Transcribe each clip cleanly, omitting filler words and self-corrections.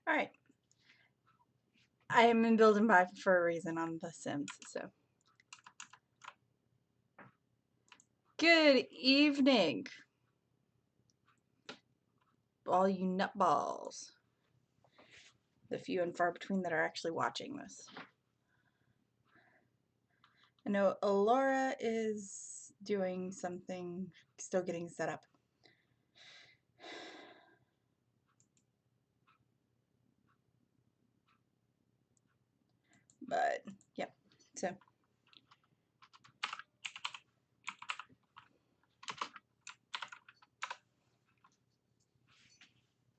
Alright. I am in build and buy for a reason on The Sims, so. Good evening, all you nutballs. The few and far between that are actually watching this. I know Alora is doing something, still getting set up. But, yep, so.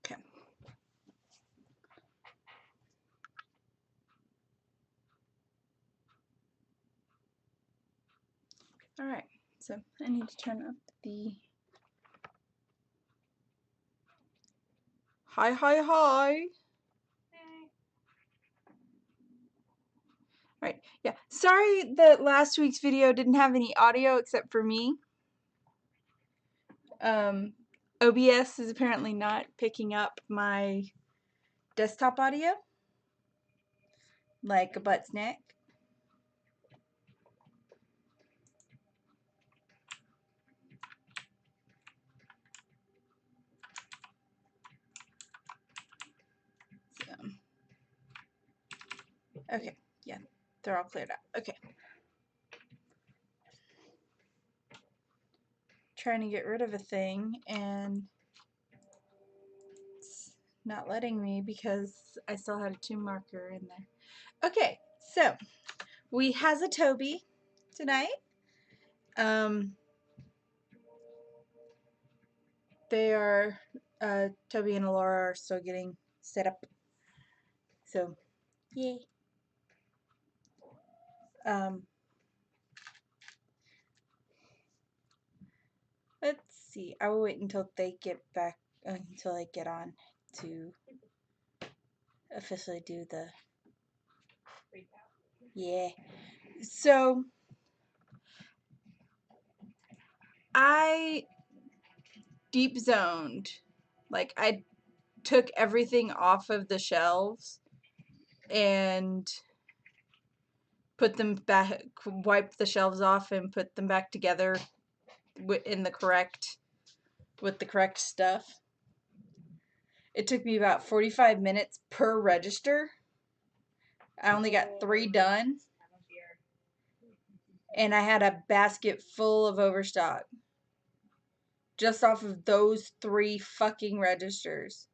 Okay. Alright, so I need to turn up the... Hi. Right, yeah. Sorry that last week's video didn't have any audio except for me. OBS is apparently not picking up my desktop audio like a butt snack. So, okay, yeah, they're all cleared up. Okay. Trying to get rid of a thing and it's not letting me because I still had a 2 marker in there. Okay, so we has a Toby tonight. They are Toby and Alora are still getting set up. So yay. Let's see. I will wait until they get back, until I get on to officially do the. Yeah. So I deep zoned. Like I took everything off of the shelves and put them back, wiped the shelves off and put them back together in the correct, with the correct stuff. It took me about 45 minutes per register. I only got 3 done. And I had a basket full of overstock. Just off of those 3 fucking registers.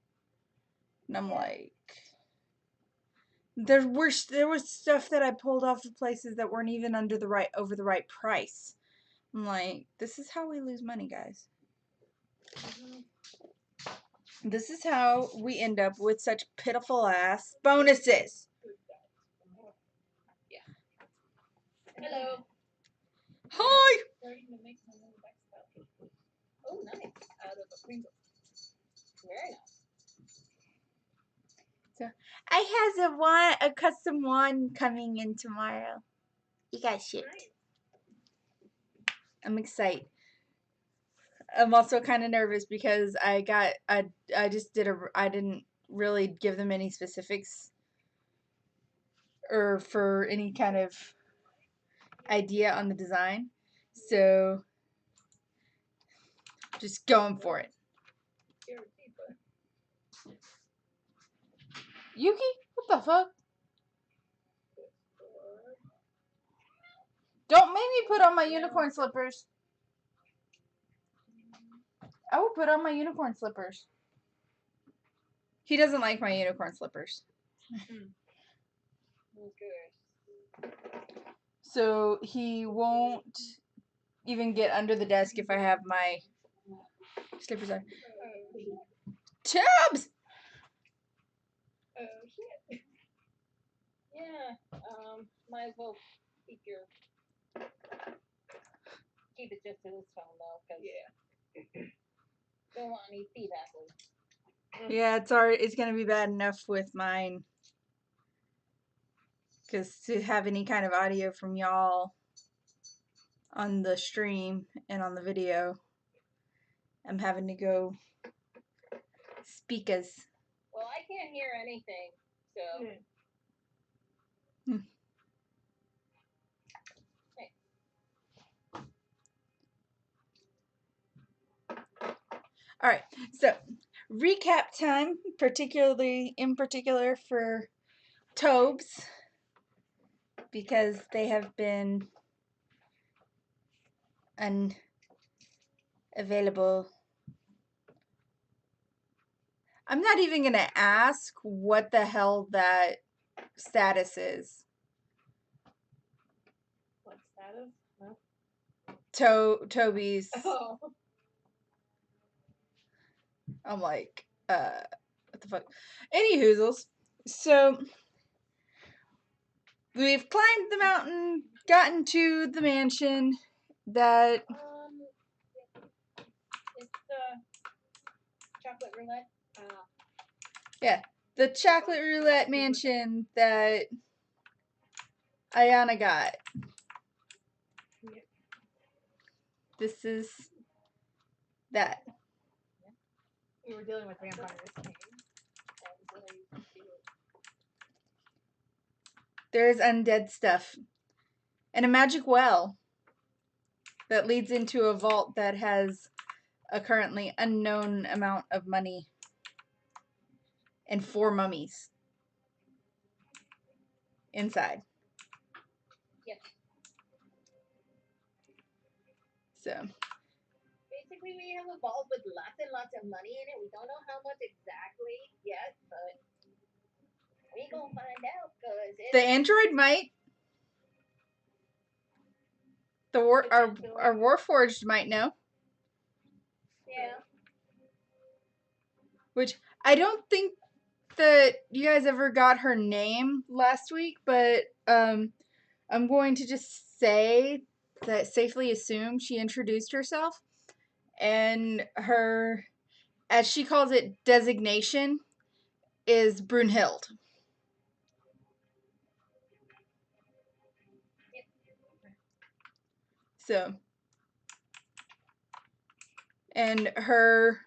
And I'm like... There was stuff that I pulled off of places that weren't even over the right price. I'm like, this is how we lose money, guys. This is how we end up with such pitiful ass bonuses. Yeah. Hello. Hi. Oh, nice. Out of a Pringle. Very nice. So I has a custom wand coming in tomorrow. You guys shit. Nice. I'm excited. I'm also kind of nervous because I didn't really give them any specifics or for any kind of idea on the design. So just going for it. Yuki, what the fuck? Don't make me put on my unicorn slippers. I will put on my unicorn slippers. He doesn't like my unicorn slippers. So he won't even get under the desk if I have my slippers on. Chubbs! Oh, shit. Yeah, might as well keep it just to this phone though, because don't want any feet athletes. Yeah, it's gonna be bad enough with mine. Because to have any kind of audio from y'all on the stream and on the video, I'm having to go speakers. Well, I can't hear anything, so. All right, so recap time, in particular for Tobes, because they have been unavailable. I'm not even going to ask what the hell that status is. What status? Huh? Toby's. Oh. I'm like, what the fuck? Any hoozles. So, we've climbed the mountain, gotten to the mansion that... It's chocolate roulette. Yeah, the chocolate roulette mansion that Ayana got. Yep. This is that. We were dealing with vampires. There's undead stuff. And a magic well that leads into a vault that has a currently unknown amount of money. And 4 mummies inside. Yes. So. Basically, we have a vault with lots and lots of money in it. We don't know how much exactly yet, but we gonna find out because the android might. Our Warforged might know. Yeah. Which I don't think that you guys ever got her name last week, but I'm going to just say that safely assume she introduced herself, and her, as she calls it, designation is Brunhild. So, and her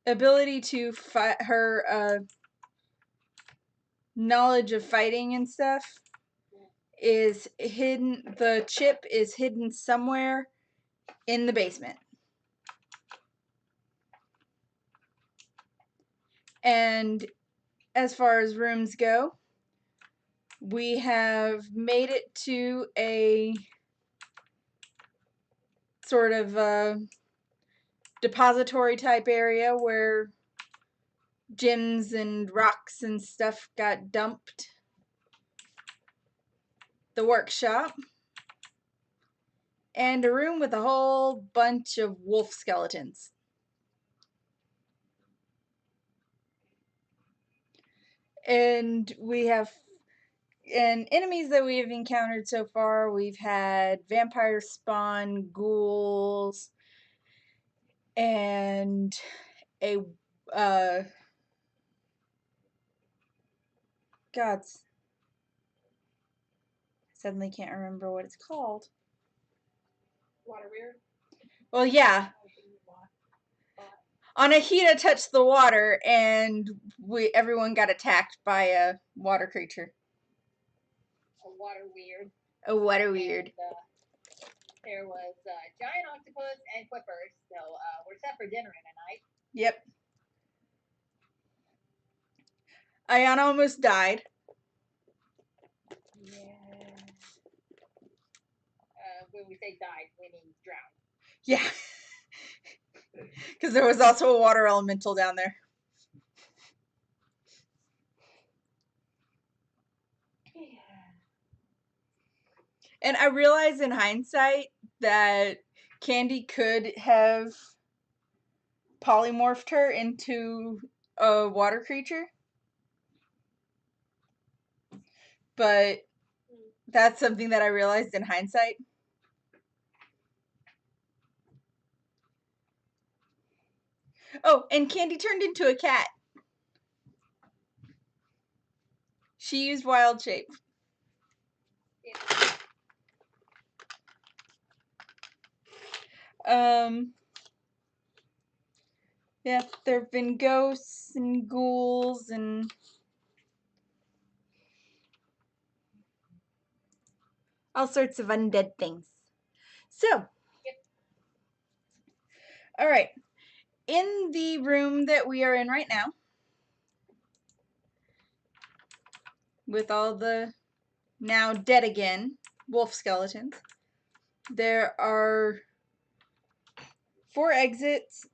ability to fight, her knowledge of fighting and stuff is hidden. The chip is hidden somewhere in the basement. And as far as rooms go, we have made it to a sort of depository type area where gems and rocks and stuff got dumped. The workshop. And a room with a whole bunch of wolf skeletons. And we have, and enemies that we have encountered so far, we've had vampire spawn, ghouls, and a gods. Suddenly can't remember what it's called. Water weird. Well, yeah. Anahita touched the water, and everyone got attacked by a water creature. A water weird. A water weird. And, there was giant octopus and clippers, so we're set for dinner in a night. Yep. Ayana almost died. Yeah. When we say died, we mean drowned. Yeah. Because there was also a water elemental down there. And I realize in hindsight that Candy could have polymorphed her into a water creature. But that's something that I realized in hindsight. Oh, and Candy turned into a cat. She used wild shape. Yeah, there have been ghosts and ghouls and all sorts of undead things. So, Yep. all right. In the room that we are in right now, with all the now dead again wolf skeletons, there are 4 exits,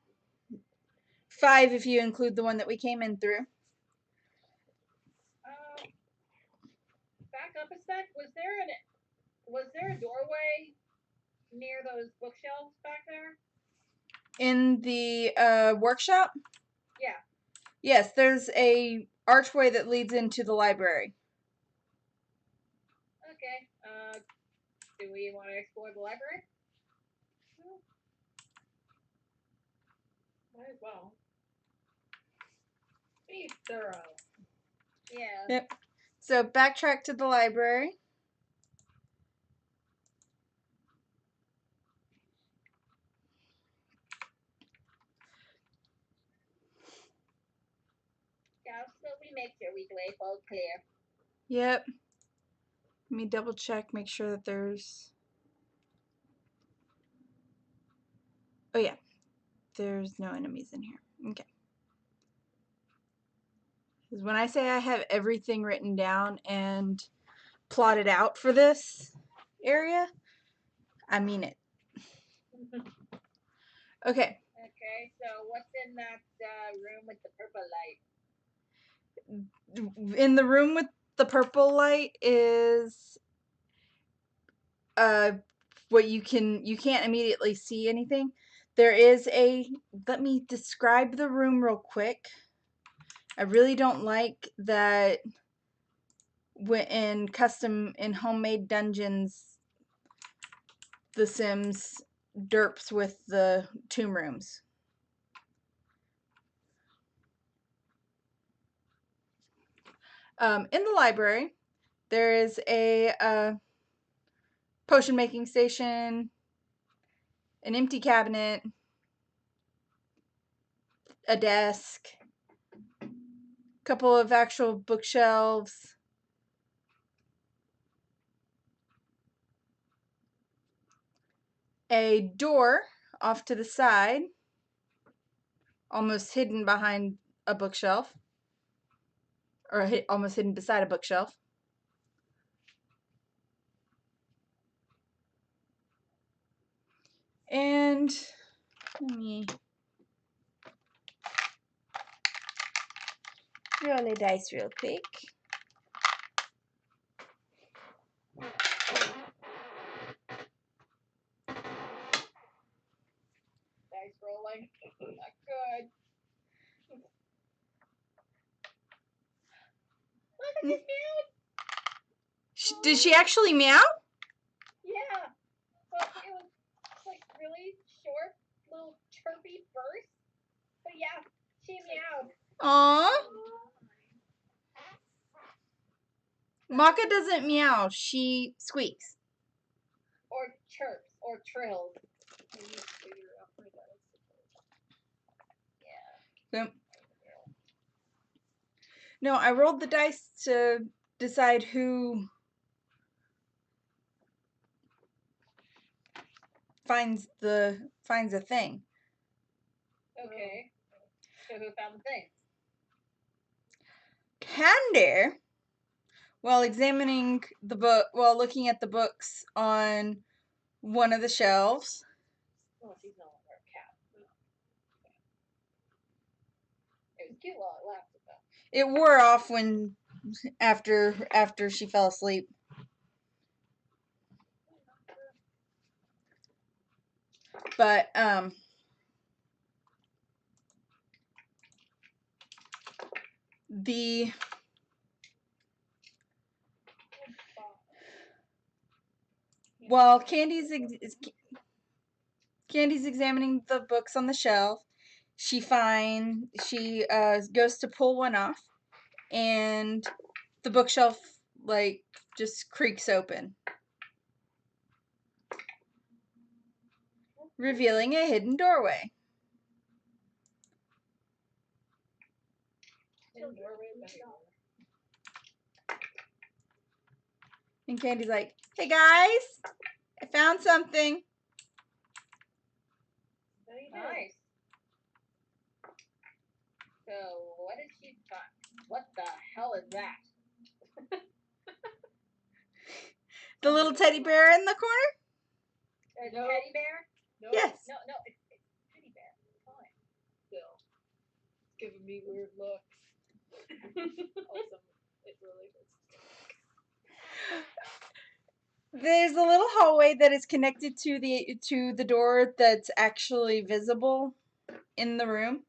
5 if you include the one that we came in through. Back up a sec. Was there a doorway near those bookshelves back there? In the workshop, Yeah. yes, there's a archway that leads into the library. Okay. Do we want to explore the library? Might as well. Be thorough. Yeah. Yep. So backtrack to the library. Yeah, so we make sure we do a full clear. Yep. Let me double check, make sure that there's. Oh, yeah. There's no enemies in here. Okay. Because when I say I have everything written down and plotted out for this area, I mean it. Okay. Okay, so what's in that room with the purple light? In the room with the purple light is what you can't immediately see anything. There is let me describe the room real quick. I really don't like that when in homemade dungeons the Sims derps with the tomb rooms. In the library, there is a potion making station, an empty cabinet, a desk, a couple of actual bookshelves, a door off to the side, almost hidden behind a bookshelf, or almost hidden beside a bookshelf. And let me roll a dice real quick. Dice rolling. Not good. Look at this dude! Did she actually meow? Yeah. But it was like really short, little chirpy bursts. But yeah, she meowed. Aww. Maka doesn't meow, she squeaks. Or chirps. Or trills. Yeah. So, no, I rolled the dice to decide who finds a thing. Okay. So who found the thing? Candair, while examining the book, while looking at the books on one of the shelves. Oh, she's no longer a cat. It was cute while it lasted, though. It wore off when after she fell asleep. But the while Candy's examining the books on the shelf, she goes to pull one off, and the bookshelf like just creaks open, revealing a hidden doorway. open doorways everywhere. And Candy's like, hey guys, I found something. Nice. So, what did she find? What the hell is that? The little teddy bear in the corner? A teddy bear? No. Yes. No, it's teddy bear. Fine. Still. It's giving me weird looks. Also, it really is. There's a little hallway that is connected to the door that's actually visible in the room.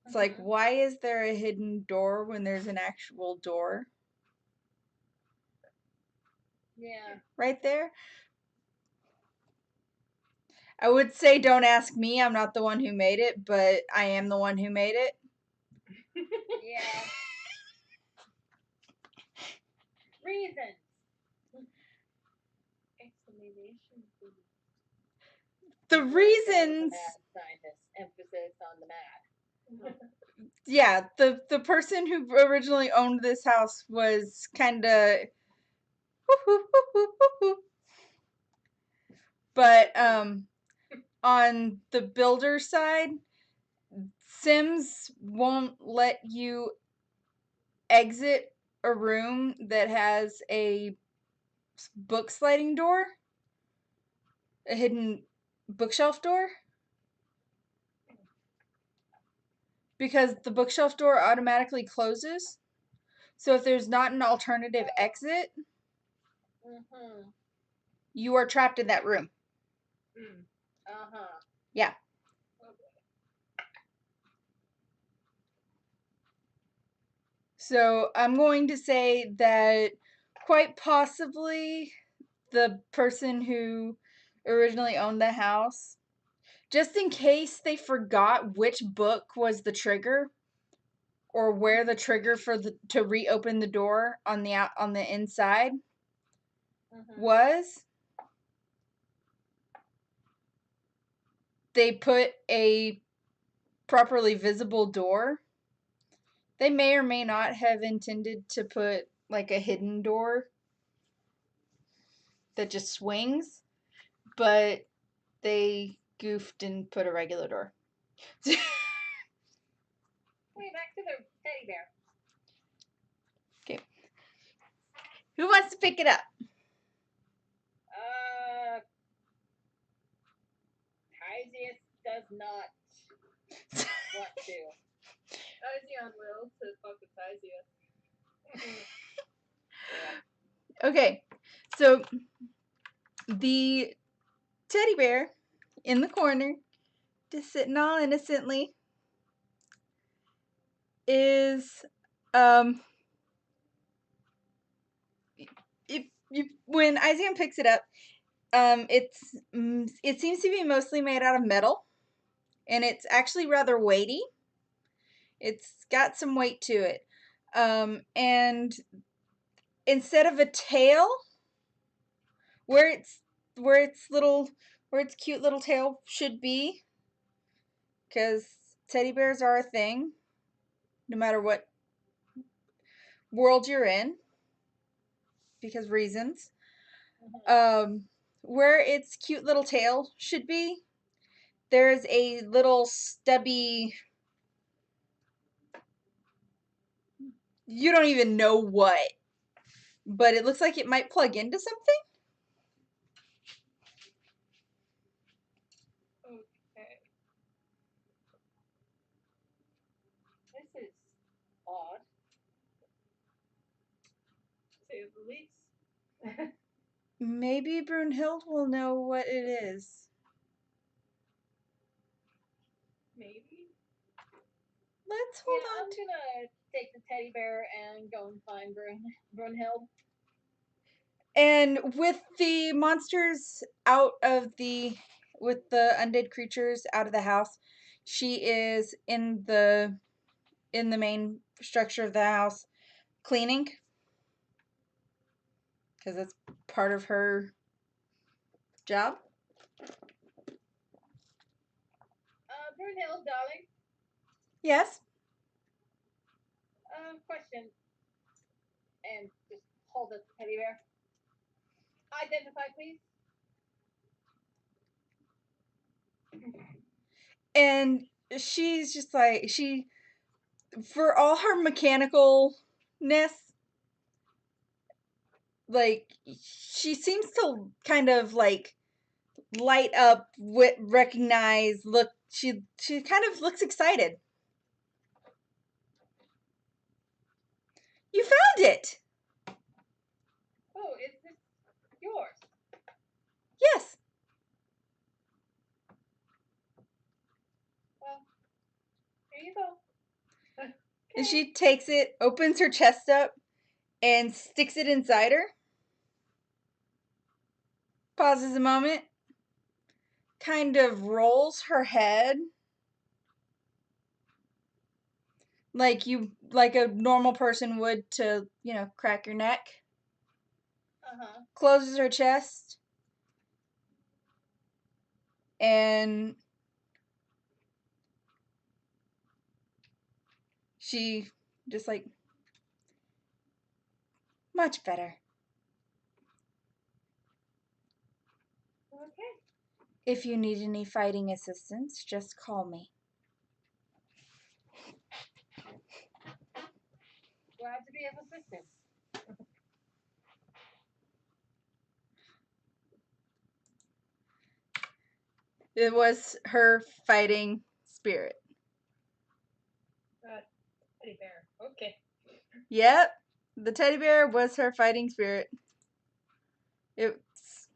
It's like, why is there a hidden door when there's an actual door? Yeah. Right there. I would say don't ask me, I'm not the one who made it, but I am the one who made it. Yeah. Reasons. Explanation. The reasons, Mad scientist. Emphasis on the mad. yeah, the person who originally owned this house was kind of but on the builder side, Sims won't let you exit a room that has a book sliding door, a hidden bookshelf door, because the bookshelf door automatically closes. So if there's not an alternative exit, you are trapped in that room. Yeah. So I'm going to say that quite possibly the person who originally owned the house, just in case they forgot which book was the trigger or where the trigger for to reopen the door on the inside was, they put a properly visible door. They may or may not have intended to put like a hidden door that just swings, but they goofed and put a regular door. Wait, back to the teddy bear. Okay. Who wants to pick it up? Tysius does not want to. Izion will to fuck with Tysius. Okay, so the teddy bear in the corner, just sitting all innocently, is when Izion picks it up, it seems to be mostly made out of metal, and it's actually rather weighty. It's got some weight to it, and instead of a tail, where its cute little tail should be, because teddy bears are a thing, no matter what world you're in, because reasons. Where its cute little tail should be, there's a little stubby, you don't even know what, but it looks like it might plug into something. Okay. This is odd. To say the least. Maybe Brunhild will know what it is. Maybe. Let's hold on. I'm gonna take the teddy bear and go and find Brunhild. And with the monsters out of with the undead creatures out of the house, she is in the main structure of the house cleaning, because that's part of her job. Brunhild, darling. Yes. Question. And just hold up the teddy bear. Identify, please. And she's just like, for all her mechanicalness, like, she seems to kind of like light up, recognize, look, she kind of looks excited. You found it! Oh, is this yours? Yes. Well, here you go. And she takes it, opens her chest up, and sticks it inside her. Pauses a moment. Kind of rolls her head. Like a normal person would to, crack your neck. Uh-huh. Closes her chest. And she just like, much better. Okay. If you need any fighting assistance, just call me. Glad to be of assistance. It was her fighting spirit. Teddy bear. Okay. Yep. The teddy bear was her fighting spirit. It's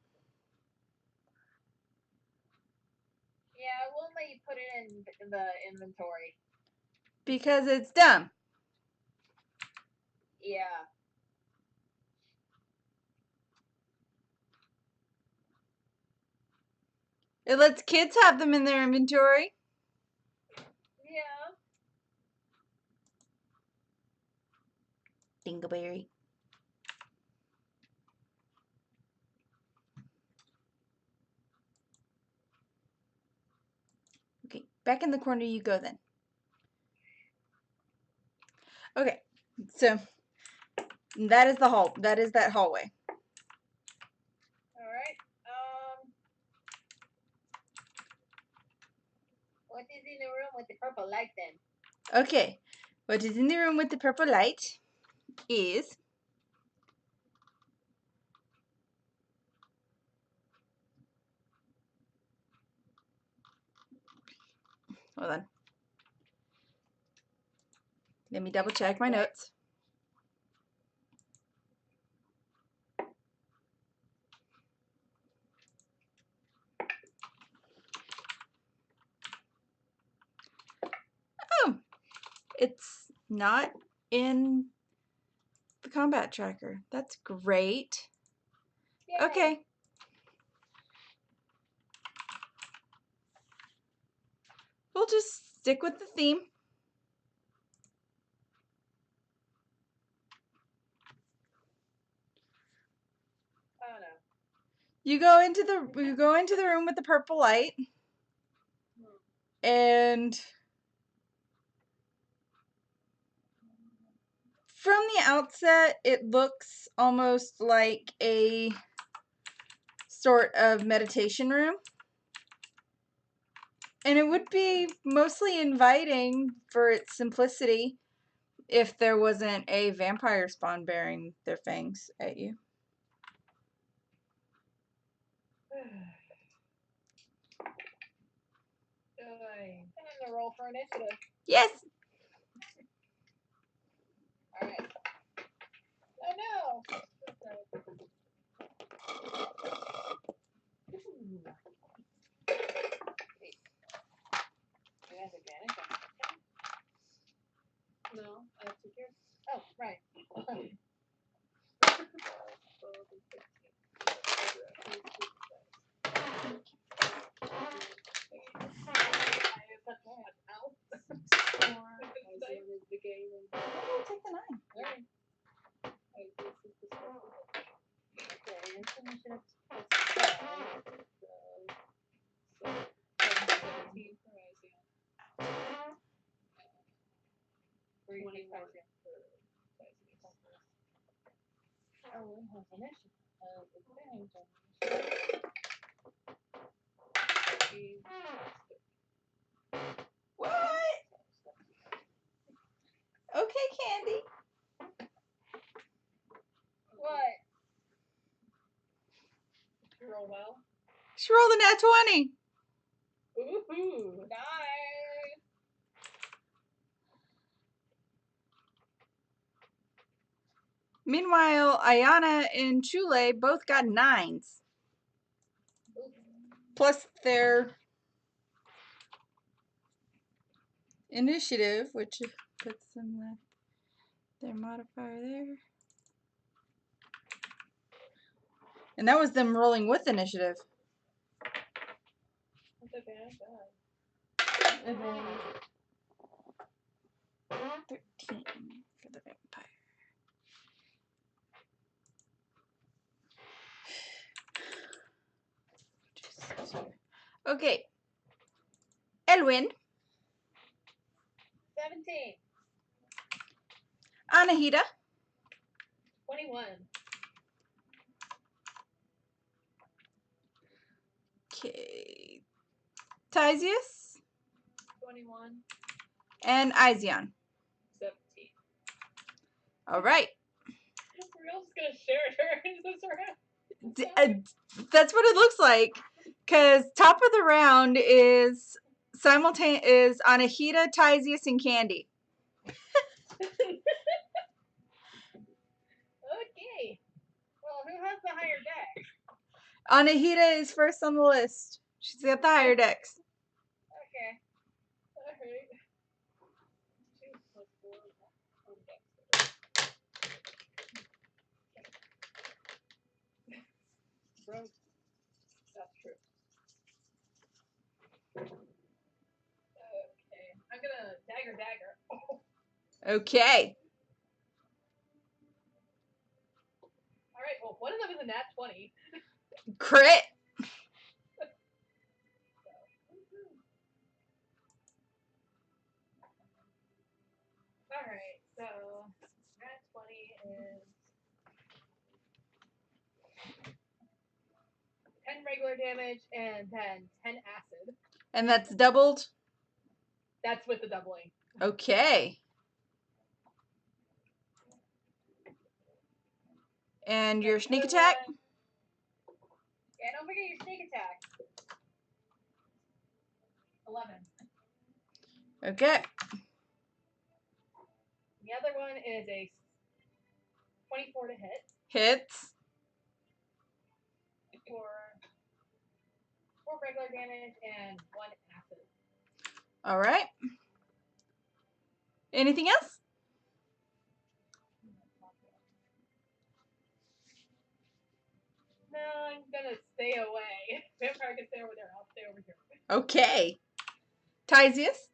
Yeah, we'll let you put it in the inventory. because it's dumb. Yeah. It lets kids have them in their inventory. Yeah. Dingleberry. Okay, back in the corner you go then. Okay, so that is the hall. That is that hallway. All right. What is in the room with the purple light then? Okay, what is in the room with the purple light is hold on. Let me double check my notes. Oh, it's not in the combat tracker. That's great. Yay. Okay. We'll just stick with the theme. Oh no. You go into the room with the purple light, and from the outset, it looks almost like a sort of meditation room. And it would be mostly inviting for its simplicity if there wasn't a vampire spawn bearing their fangs at you. I'm gonna roll for initiative. Yes! Alright. Oh no! Wait. You have advantage on that? No, I have to hear. Oh, right. Oh, take the 9. Alright. Okay, initiative plus 12. Where you 21 take for Oh, it has initiative. What? Okay, Candy. What? You roll well. She rolled a nat 20. Ooh. Nice. Meanwhile, Ayana and Chule both got 9s. Plus their initiative, which puts them their modifier there. And that was them rolling with initiative. That's okay. 13 for the vampire. Okay. Elwyn, 17. Anahita, 21. okay, Tysius, 21. and Izion. 17. All right. We're all just gonna share turns this round. That's what it looks like. Because top of the round is is Anahita, Tysius, and Candy. Okay. Well, who has the higher deck? Anahita is first on the list. She's got the higher decks. Okay. Alright. 2 plus 4 on deck. Bro. That's true. Okay. I'm gonna dagger. Oh. Okay. Alright, well, one of them is a nat 20. Crit. Alright, so nat 20 is 10 regular damage and then 10 acid. And that's doubled. That's with the doubling. Okay. And your sneak attack? Yeah, don't forget your sneak attack. 11. Okay. The other one is a 24 to hit Hits. for 4 regular damage and 1 acid. All right. Anything else? No, I'm gonna stay away. Vampire can stay over there. I'll stay over here. Okay. Tysius?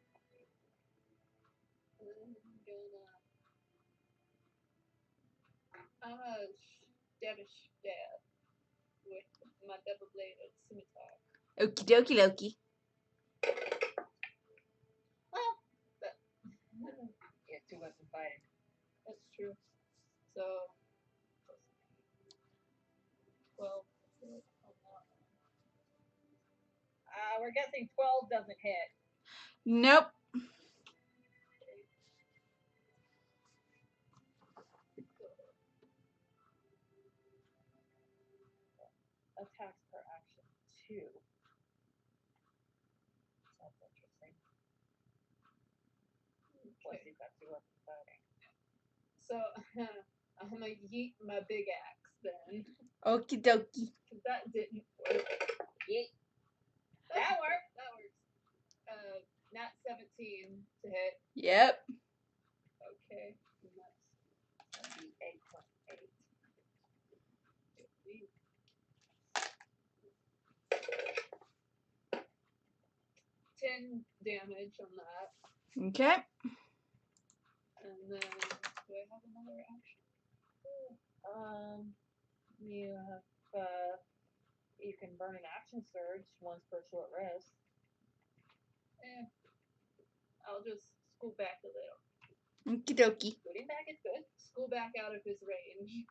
I'm a stabbish stab with my double bladed scimitar. Okie dokie Loki. Well, yeah, 2 weapon fighting. That's true. So 12. We're guessing 12 doesn't hit. Nope. Attacks per action 2. That's interesting. Plus he's got 2 weapon fighting. So I'm gonna yeet my big axe then. Okie dokie. Cause that didn't work. Yeet. That worked. That works. Nat 17 to hit. Yep. Okay. That'd be 8 plus 8. 10 damage on that. Okay. And then, do I have another action? You have, you can burn an action surge once per short rest. I'll just scoot back a little. Okie dokie. Shooting back is good. School back out of his range.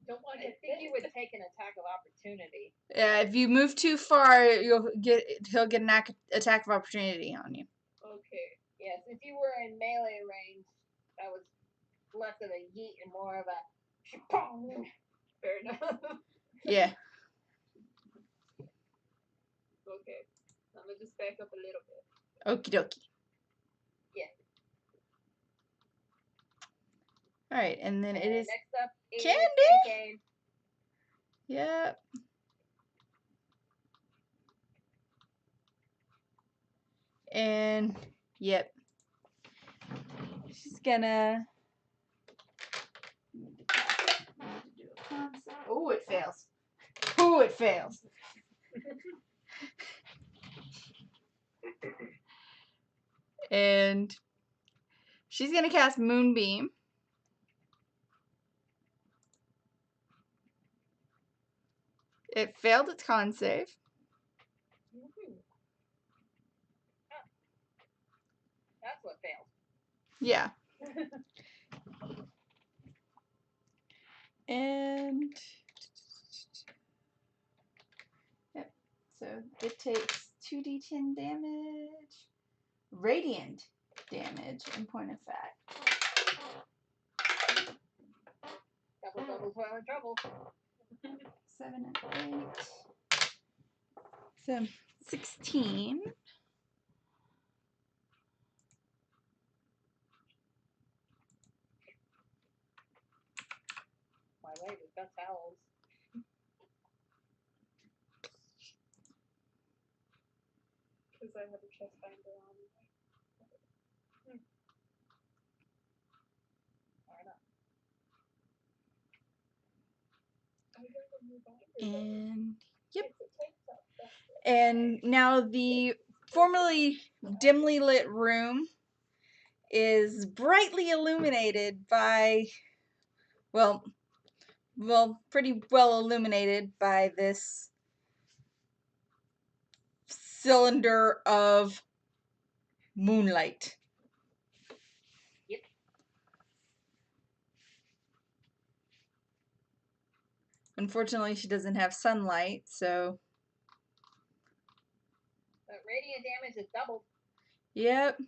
Don't want I think you would take an attack of opportunity. Yeah, if you move too far, he'll get an attack of opportunity on you. Okay. Yeah, since you were in melee range, that was less of a yeet and more of a pong. Fair enough. Yeah. Okay. I'm gonna just back up a little bit. Okie dokie. Yeah. All right, and then it is next up is Candy. Cane. Yep. And yep. She's gonna. Oh, it fails. Oh, it fails. And she's gonna cast Moonbeam. It failed its con save. That's what failed. Yeah. And yep. So it takes 2d10 damage, radiant damage, in point of fact. Double, twirl, and trouble. 7 and 8. So 16. My way, we've got towels. Because I have a chest binder on. And yep. And now the formerly dimly lit room is brightly illuminated by, well, pretty well illuminated by this cylinder of moonlight. Yep. Unfortunately, she doesn't have sunlight, so. But radiant damage is doubled. Yep.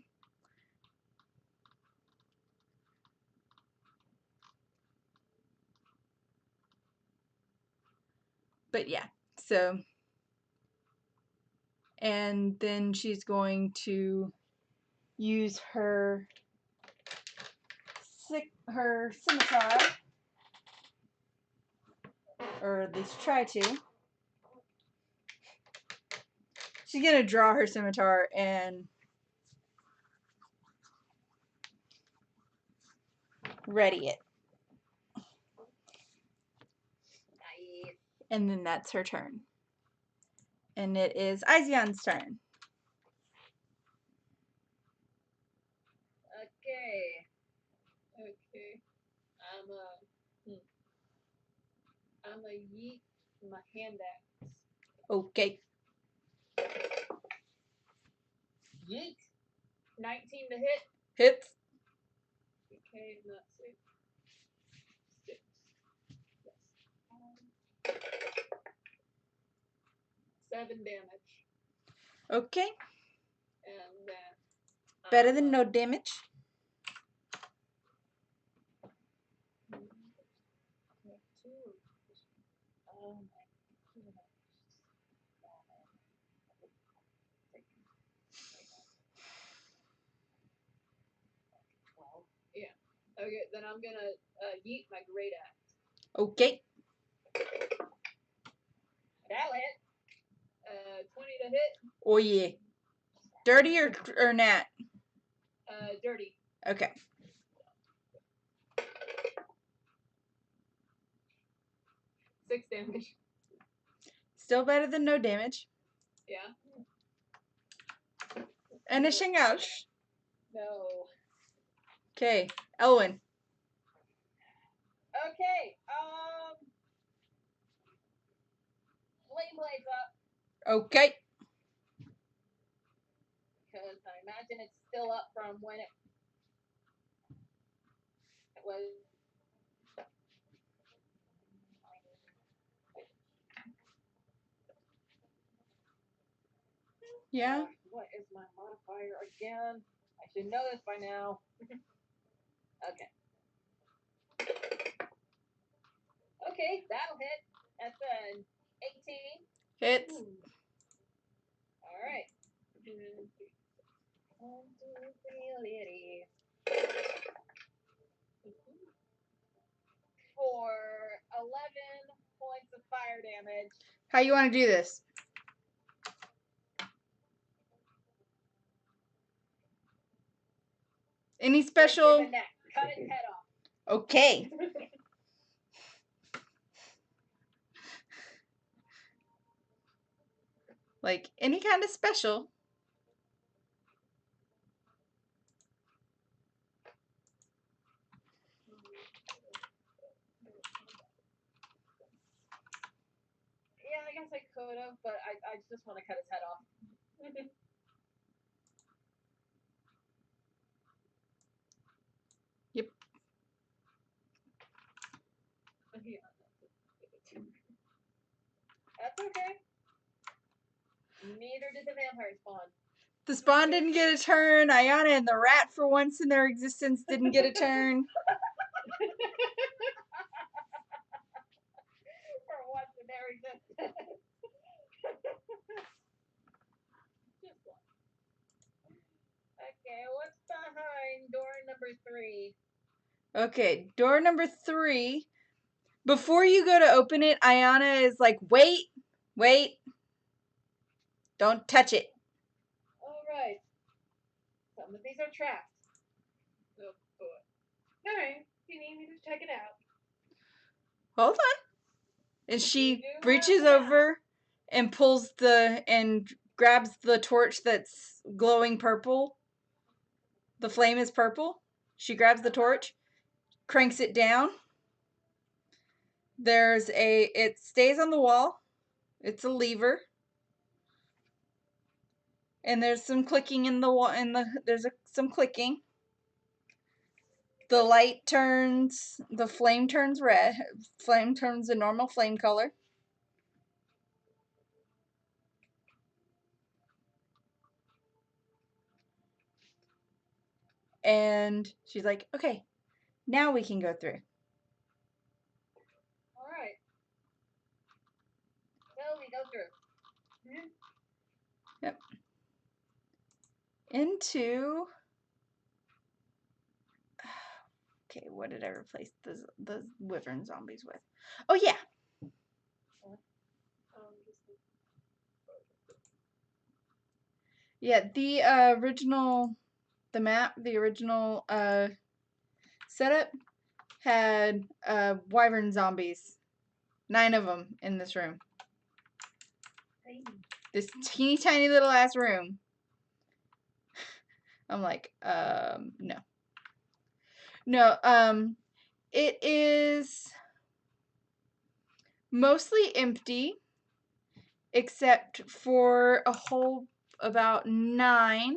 But yeah, so. And then she's going to use her scimitar, or at least try to. She's gonna draw her scimitar and ready it. Nice. And then that's her turn. And it is Izion's turn. Okay. Okay. I'm a yeet my hand axe. Okay. Yeet. 19 to hit. Hits. Okay, not 6. 6. Yes. 7 damage. Okay. And then. Better than no damage. Oh my goodness. Yeah. Okay, then I'm gonna yeet my great axe. Okay. That'll hit. 20 to hit. Oh yeah. Dirty or nat? Dirty. Okay. Six damage. Still better than no damage. Yeah. Anything else? No. Okay. Elwyn. Okay. Flame blades up Okay. because I imagine it's still up from when it was. Yeah. What is my modifier again? I should know this by now. Okay. Okay, that'll hit. That's an 18. Hits. All right. 1, 2, 3, lady. For 11 points of fire damage. How you want to do this? Any special? Break the neck. Cut its head off. Okay. Like any kind of special. Yeah, I guess I could have, but I just want to cut his head off. Yep. That's okay. Neither did the vampire spawn. The spawn didn't get a turn. Ayana and the rat, for once in their existence, didn't get a turn. For once in their existence. Just one. Okay, what's behind door number 3? Okay, door number 3. Before you go to open it, Ayana is like, wait. Don't touch it. Alright. Some of these are trapped. Oh boy. Alright. You need me to check it out. Hold on. And she You do reaches have that. over and grabs the torch that's glowing purple. The flame is purple. She grabs the torch, cranks it down. It stays on the wall. It's a lever. And there's some clicking in the wall, some clicking. The light turns, the flame turns red. Flame turns a normal flame color. And she's like, okay, now we can go through. Alright. So we go through. Yep. Into. Okay, what did I replace the wyvern zombies with? Oh yeah. Yeah, the original setup had wyvern zombies. 9 of them in this room. This teeny tiny little ass room. I'm like, no. No, it is mostly empty, except for a whole about 9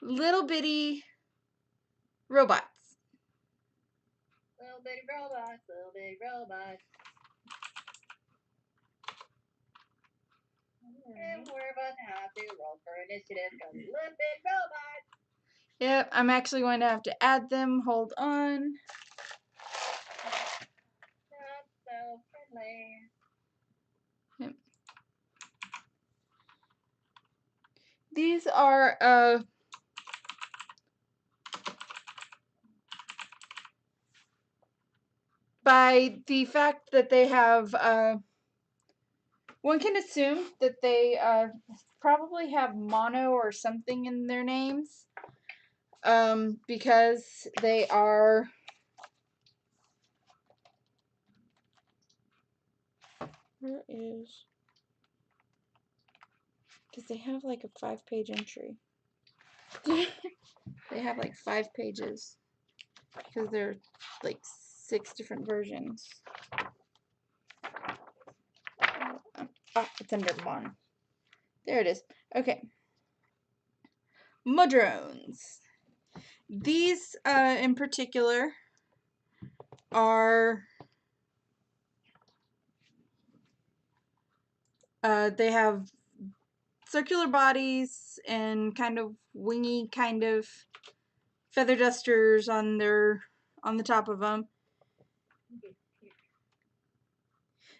little bitty robots. Little bitty robots, little bitty robots. And we're about to have to roll for initiative because little bitty robots. Yep, I'm actually going to have to add them. Hold on. Not so friendly. Yep. These are by the fact that they have one can assume that they probably have mono or something in their names, because they are because they have like a 5-page entry. They have like 5 pages because they're like 6 different versions. Oh, it's under one. There it is. Okay. Mudrones. These in particular are they have circular bodies and kind of wingy kind of feather dusters on the top of them.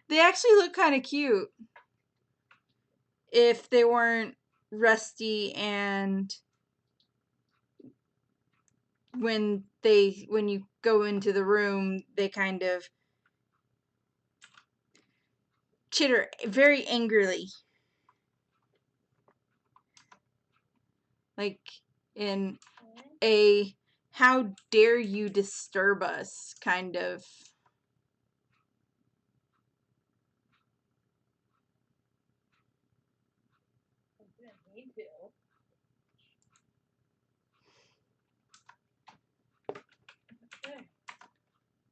They actually look kind of cute if they weren't rusty, and when you go into the room they kind of chitter very angrily, like in a "how dare you disturb us" kind of.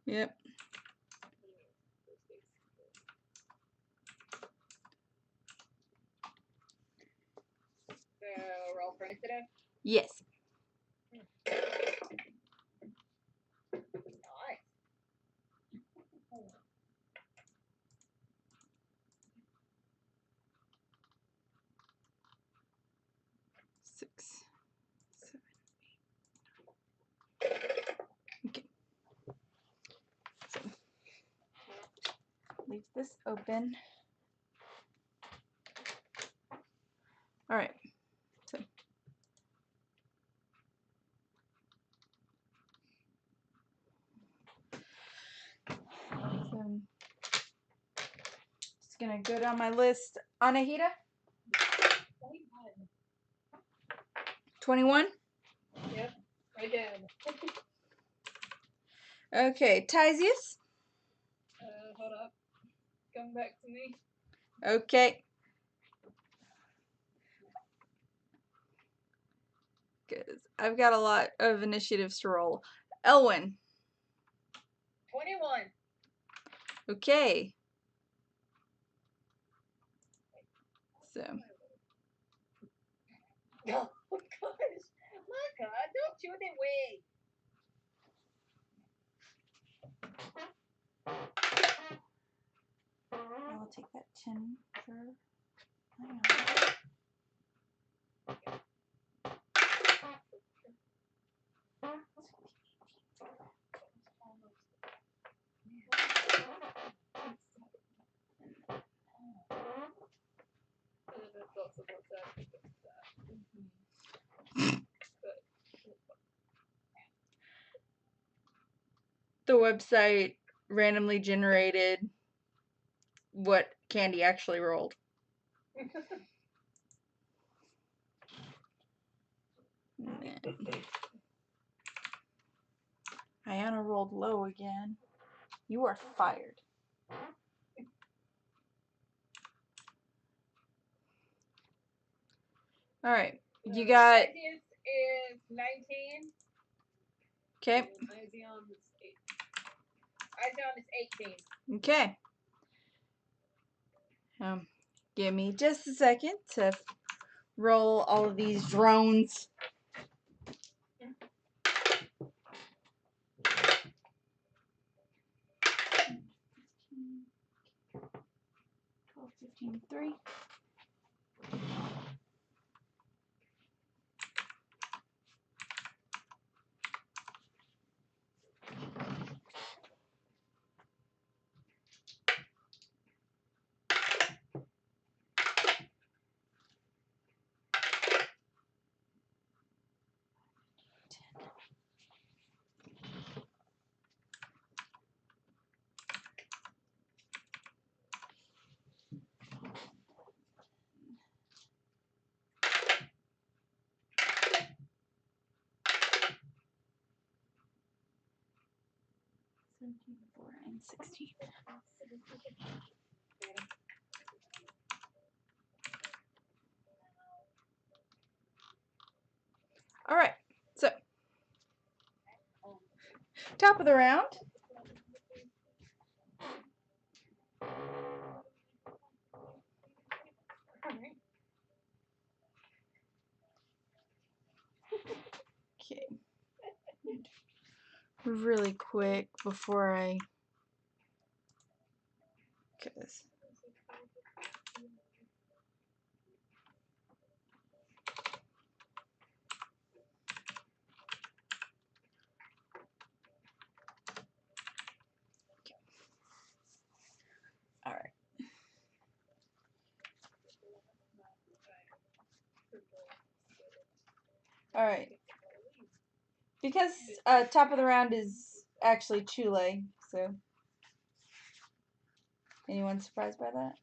Yep. So roll for initiative. Yes. Nice. 6, 7, 8. Okay. So leave this open. All right. So just gonna go down my list. Anahita? 21. Yep. Again. Okay. Tisius? Hold up. Come back to me. Okay. Because I've got a lot of initiatives to roll. Elwyn? 21. Okay. So Oh gosh. Maka, don't shoot it way. I'll take that 10 for. The website randomly generated what Candy actually rolled. Ayana rolled low again. You are fired. All right. You got. Tisius is 19. Okay. Izion is 8. Izion is 18. Okay. Give me just a second to roll all of these drones. $12, $15, $3. And 16. All right. So, top of the round. really quick before I. Cause. All right. All right. Because top of the round is actually Chule, so. Anyone surprised by that?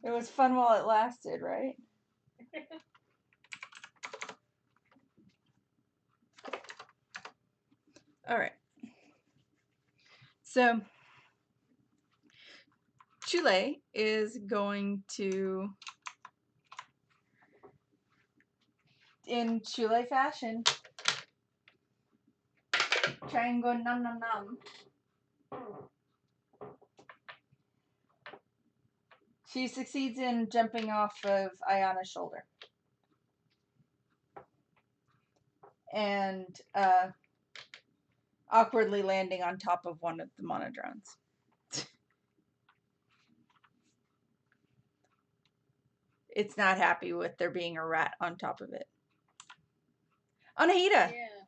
It was fun while it lasted, right? All right. So Chule is going to, in Chule fashion, try and go num num num. She succeeds in jumping off of Ayana's shoulder. And awkwardly landing on top of one of the monodrones. It's not happy with there being a rat on top of it. Anahita! Yeah.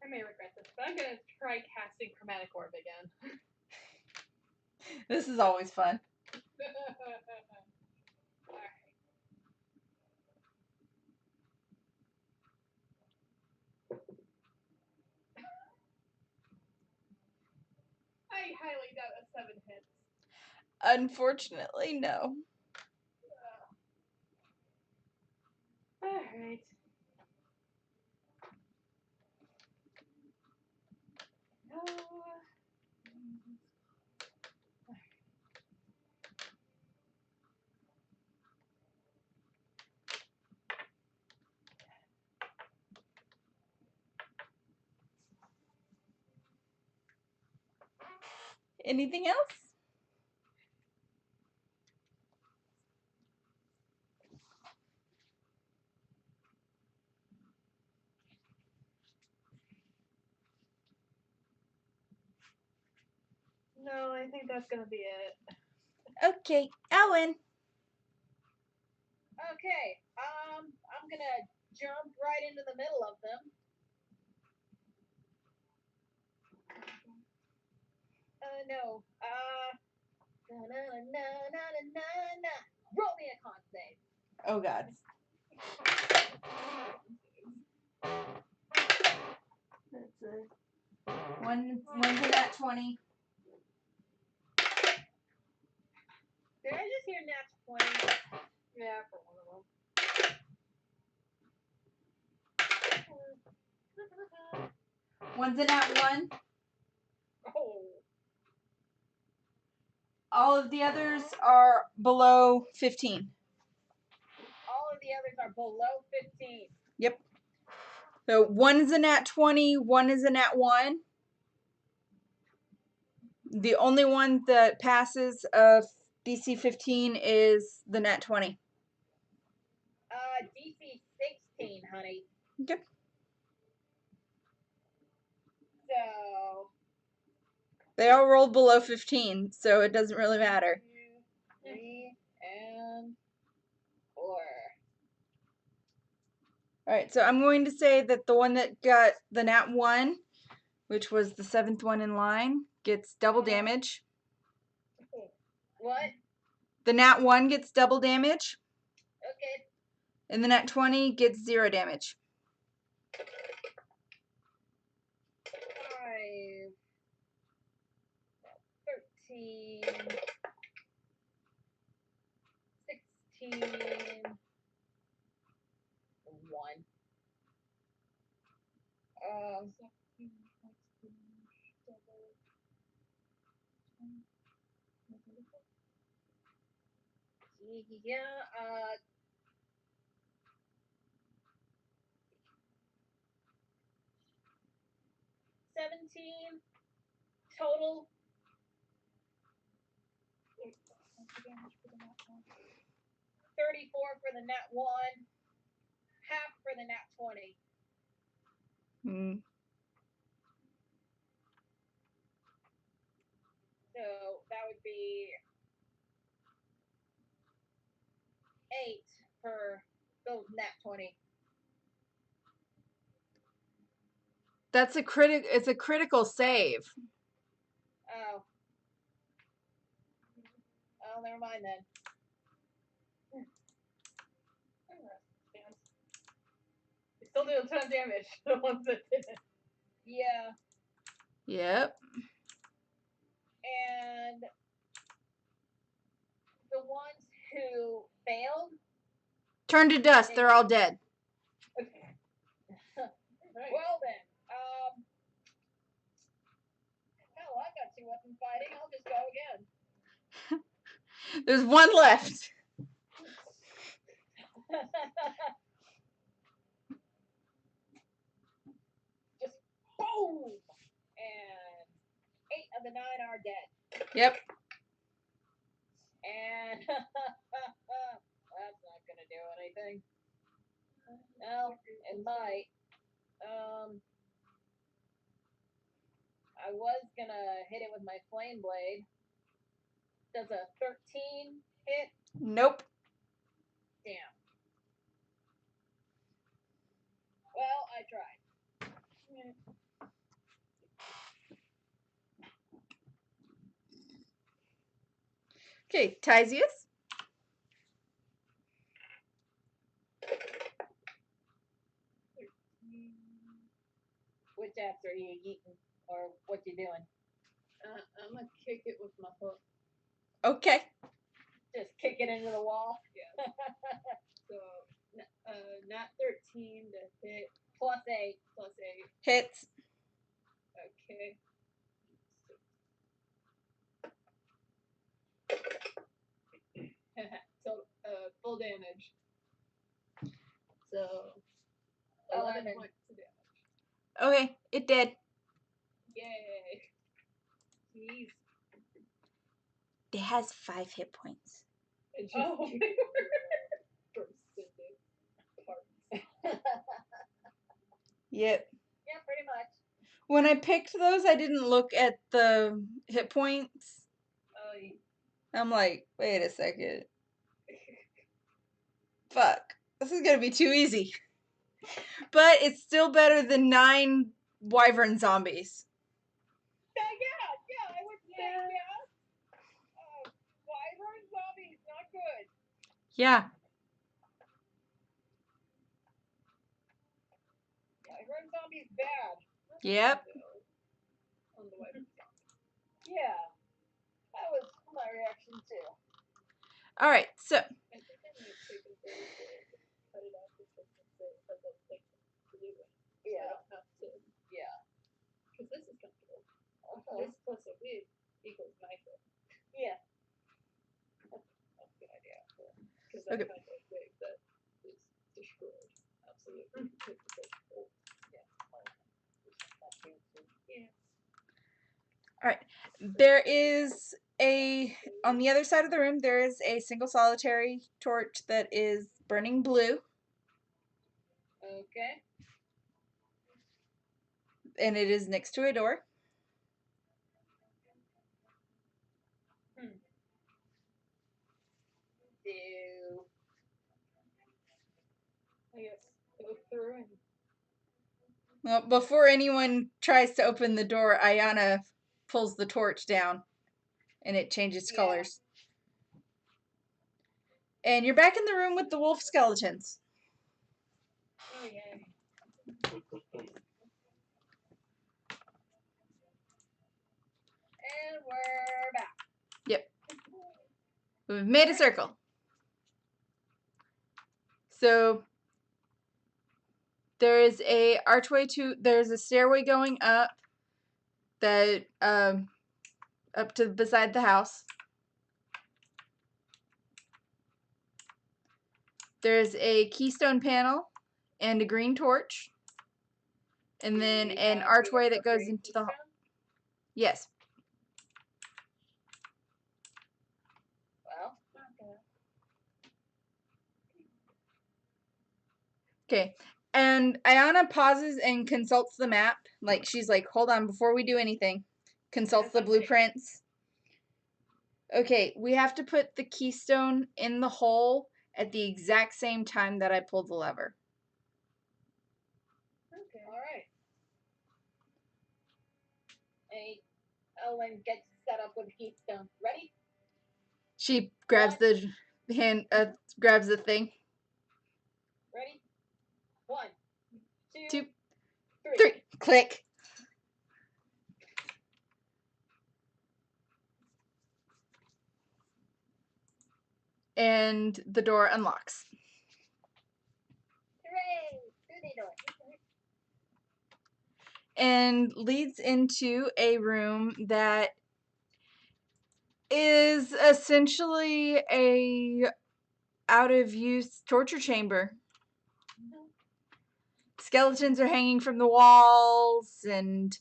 I may regret this, but I'm gonna try casting Chromatic Orb again. This is always fun. Alright. I highly doubt a 7 hits. Unfortunately, no. Alright. Anything else? No, I think that's gonna be it. Okay, Ellen. Okay, I'm gonna jump right into the middle of them. No. Na na na na na na na. Roll me a con save. Oh God. That's a one's a nat 20. Did I just hear nat 20? Yeah, for one of them. One's a nat 1. Oh. All of the others are below 15. All of the others are below 15. Yep. So one is a nat 20, one is a nat 1. The only one that passes of DC 15 is the nat 20. DC 16, honey. Yep. So. They all rolled below 15, so it doesn't really matter. 2, 3, and 4. Alright, so I'm going to say that the one that got the nat 1, which was the 7th one in line, gets double damage. What? The nat 1 gets double damage. Okay. And the nat 20 gets 0 damage. 5, 13, 16, 1. Yeah, 17 total. 34 for the nat 1. half for the nat 20. Mm. So that would be 8 for those nat 20. That's a it's a critical save. Oh. Oh, never mind then. You still do a ton of damage. The ones that didn't. Yeah. Yep. And the ones who failed. Turn to dust. They're all dead. Right. Well then, hell, I got 2 weapon fighting. I'll just go again. There's one left. Just boom, and 8 of the 9 are dead. Yep. And that's not gonna do anything. Well, it might. I was gonna hit it with my flame blade. Does a 13 hit? Nope. Damn. Well, I tried. Okay, Tisius. Which axe are you eating, or what you doing? I'm gonna kick it with my hook. Okay. Just kick it into the wall. Yeah. So, not 13 to hit. Plus 8. Plus 8. Hits. Okay. So, full damage. So, 11 11. points of damage. Okay, it did. Yay. Jeez. It has 5 hit points. It just Oh. Yep. Yeah, pretty much. When I picked those, I didn't look at the hit points. Oh, I'm like, wait a second. Fuck. This is gonna be too easy. But it's still better than 9 wyvern zombies. Yeah, I would say yeah. Wyvern zombies, not good. Yeah. Wyvern zombies bad. Yep. On the way. Yeah. That was my reaction too. Alright, so I think I might take a break to cut it off because like blue one. Yeah. So I don't have to. Yeah. Because this is comfortable. Okay. This plus a wig equals nitro. Yeah. That's a good idea. Because I Okay. have a wig that is destroyed. Absolutely. Yeah. Yeah. alright. There is on the other side of the room, there is a single solitary torch that is burning blue. Okay. And it is next to a door. Do I guess go through and Well, before anyone tries to open the door, Ayana pulls the torch down and it changes Yeah. colors. And you're back in the room with the wolf skeletons. oh yay. and we're back. We've made a circle. So there's a there's a stairway going up that up to beside the house. There's a keystone panel and a green torch. And then an archway that goes into the hall. Yes. Well, okay. Okay. And Ayana pauses and consults the map. Like, she's like, hold on, before we do anything. Consults the blueprints. Okay, we have to put the keystone in the hole at the exact same time that I pull the lever. Okay. All right. Hey, Ellen gets set up with keystone. Ready? She grabs the grabs the thing. Ready? 1, 2, 2, 3. 3. Click. And the door unlocks. Hooray! Through the door. And leads into a room that is essentially a out of use torture chamber. Skeletons are hanging from the walls, and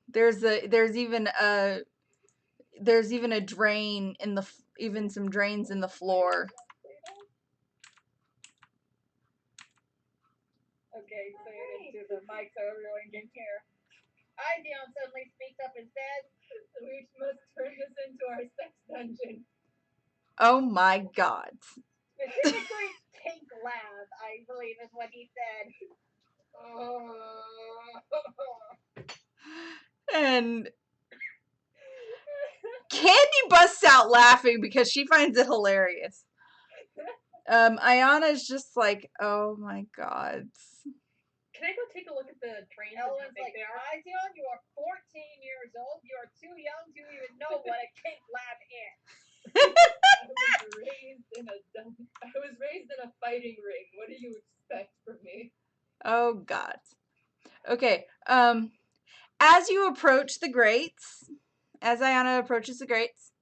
there's even a drain in the even some drains in the floor. Okay, so you're into the mic so everyone can hear. Dion suddenly speaks up and says, We must turn this into our sex dungeon. Oh my god. specifically Kink Lab, I believe is what he said. And Candy busts out laughing because she finds it hilarious. Ayana's just like, oh my god. Can I go take a look at the trains? Ellen's like, Dion, you are 14 years old. You are too young to even know what a Kink Lab is. I was raised in a fighting ring. What do you expect from me? Oh god. Okay. As you approach the grates, as Ayana approaches the grates.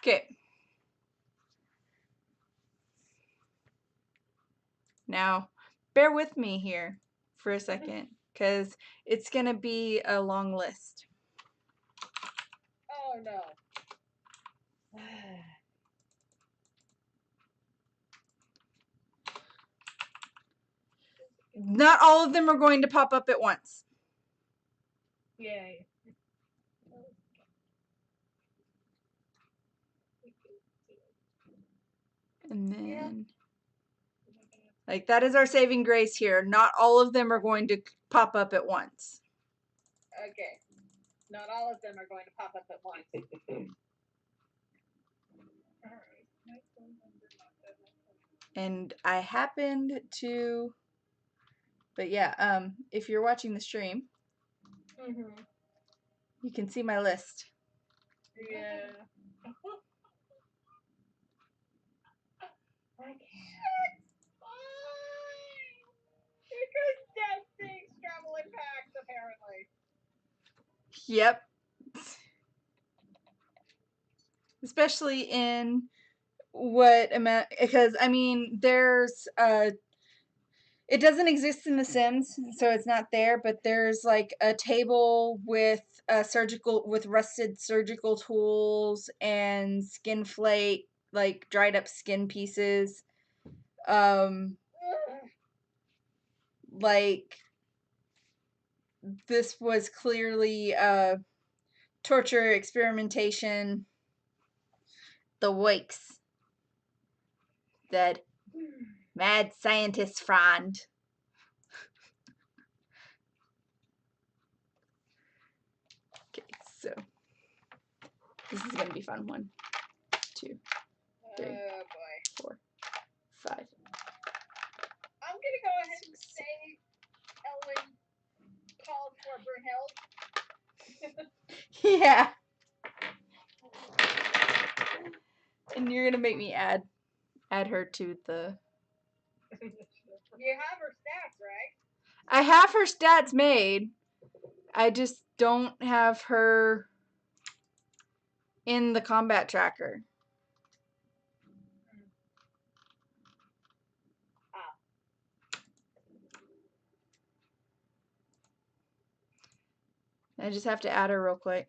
Okay. Now, bear with me here for a second, because it's gonna be a long list. Oh no. Not all of them are going to pop up at once. Yay. And then, like, that is our saving grace here. Not all of them are going to pop up at once. Okay. Not all of them are going to pop up at once. And I happened to, but yeah, if you're watching the stream, you can see my list. Yeah. I can't. Because dead things travel in packs, apparently. Yep. Especially in what amount, because I mean, there's it doesn't exist in The Sims, so it's not there, but there's like a table with rusted surgical tools and skin flake, like dried up skin pieces. Like, this was clearly torture experimentation. The wakes that mad scientist friend. Okay, so this is gonna be fun. 1, 2, 3, Oh boy. 4, 5. I'm gonna go ahead and say Ellen called for Brunhilde. Yeah. And you're gonna make me add her to the. You have her stats, right? I have her stats made. I just don't have her in the combat tracker. I just have to add her real quick.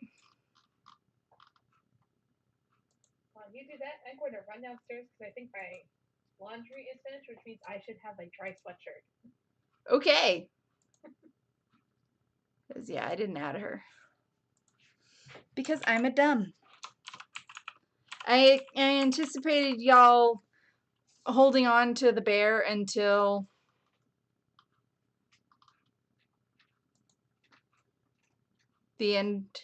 You do that. I'm going to run downstairs because I think my laundry is finished, which means I should have a dry sweatshirt. Okay. 'Cause, yeah, I didn't add her. Because I'm a dumb. I anticipated y'all holding on to the bear until the end.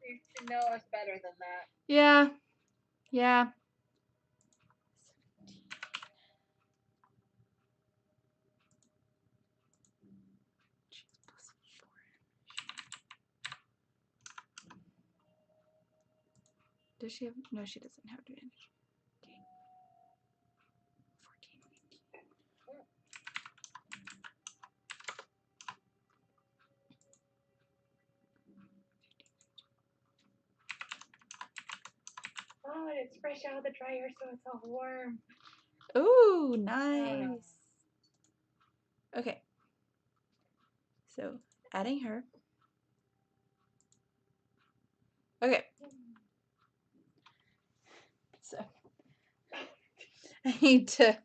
You should know us better than that. Yeah. Yeah. Does she have? No, she doesn't have advantage. Okay. 14. Oh, and it's fresh out of the dryer, so it's all warm. Ooh, nice. Okay. So, adding her. Okay. So, I need to.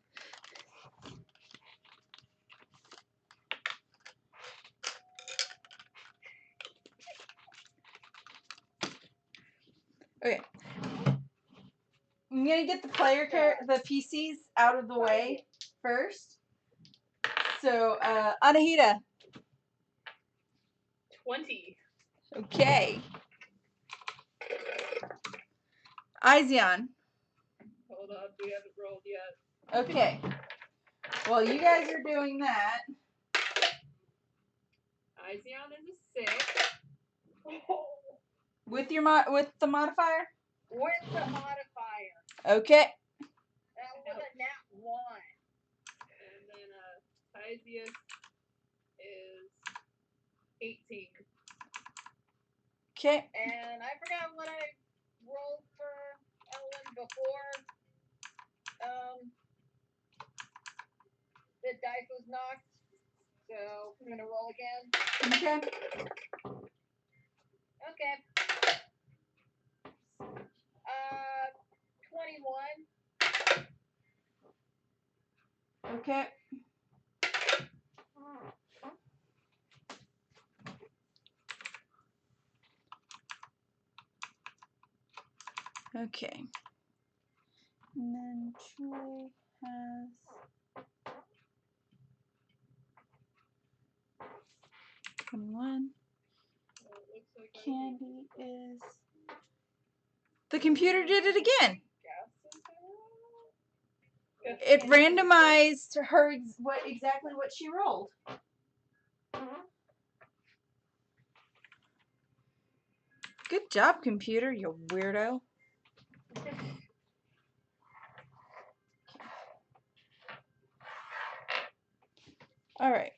Okay. I'm gonna get the the PCs out of the way first. So, Anahita. 20. Okay. Izion. Hold on, we haven't rolled yet. Okay. Well, you guys are doing that. Izion is a 6. With the modifier? With the modifier. Okay. That was a nat 1. And then Tysius is 18. Okay. And I forgot what I rolled for Ellen before the dice was knocked. So I'm gonna roll again. Okay. Okay. 21. Okay. Okay. And then Troy has 21. Candy is. The computer did it again. It randomized her exactly what she rolled. Good job, computer, you weirdo. All right.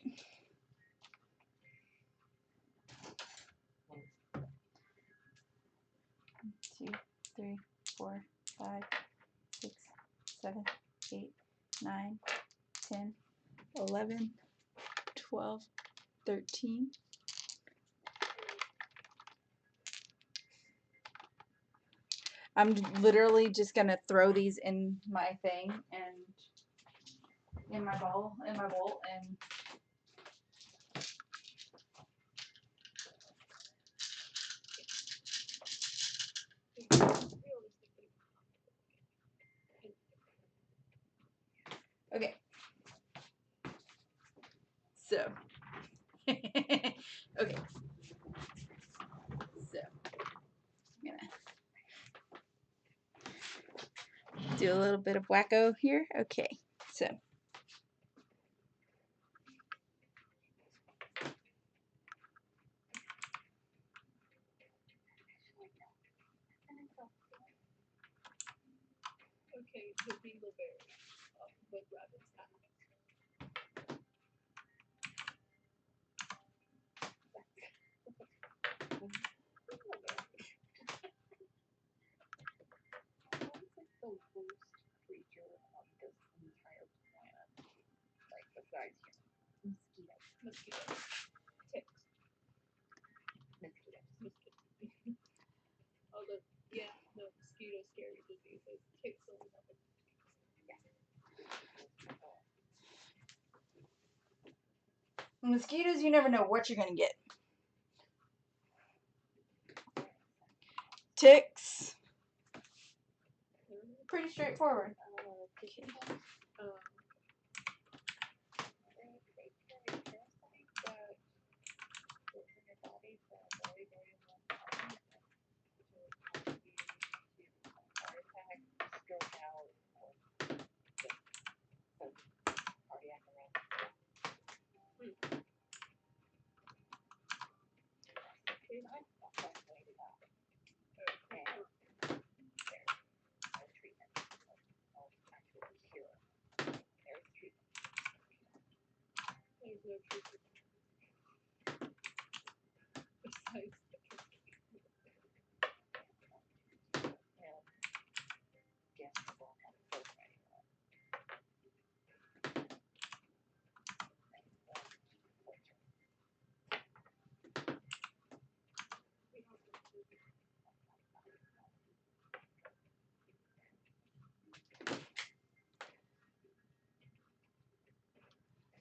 Two, 3, 4, 5, 6, 7, 8, 9, 10, 11, 12, 13. I'm literally just gonna throw these in my thing and in my bowl, and okay. So, okay. So, I'm gonna do a little bit of wacko here. Okay. So. Okay, the dingleberry of the rabbit's eye. The worst creature on this entire planet. Like, besides humans. Mosquitoes. Mosquito. Ticks. Mosquitoes. Mosquitoes, you never know what you're gonna get. Ticks. Pretty straightforward.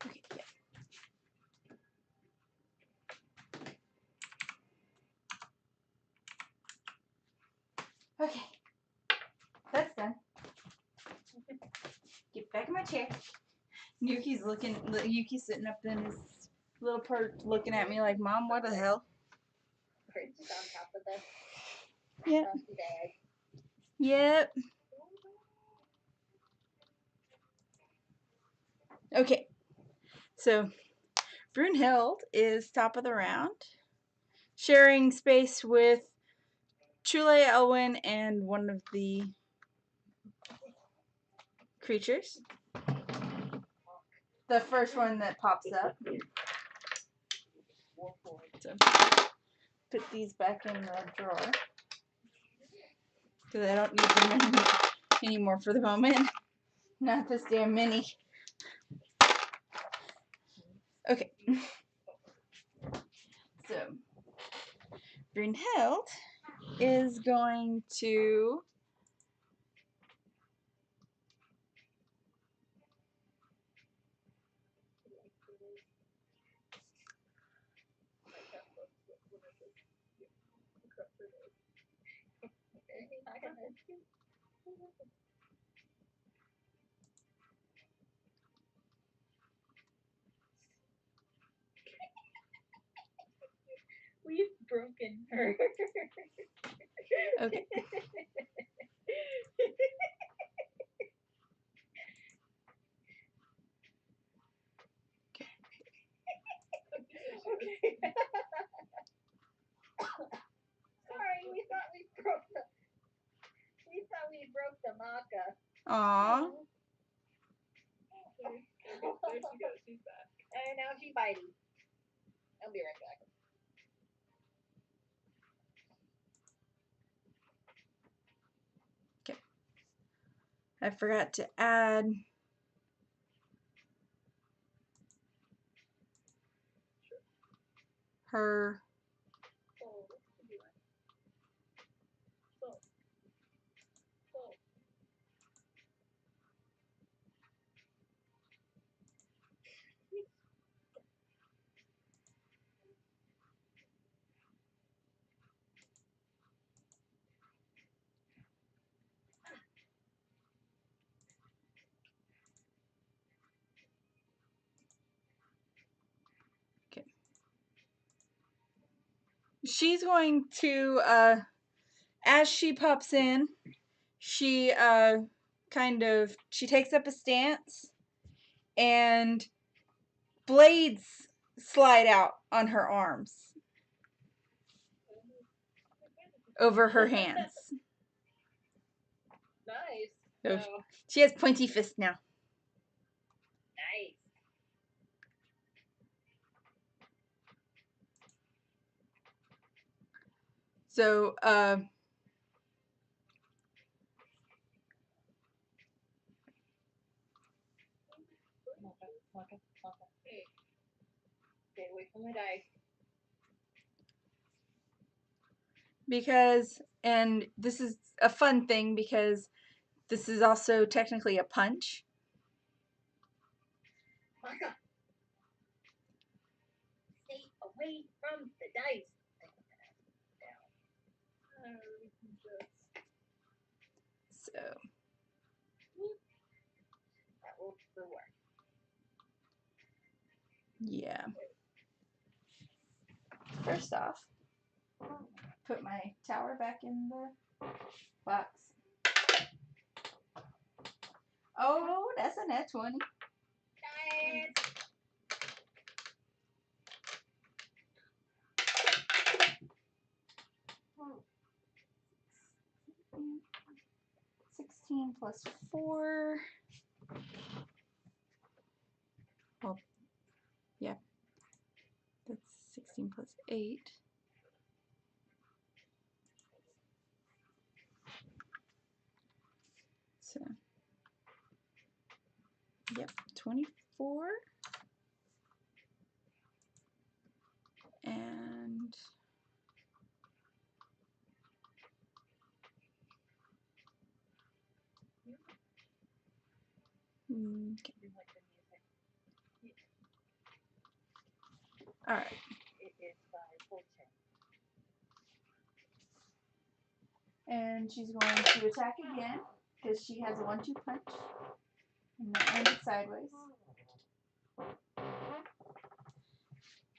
Okay. Okay. That's done. Get back in my chair. Yuki's sitting up in his little perch looking at me like, Mom, what the hell? Perched on top of the Yep. dusty bag. Yep. Okay. So, Brunhild is top of the round, sharing space with Chule, Elwyn, and one of the creatures. The first one that pops up. So, put these back in the drawer. Because I don't need them anymore for the moment. Not this damn mini. Okay. So, Brunhild is going to We've broken her. okay. Sorry, we thought we broke the maca. Aww. There she goes. She's back. And now she's biting. I'll be right back. I forgot to add her. Okay. She's going to, as she pops in, she she takes up a stance and blades slide out on her arms over her hands. Nice. So Oh. she has pointy fists now. Nice. So, Maca. Hey. Stay away from my dice. because, and this is a fun thing because this is also technically a punch. Maca. away from the dice. We can just. So, That will work. yeah. First off, put my tower back in the box. Oh, that's a net 20. Giants. Mm. 16 plus 4. Oh, yeah. That's 16 plus 8. So, yep, 24. And okay. All right. It is by full check. And she's going to attack again because she has a 1-2 punch. And that ends it sideways.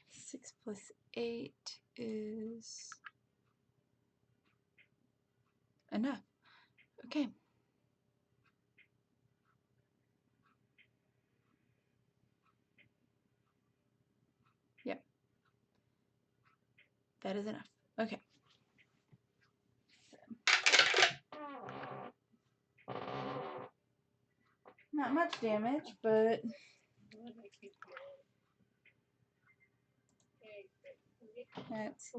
6 plus 8 is enough. Okay. Yep. That is enough. Okay. So. Not much damage, but that's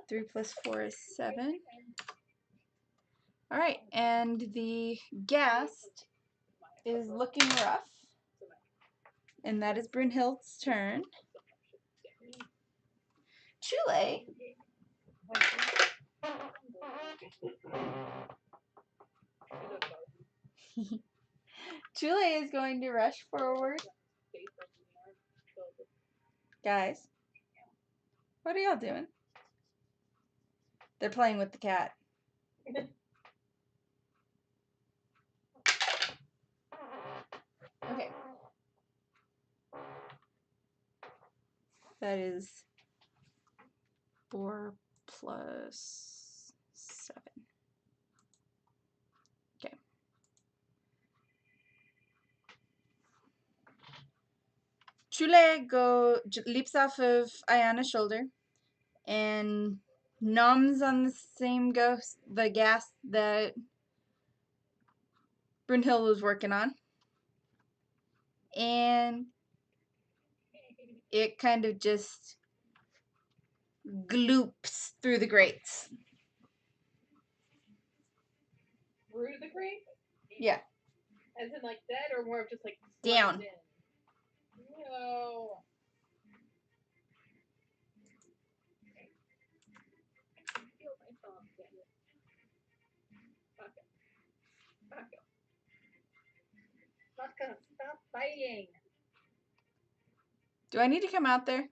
3 plus 4 is 7. Alright, and the ghast is looking rough. And that is Brynhild's turn. Chule. Chule is going to rush forward. Guys, what are y'all doing? They're playing with the cat. Okay. That is 4 plus 7. Okay. Chule leaps off of Ayana's shoulder and noms on the same the gas that Brynhild was working on. And it kind of just gloops through the grates. Through the grate? Yeah. As in like that, or more of just like Down. in? No. I can feel my thumb, damn it. Back up. Back up. Baka, stop fighting. Do I need to come out there?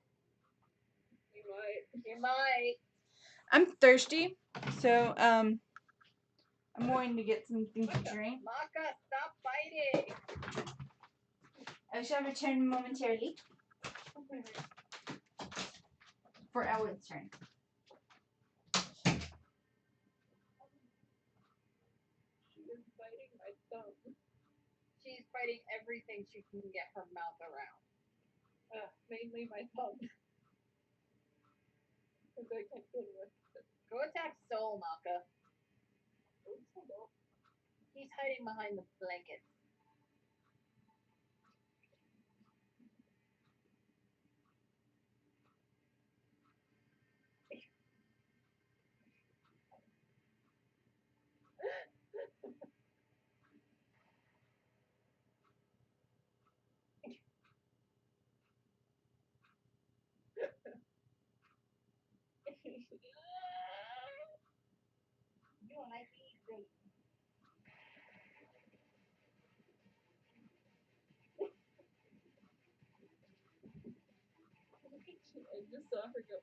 You might. You might. I'm thirsty, so I'm going to get something to drink. Maka, stop fighting. I shall return momentarily for Elwood's turn. She is biting my thumb. She's fighting everything she can get her mouth around. Mainly my thumb. Because I can't get it. Go attack Soul, Maka. He's hiding behind the blanket. You like these things. just saw her go.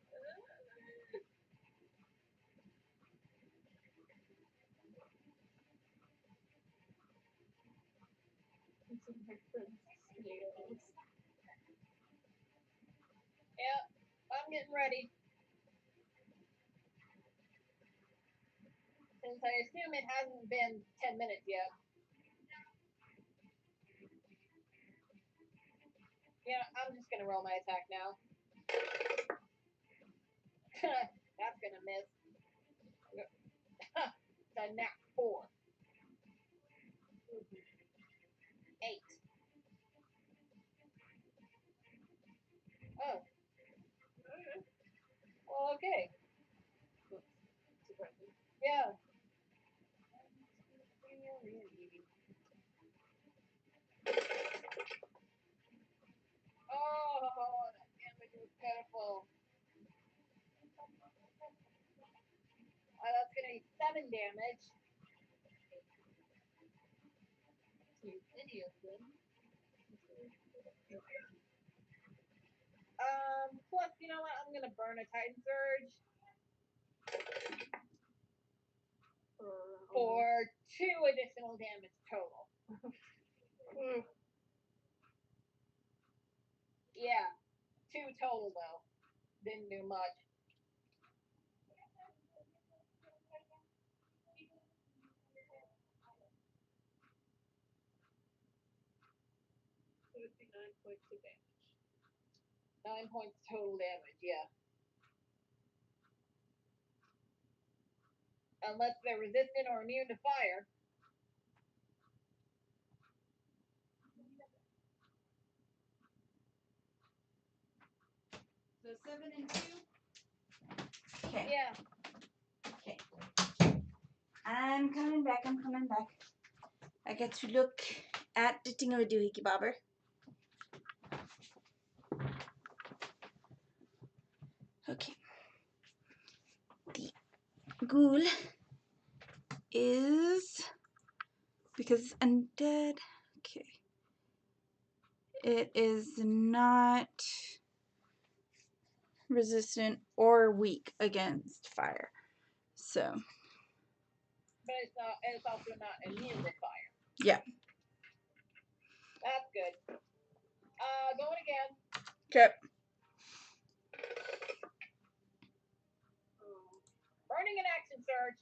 Some of my friends' snails. Yeah, I'm getting ready. Since I assume it hasn't been 10 minutes yet. Yeah, I'm just gonna roll my attack now. That's gonna miss. It's a nat 4. 8. Oh. Well, okay. Yeah. Oh, that damage was pitiful. That's gonna be 7 damage. You idiot, then. Plus, you know what? I'm gonna burn a Titan Surge for 2 additional damage total. Yeah, 2 total though. Didn't do much. So it'd be 9 points of damage. 9 points total damage, yeah. Unless they're resistant or immune to fire. So 7 and 2? Okay. Yeah. Okay. I'm coming back. I get to look at the thingamadoohickey bobber. Okay. The ghoul is, because it's undead, okay. It is not resistant or weak against fire. So. But it's also not immune to fire. Yeah. That's good. Going again. Okay. Burning an action surge.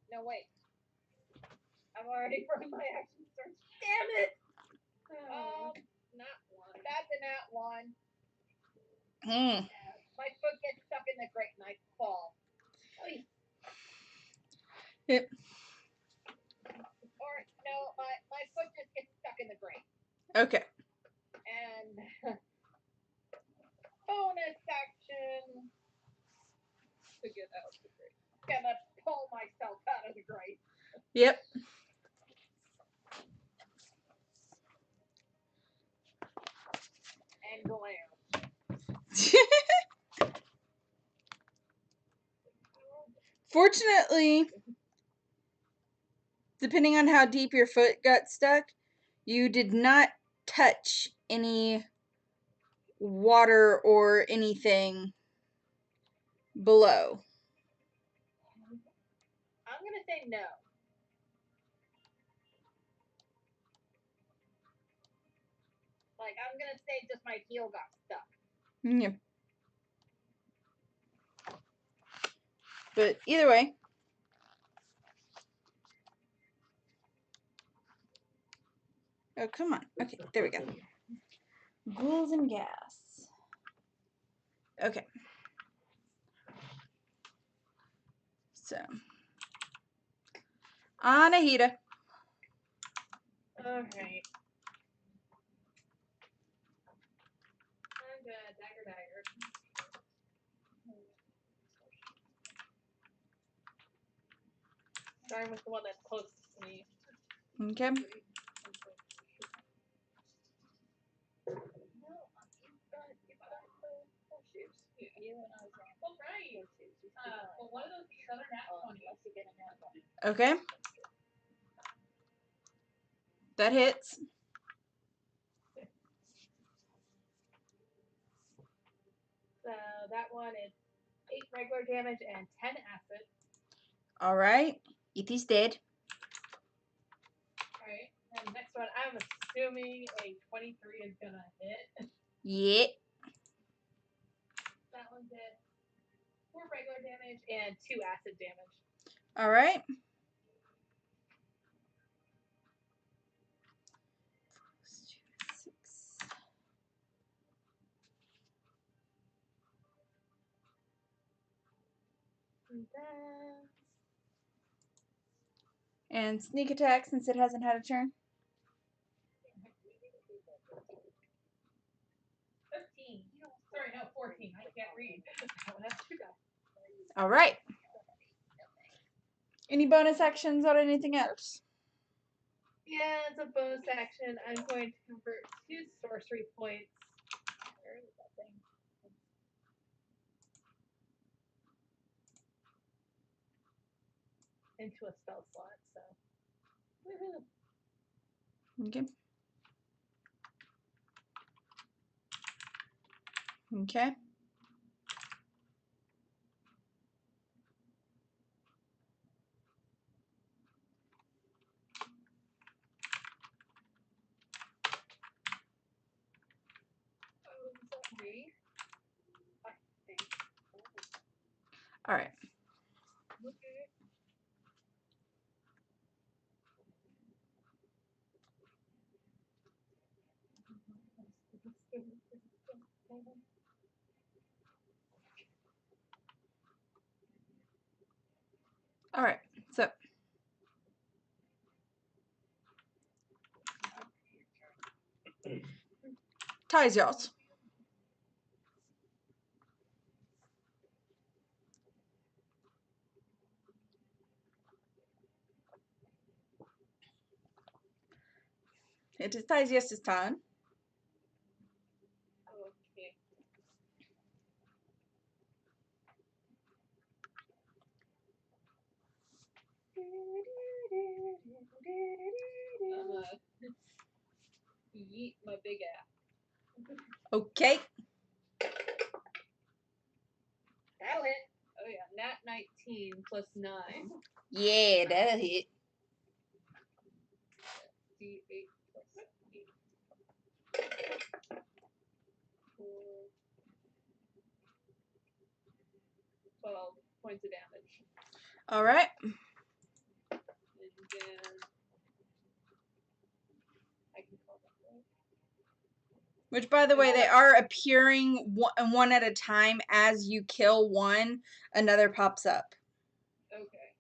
No, wait. I've already burned my action surge. Damn it! Not 1. That's a nat 1. Mm. My foot gets stuck in the grate and I fall. Oy. Yep. Or, no, my foot just gets stuck in the grate. Okay. And bonus action. To get out of the grate. Gonna pull myself out of the grate. Yep. And glare. Fortunately, depending on how deep your foot got stuck, you did not touch any water or anything below. I'm gonna say no. Like, I'm gonna say just my heel got stuck. Yeah. But either way. Oh, come on. Okay, there we go. Ghouls and gas. Okay. So. Anahita. Alright. I'm good. Dagger. Starting with the one that's closest to me. Okay. Well, right. Well, one of those is another nat 20. Okay. That hits. That one is 8 regular damage and 10 acid. Alright. It is dead. Alright. And next one, I'm assuming a 23 is gonna hit. Yeah. That one did 4 regular damage and 2 acid damage. Alright. And sneak attack since it hasn't had a turn. 13. Sorry, no, 14. I can't read. I don't have 2 dice. Alright. Any bonus actions or anything else? Yeah, it's a bonus action. I'm going to convert 2 sorcery points. Where is that thing? Into a spell slot, so. Woohoo. Okay. Okay. Sorry. I think. Alright. Okay. Alright. So. Ties yours. It is Thysius' turn. Okay. Yeet my big ass. Okay. That'll hit. Oh yeah, nat 19 plus 9. Yeah, that'll hit. D8 plus 8. 12 points of damage. Alright. And then I can call that right. Which, by the way, they are appearing one at a time. As you kill one, another pops up. Okay.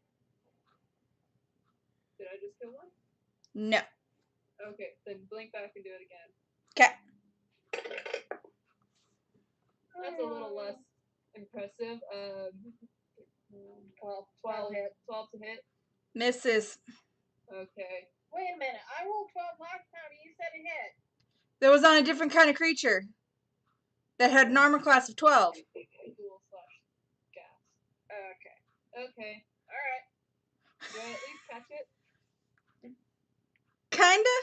Did I just kill one? No. Okay, then blink back and do it again. Okay. That's a little less impressive. 12 to hit. Misses. Okay. Wait a minute. I rolled 12 last time and you said it hit. That was on a different kind of creature. That had an armor class of 12. Gas. Okay. Okay. Alright. Do I at least catch it? Kinda.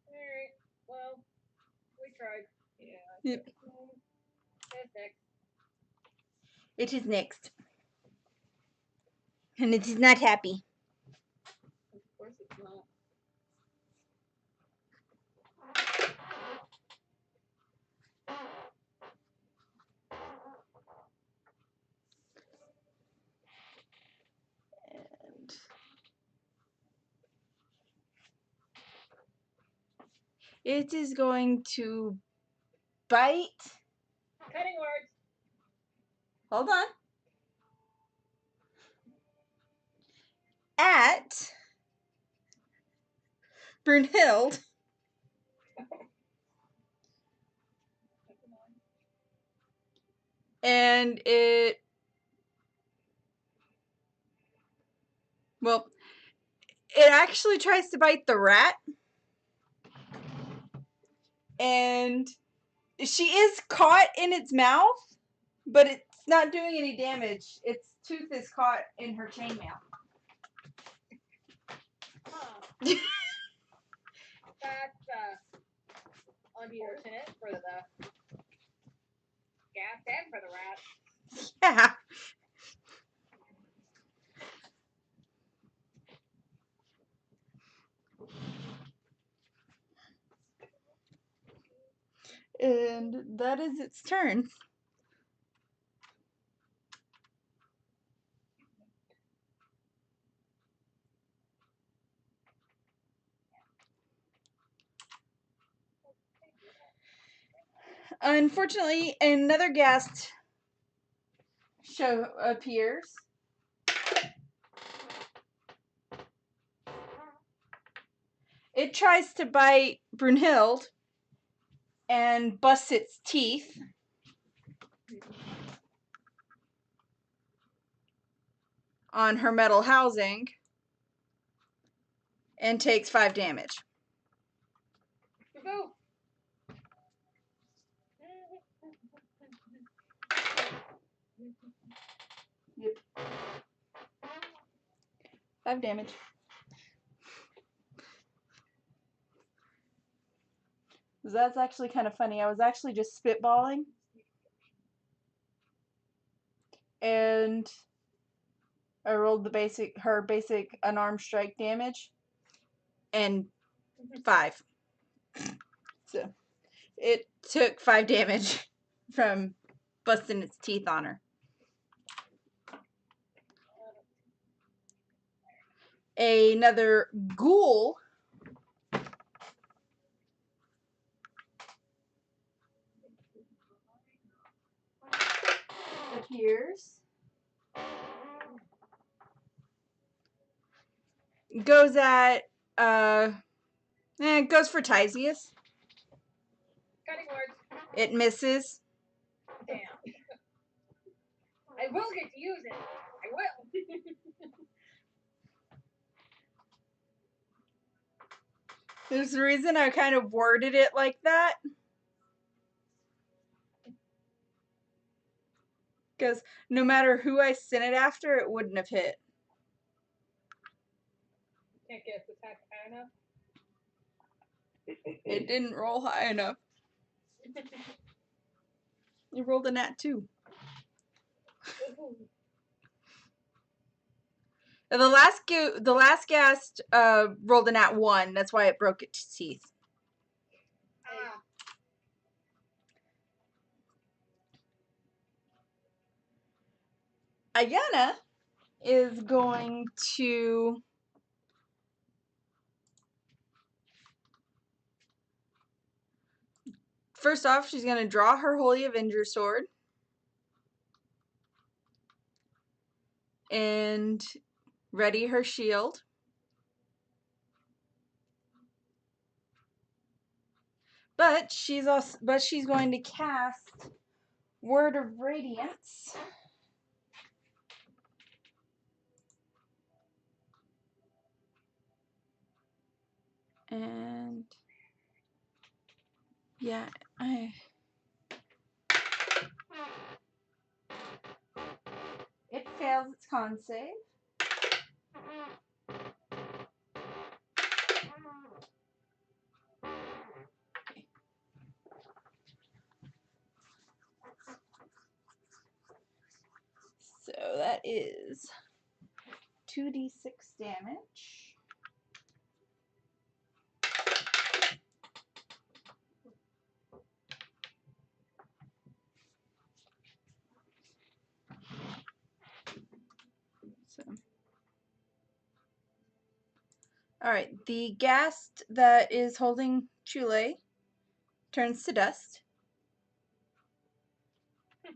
Alright. Well, we tried. Yeah. Yep. That's next. It is next. And it is not happy. Of course it's not. And it is going to bite. Cutting words. Hold on. At Brunhild. And it. Well, it actually tries to bite the rat. And she is caught in its mouth, but it's not doing any damage. Its tooth is caught in her chainmail. Huh. That's unfortunate for the gas and for the rats. Yeah. And that is its turn. Unfortunately, another ghast appears. It tries to bite Brunhild and busts its teeth. On her metal housing and takes 5 damage. Go. Yep. 5 damage. That's actually kind of funny. I was actually just spitballing. And I rolled her basic unarmed strike damage. And 5. So it took 5 damage from busting its teeth on her. Another ghoul appears. Goes at goes for Tysius. Cutting words. It misses. Damn. I will get to use it. I will. There's a reason I kind of worded it like that. Because no matter who I sent it after, it wouldn't have hit. Can't get its attack high enough. It didn't roll high enough. It rolled a nat 2. The last ghast rolled a nat 1. That's why it broke its teeth. Ayana is going to first off, she's going to draw her Holy Avenger sword and ready her shield. But she's going to cast Word of Radiance. And yeah, it fails its con save. So that is 2d6 damage. So, all right, the ghast that is holding Chule turns to dust. I'm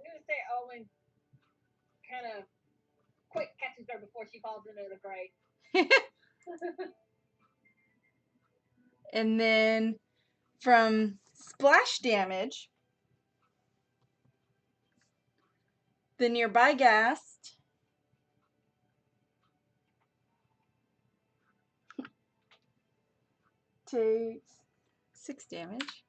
gonna say Owen kind of quick catches her before she falls into the grave. And then from splash damage, the nearby ghast takes 6 damage.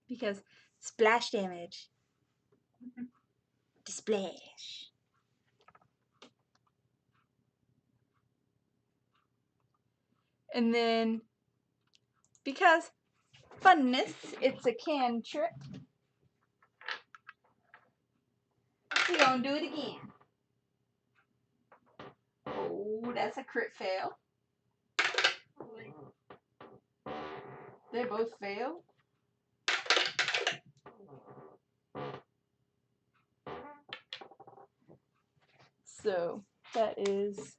Because splash damage. Splash. And then, because funness, it's a cantrip. We're gonna do it again. Oh, that's a crit fail. They both fail. So that is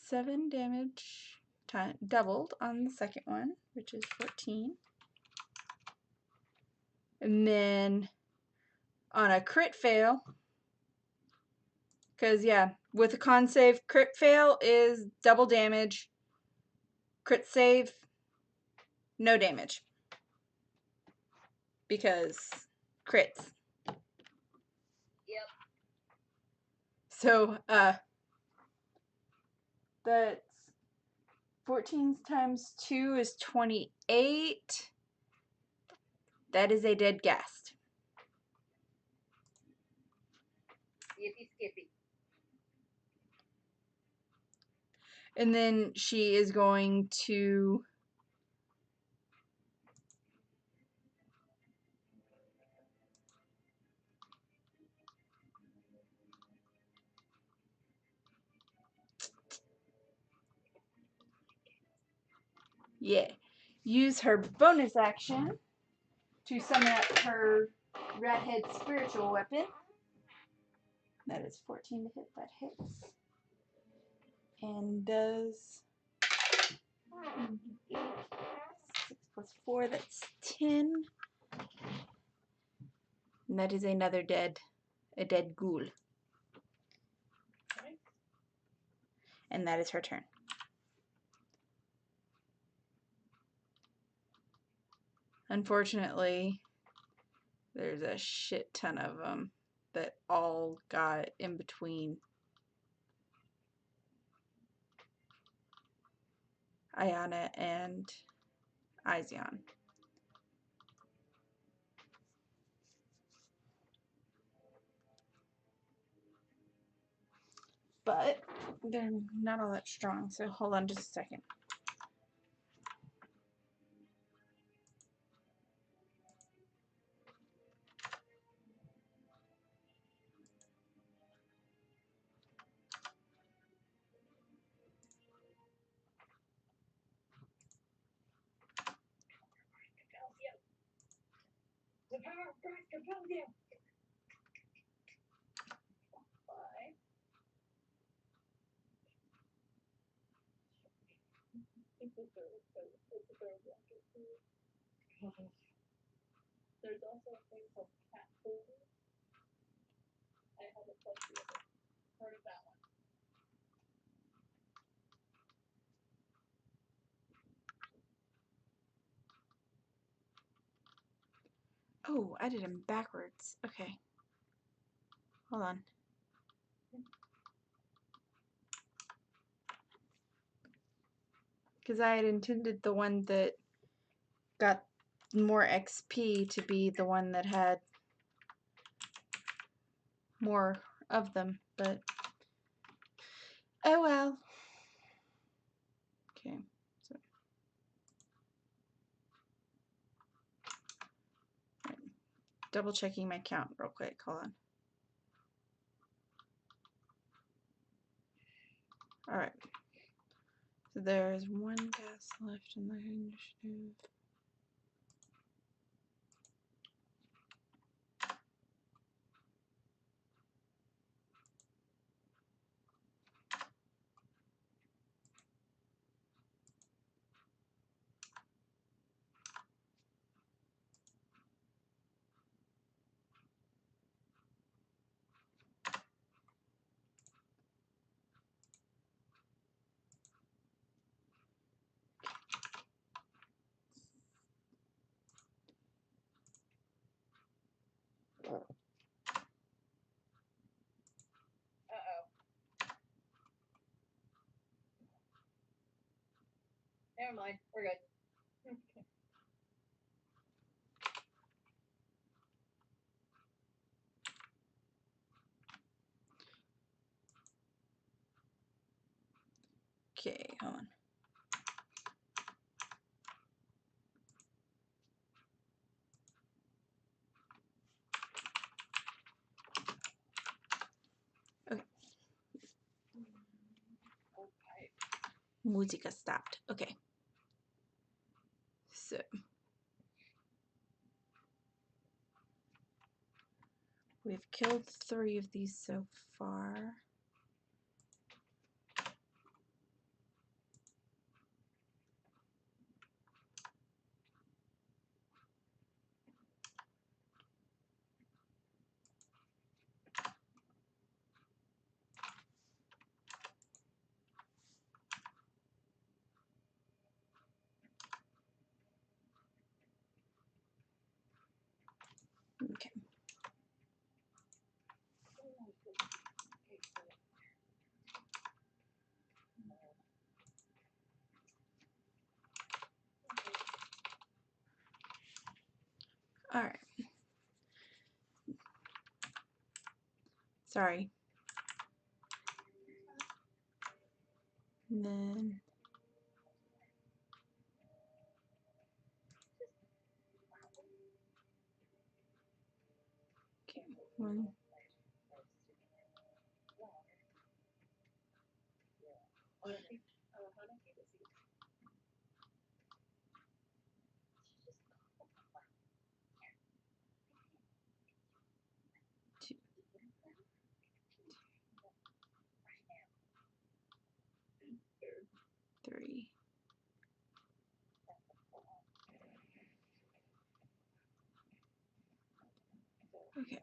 7 damage doubled on the second one, which is 14. And then on a crit fail, because yeah, with a con save, crit fail is double damage. Crit save, no damage. Because crits. Yep. So, that's 14 times 2 is 28. That is a dead ghast. Yippee skippy. And then she is going to use her bonus action to summon up her Rathead spiritual weapon. That is 14 to hit. That hits. And does 8, 6 plus 4, that's 10. And that is another dead ghoul. And that is her turn. Unfortunately, there's a shit ton of them that all got in between Ayana and Izion. But they're not all that strong, so hold on just a second. The power of Christ compels you. There's also a thing called cat food. I have a plus the other. Heard of that one? Oh, I did them backwards. Okay. Hold on. Because I had intended the one that got more XP to be the one that had more of them, but oh well. Okay, so right. Double checking my count real quick. Hold on. Alright. So there's one gas left in the initiative. Never mind. We're good. Okay, hold on. Okay. Okay. Musica stopped. Okay. So we've killed 3 of these so far. Okay. All right. Sorry. And then okay, 1. Two, 3. Okay.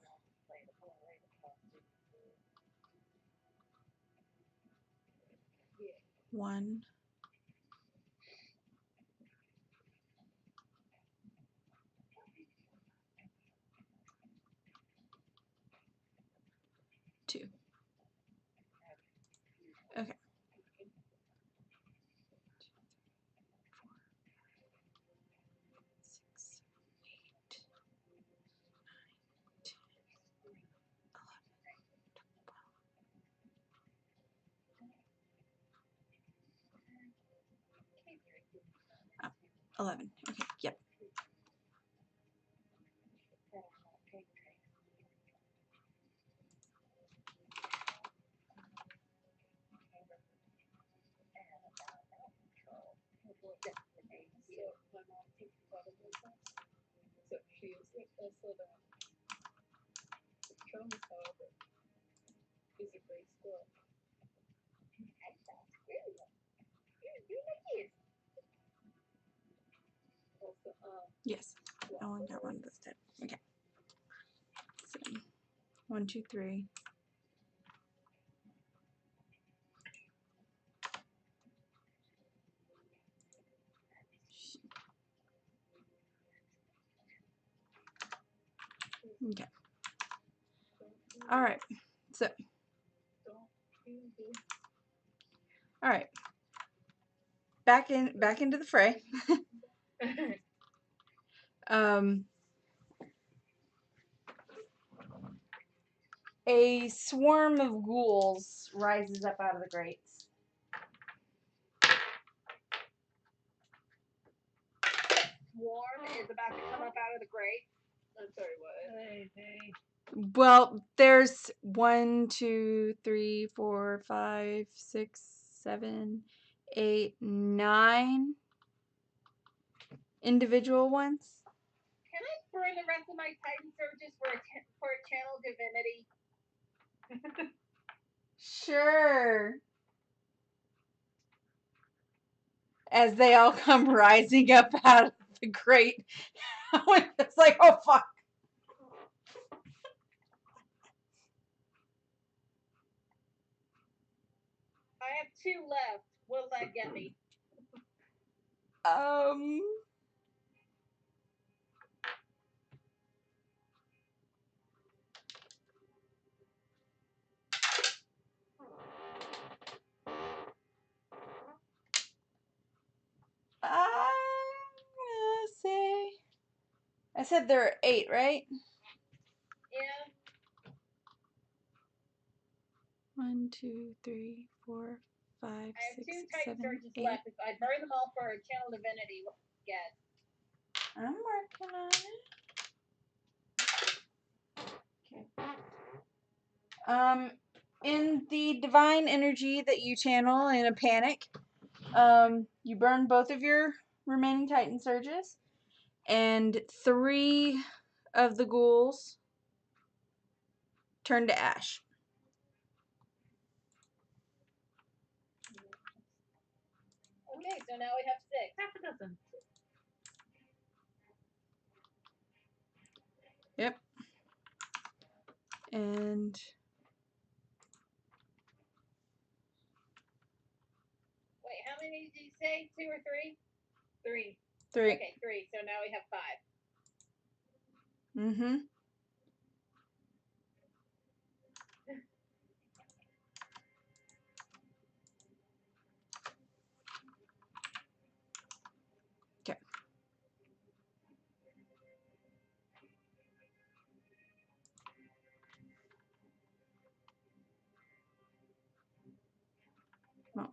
1. 2. Okay. 6, 8, 10, 11. Okay. Yep. So she is also the Patronus, however, is a gray squirrel. Also, Yes. I only got one of those dead. Okay. So 1, 2, 3. Okay. All right. So, all right. Back into the fray. A swarm of ghouls rises up out of the grates. Swarm is about to come up out of the grate. I'm sorry, what? Hey. Well, there's 1, 2, 3, 4, 5, 6, 7, 8, 9 individual ones. Can I burn the rest of my Titan surges for a channel divinity? Sure. As they all come rising up out of the grate. It's like, oh fuck. I have 2 left. What'll that get me? I'm gonna say, I said there are 8, right? Yeah. 1, 2, 3, 4, 5, I have 6, 2 Titan 7, surges 8. left. If I burn them all for Channel Divinity, what guess? I'm working on it. Okay. In the divine energy that you channel in a panic, you burn both of your remaining Titan surges, and 3 of the ghouls turn to ash. Okay, so now we have 6. Half a dozen. Yep. And Wait, how many did you say? 2 or 3? 3. 3. Okay, 3. So now we have 5. Mm-hmm. Okay. Well.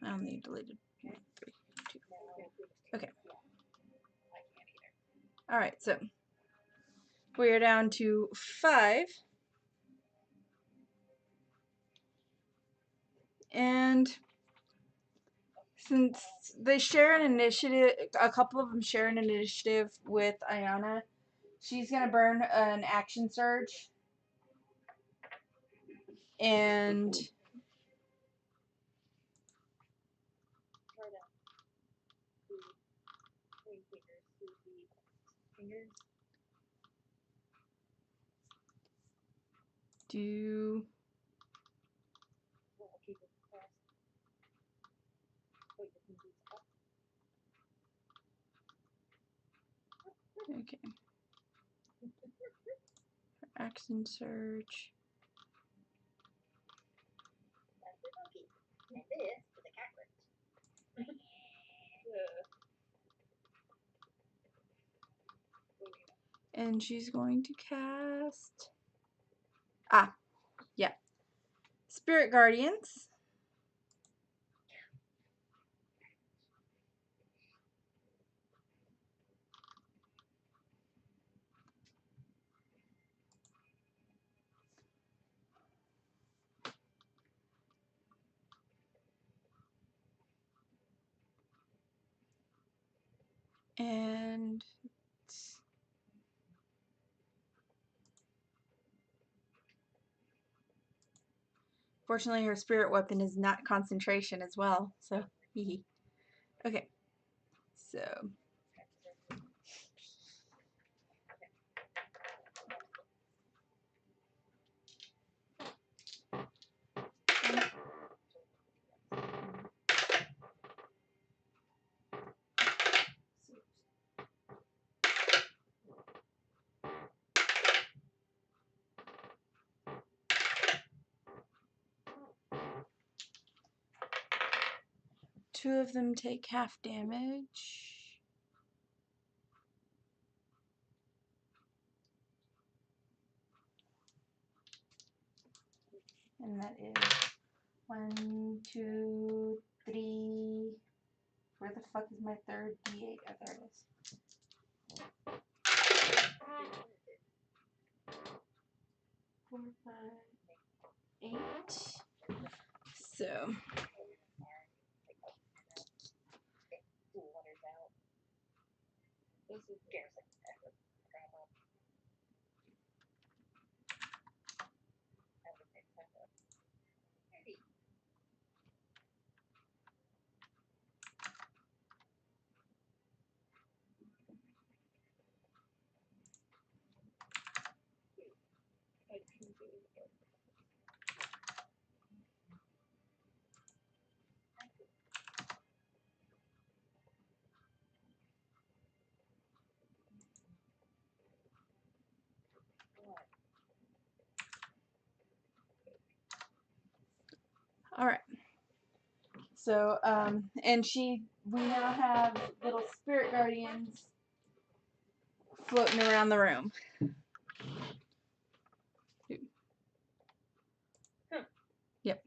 I only deleted 1, 3, 2. Okay. All right, so we're down to 5. And since they share an initiative, a couple of them share an initiative with Ayana, she's going to burn an action surge. And do okay. Action surge. And this is a cactus. And she's going to cast Spirit Guardians. And fortunately her spirit weapon is not concentration as well, so okay. So two of them take half damage. And that is 1, 2, 3. Where the fuck is my third D8? Oh, there it is. 4, 5, 8. So This is Garrison. all right. So and we now have little spirit guardians floating around the room. Huh. Yep.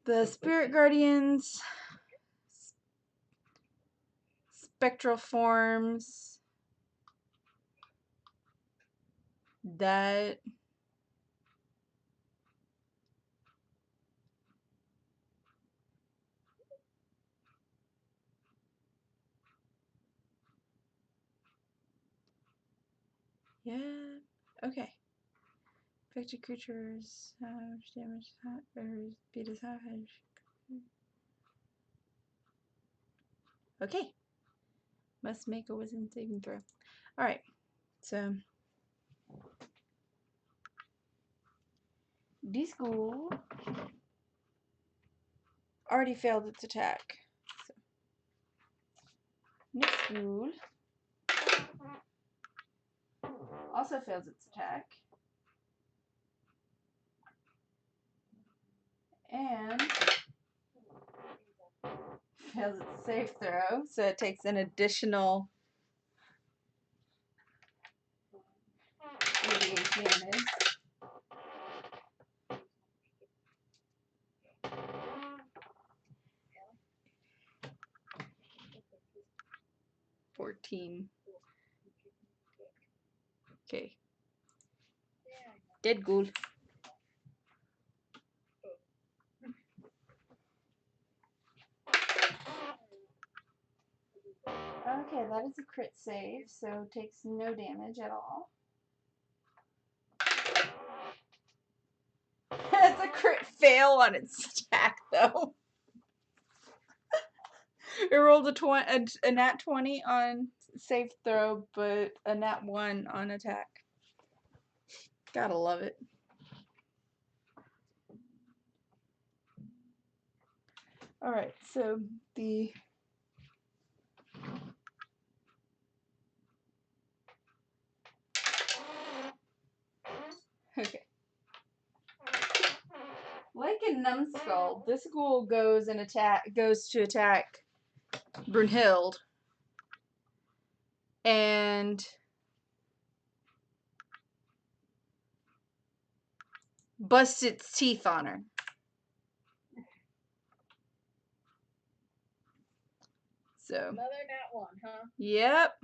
The spirit guardians, spectral forms that okay. Affected creatures, damage, or beat as high. Okay. Must make a wisdom saving throw. Alright, so this ghoul already failed its attack. So next ghoul also fails its attack. And fails its save throw, so it takes an additional 88 damage. Okay. Dead ghoul. Okay, that is a crit save, so takes no damage at all. It's a crit fail on its attack, though. It rolled a nat 20 on save throw, but a nat 1 on attack. Gotta love it. Alright, so the okay. Like a numbskull, this ghoul goes to attack Brunhild and busts its teeth on her. So Another nat 1, huh? yep.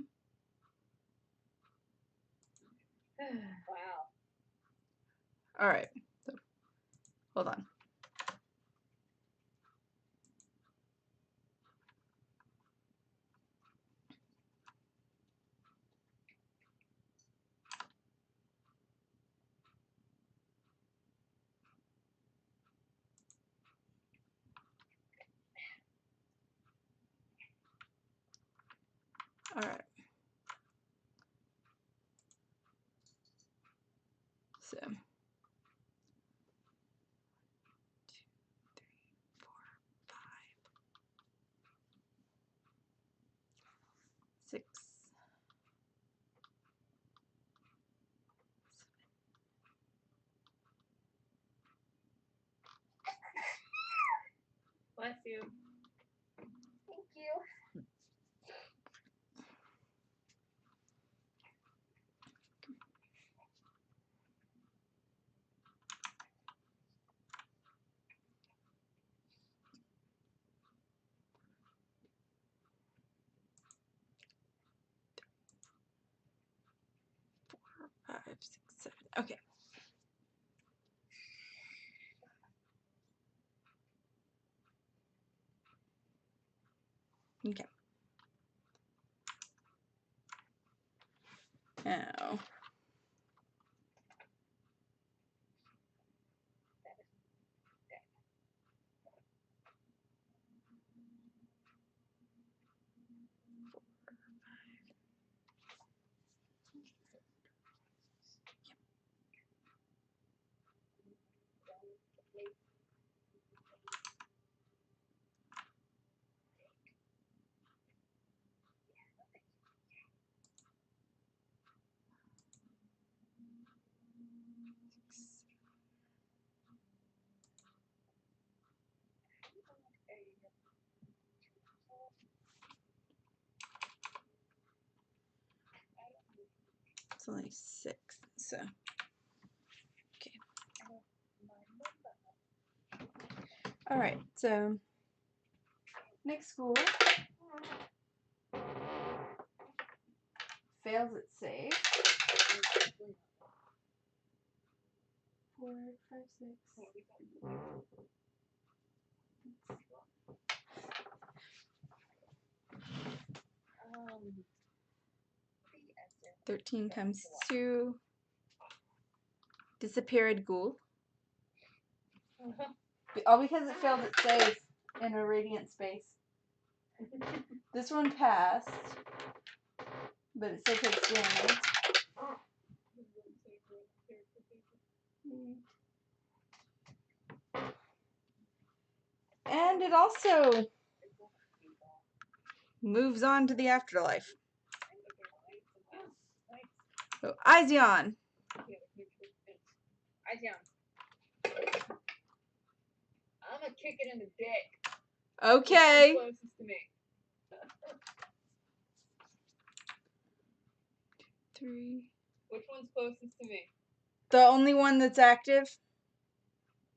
Wow. Alright. So hold on. Alright. So 1, 2, 3, 4, 5, 6, 7. Bless you. Thank you. Five, 6, 7. Okay. Okay. Now. It's only 6, so. Okay. Alright, so next school fails its save. 4, 5, 6. 13 times 2. Disappeared ghoul. All because it failed its save in a radiant space. This one passed, but it still takes damage. And it also moves on to the afterlife. So, Izion. I'm gonna kick it in the dick. Okay. Closest to me. 3. Which one's closest to me? The only one that's active.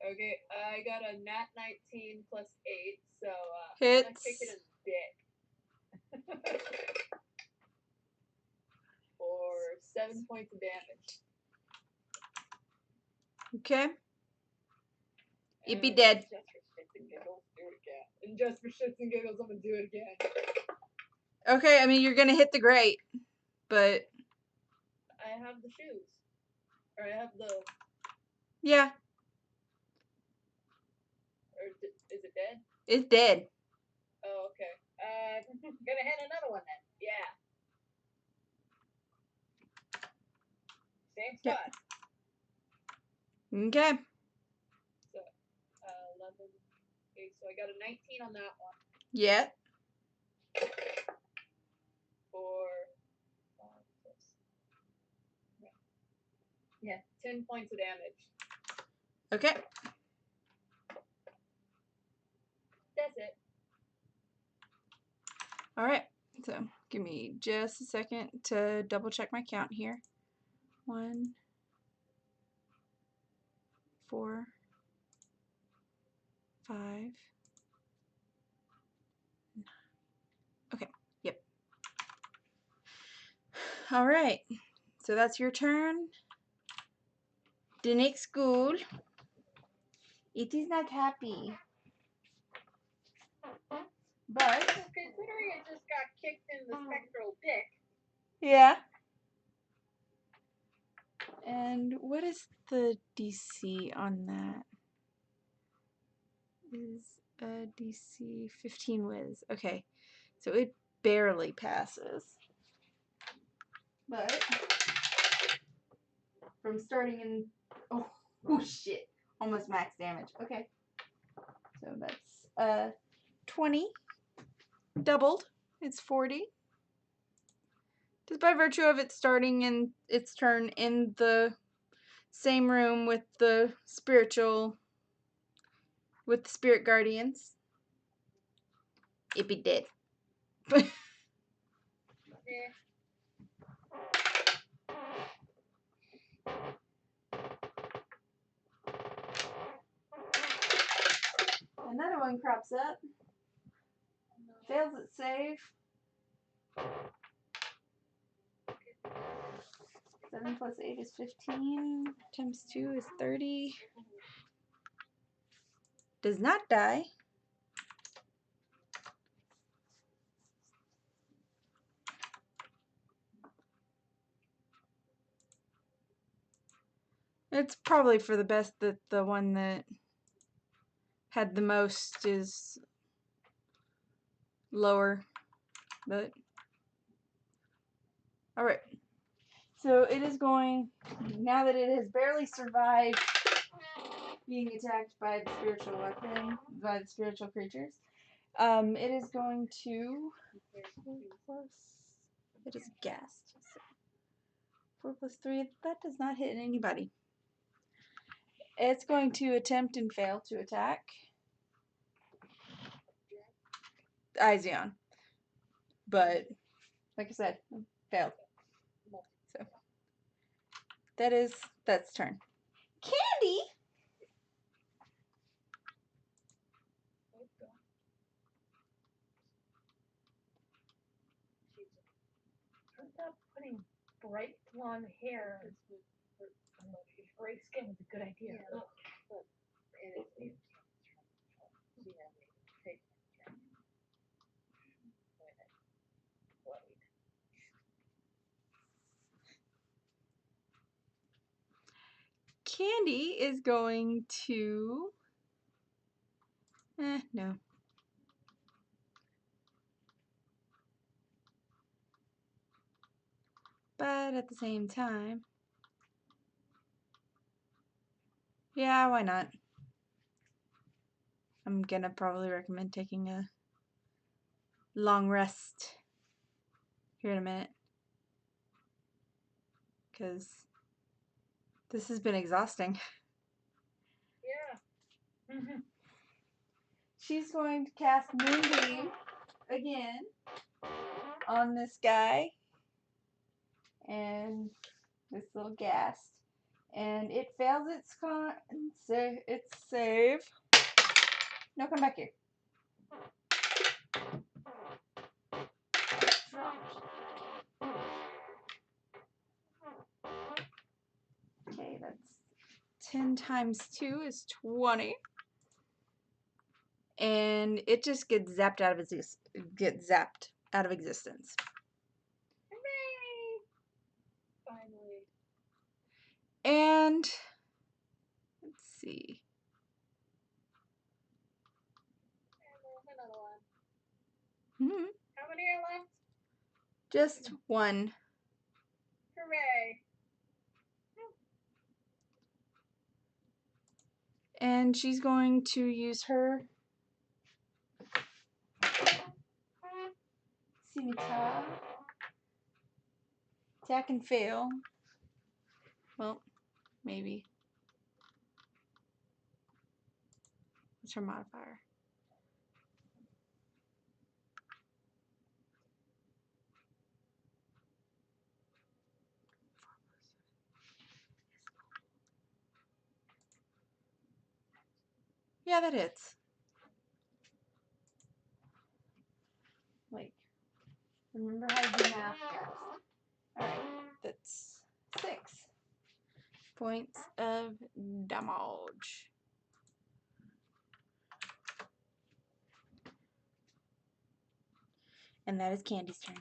Okay, I got a nat 19 plus 8, so I'm Hits. gonna kick it in the dick. For 7 points of damage. Okay. You'd be And dead. Just for shits and giggles, do it again. And just for shits and giggles, I'm gonna do it again. Okay, I mean, you're gonna hit the grate, but I have the shoes. Or I have the... yeah, Or is it dead? it's dead. Oh, okay. Gonna hit another one then. Yeah. Same Yep. spot. Okay. So, 11. Okay, so I got a 19 on that one. Yeah. For... 5, 6. Yeah, 10 points of damage. Okay. That's it. All right. So give me just a second to double check my count here. 1, 4, 5. 9. Okay. Yep. All right. So that's your turn. The next school. It is not happy. But Considering it just got kicked in the spectral dick. yeah. And what is the DC on that? Is a DC 15 whiz. Okay. So it barely passes. But from starting in oh shit. Almost max damage. Okay. So that's 20 doubled. It's 40. Just by virtue of it starting in its turn in the same room with the spirit guardians. It'd be dead. Another one crops up. Fails its save. 7 plus 8 is 15. Times 2 is 30. Does not die. It's probably for the best that the one that had the most is lower. But alright. So it is going, now that it has barely survived being attacked by the spiritual weapon, by the spiritual creatures, it is going to 4 plus, it is gassed. So 4 plus 3, that does not hit anybody. It's going to attempt and fail to attack Izion. But, like I said, failed. So, that's turn. Candy. Turns out putting bright blonde hair for gray skin is a good idea. Yeah. Ugh. And it's she hasn't even taken it yet. Candy is going to. No. But at the same time, yeah, why not? I'm gonna probably recommend taking a long rest here in a minute, because this has been exhausting. Yeah. She's going to cast Moonbeam again on this guy and this little ghast, and it fails its save. No, come back here. Okay, that's 10 times 2 is 20. And it just gets zapped out of existence. Hooray! Finally. And let's see. Another one. Hmm. How many are left? Just one. Hooray! And she's going to use her scimitar. Attack and fail. Well, maybe. What's her modifier? Yeah, that hits. Like, remember how to do math? Alright, that's 6 points of damage. And that is Candy's turn.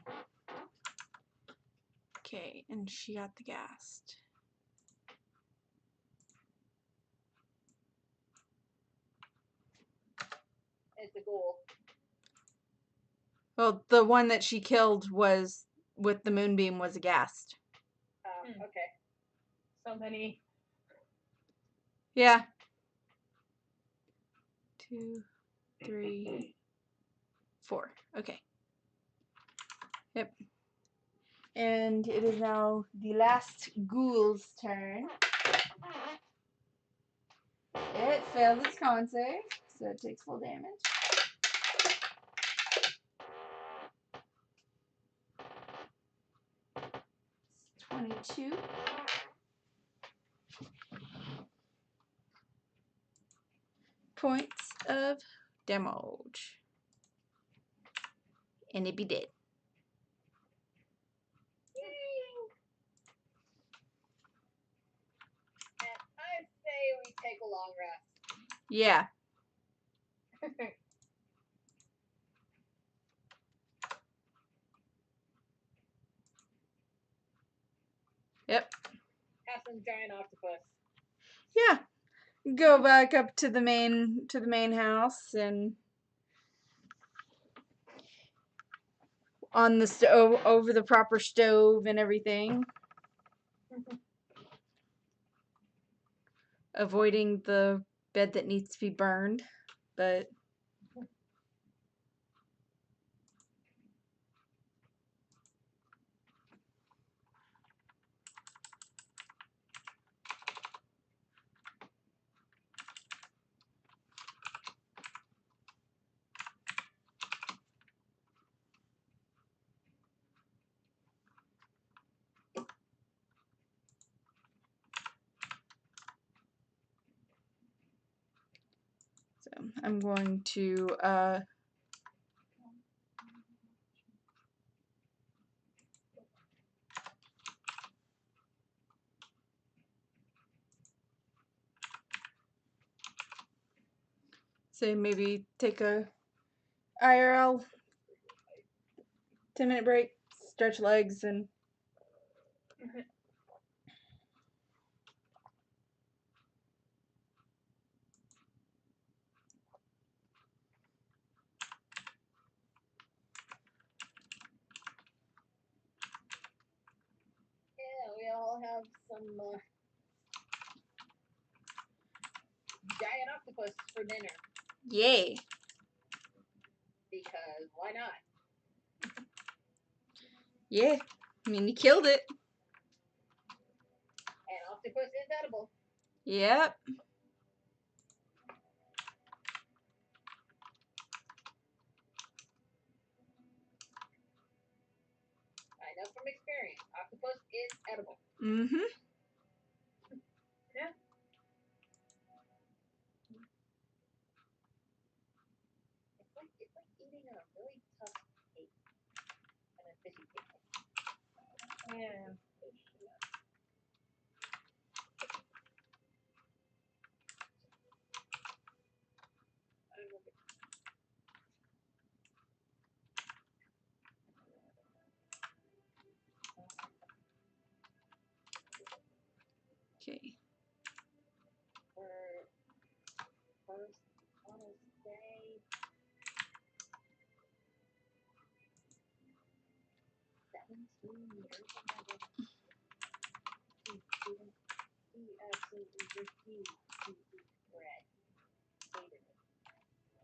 Okay, and she got the ghast. It's a goal. Well, the one that she killed was with the moonbeam was a ghast. Okay. So many. Yeah. 2, 3, 4. Okay. Yep. And it is now the last ghoul's turn. It failed its con save, so it takes full damage. It's 22. Points of damage. And it be dead. And I say we take a long rest. Yeah. Yep. Have some giant octopus. Yeah. Go back up to the main house and on the stove, over the proper stove and everything. Avoiding the bed that needs to be burned, but So I'm going to say maybe take a IRL 10-minute break, stretch legs, and Yeah, we all have some giant octopus for dinner. yay. Because why not? Yeah. I mean, you killed it. And octopus is edible. Yep. I know from experience, octopus is edible. Mm-hmm. Yeah. It's like eating a really tough cake and a fishy cake. Yeah. Okay. For first, I want to say 17 years of my life. He absolutely refused to eat bread. Hated it.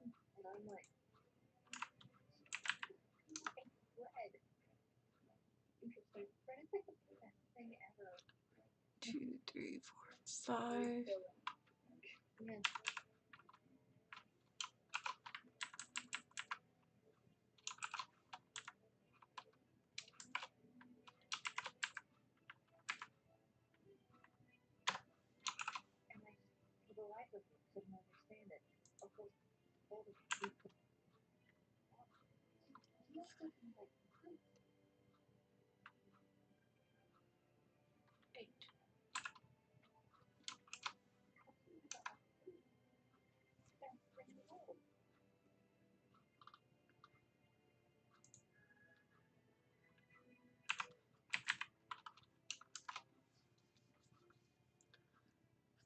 And I'm like, bread. Interesting. Bread is like the best thing ever. 2, 3, 4, 5. Yeah. And I, for the life of me, couldn't understand it. Of course, all the people. He also didn't like fruit. 8. Best thing in the world.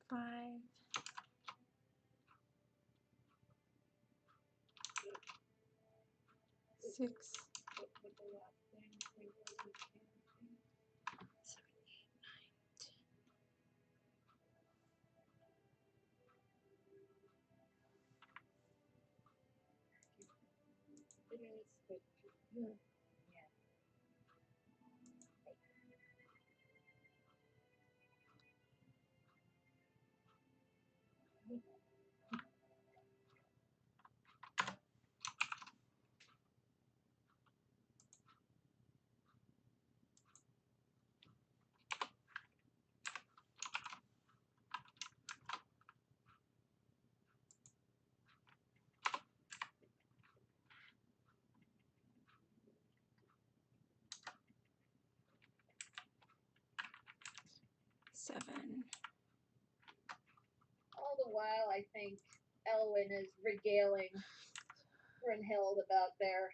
5. 6. It is, but Yeah. 7. All the while, I think Elwyn is regaling Brunhild about their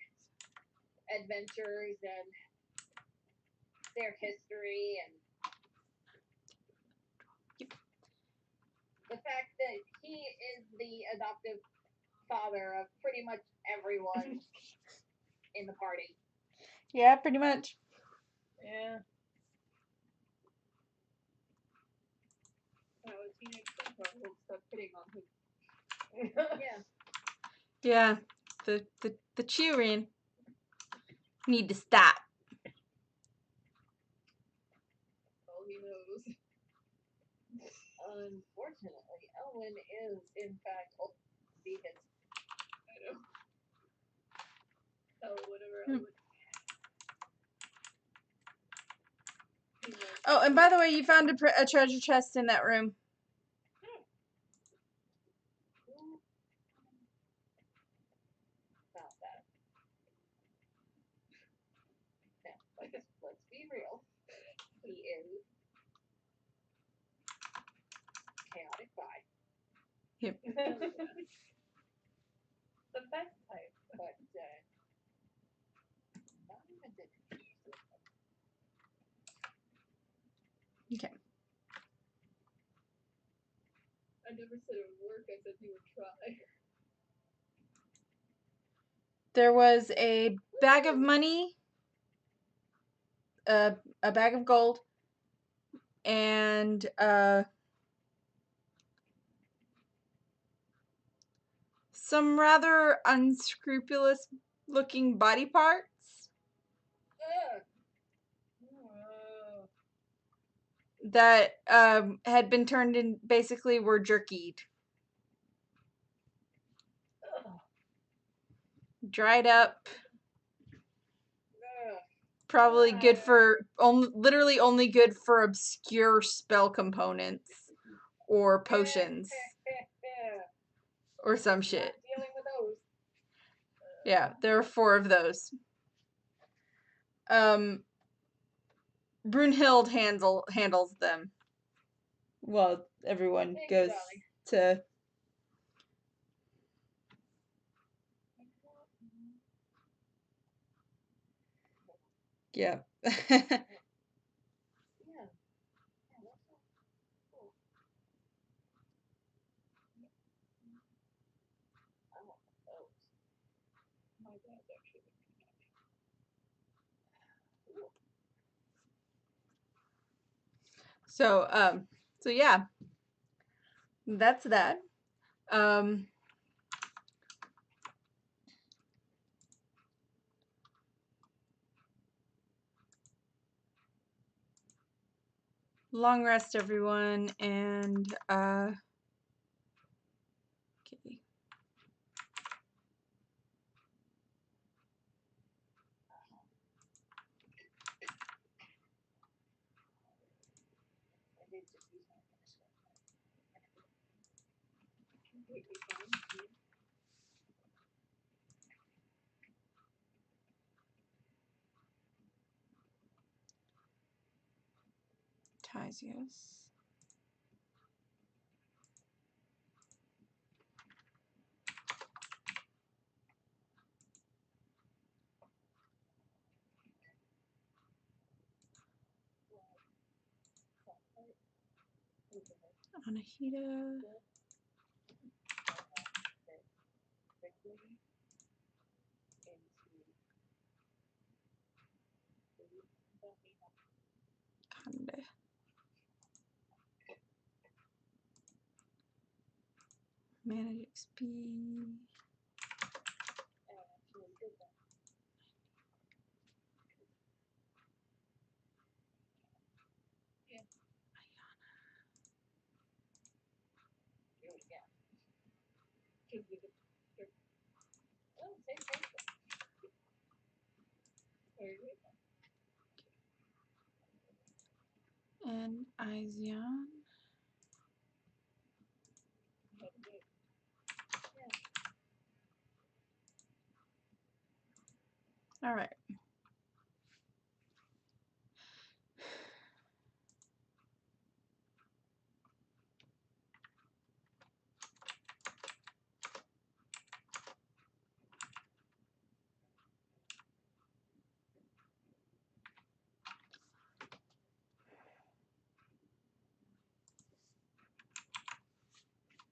adventures and their history and the fact that he is the adoptive father of pretty much everyone in the party. Yeah, pretty much. yeah. That was teenage Centaur will stop hitting on him. Yeah. Yeah. The cheering need to stop. All he knows. Unfortunately, Elwyn is in fact vegan. I know. Oh, whatever Hmm. I would. Oh, and by the way, you found a treasure chest in that room. Yep. The best type. But not even the Okay. I never said it would work. I said you would try. There was a bag of money, a bag of gold, and some rather unscrupulous looking body parts Whoa. that had been turned in, basically were jerkied. Ugh. Dried up, ugh. probably good for literally only good for obscure spell components or potions or some shit. Not dealing with those. Yeah, there are 4 of those. Brunhild handles them. Well, everyone Thank you, goes darling. to. Yeah. Yeah. Yeah, that's all. Cool. I want those. My dad's actually Ooh. So yeah, that's that. Long rest, everyone, and okay. I did just use my finish. completely fine. Tisios. Anahita. Kande. Manage XP. Do it again. Should we just Oh, same thing. there you go. And Izion. That's good. All right.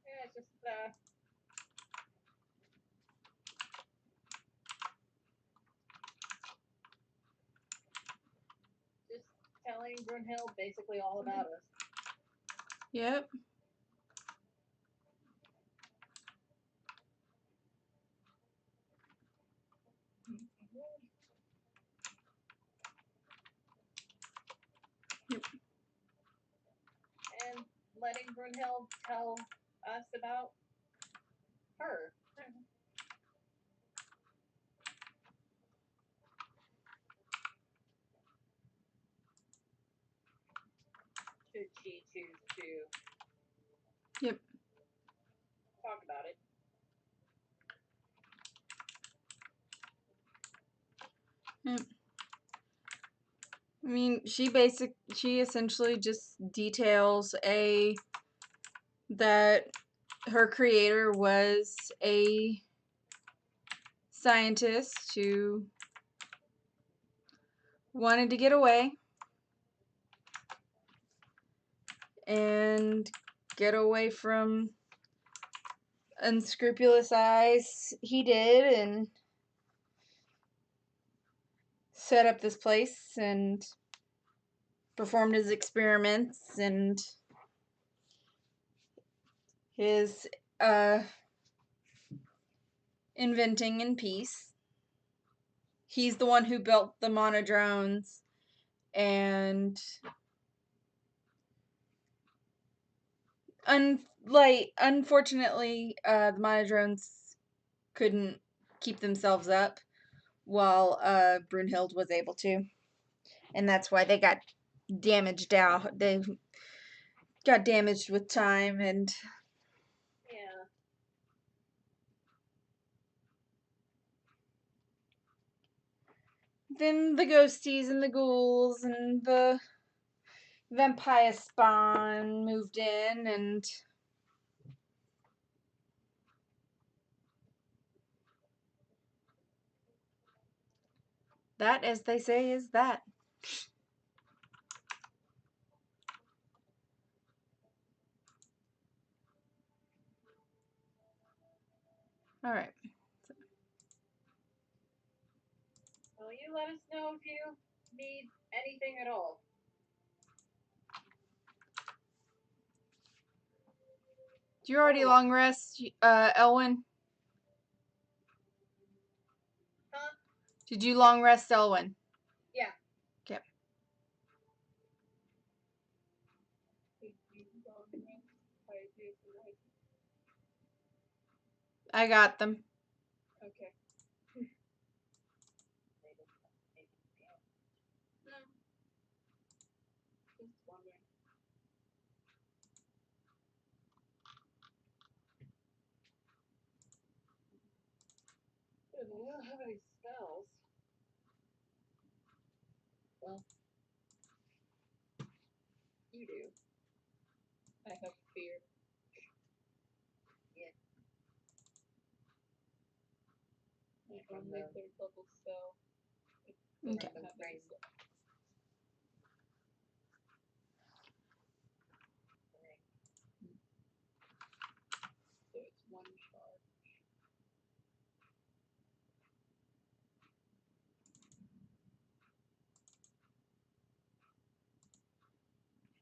Yeah, it's just telling Brunhild basically all about us. Yep. And letting Brunhild tell us about her. Should she choose to Yep. talk about it. Yep. I mean, she essentially just details that her creator was a scientist who wanted to get away and get away from unscrupulous eyes. He did, and set up this place and performed his experiments and his inventing in peace. He's the one who built the monodrones, and unfortunately, the monodrones couldn't keep themselves up, while Brunhild was able to, and that's why they got damaged out. They got damaged with time, and Yeah. then the ghosties and the ghouls and the vampire spawn moved in, and that, as they say, is that. All right. Well, you let us know if you need anything at all. Do you already long rest, Elwyn? Huh? Did you long rest, Elwyn? Yeah. Okay. I got them. Okay. Just wondering. Good, we don't have any spells. Well, you do. I have fear. Yeah. I only third level spell. Okay. So it's one charge.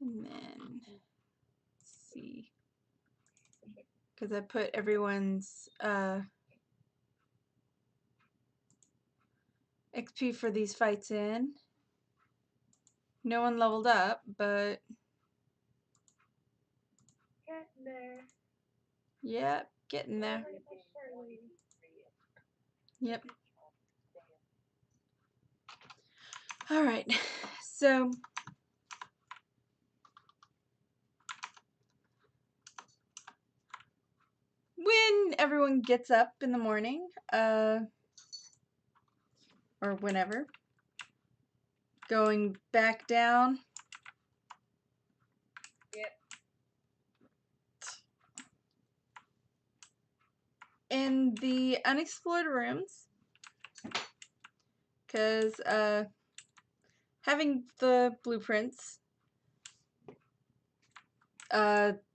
And then, let's see, because I put everyone's XP for these fights in. No one leveled up, but Getting there. yep, getting there. Yep. All right. So when everyone gets up in the morning, or whenever, going back down. Yep. In the unexplored rooms, because having the blueprints,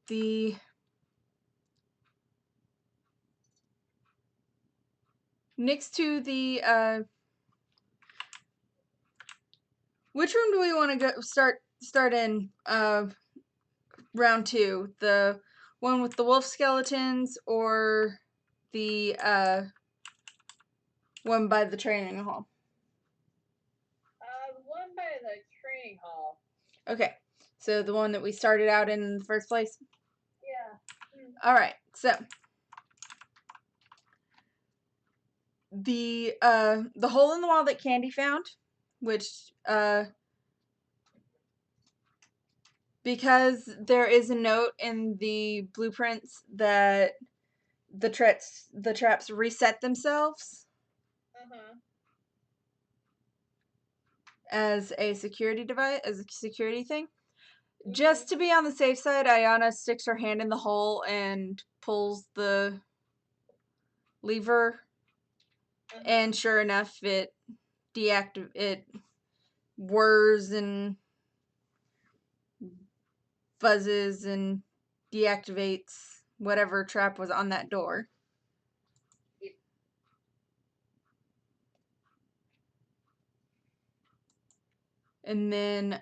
the next to the which room do we want to go start in round 2? The one with the wolf skeletons, or the one by the training hall? The one by the training hall. Okay, so the one that we started out in the first place. Yeah. All right, so the hole in the wall that Candy found, which because there is a note in the blueprints that the traps reset themselves as a security device, as a security thing. Just to be on the safe side, Ayana sticks her hand in the hole and pulls the lever, and sure enough, it whirs and buzzes and deactivates whatever trap was on that door. And then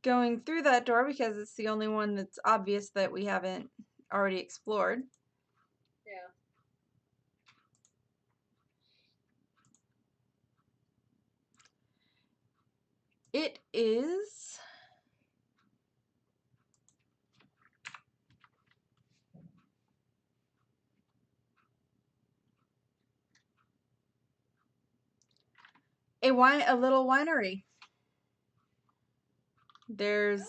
going through that door, because it's the only one that's obvious that we haven't already explored. Yeah. It is a little winery. There's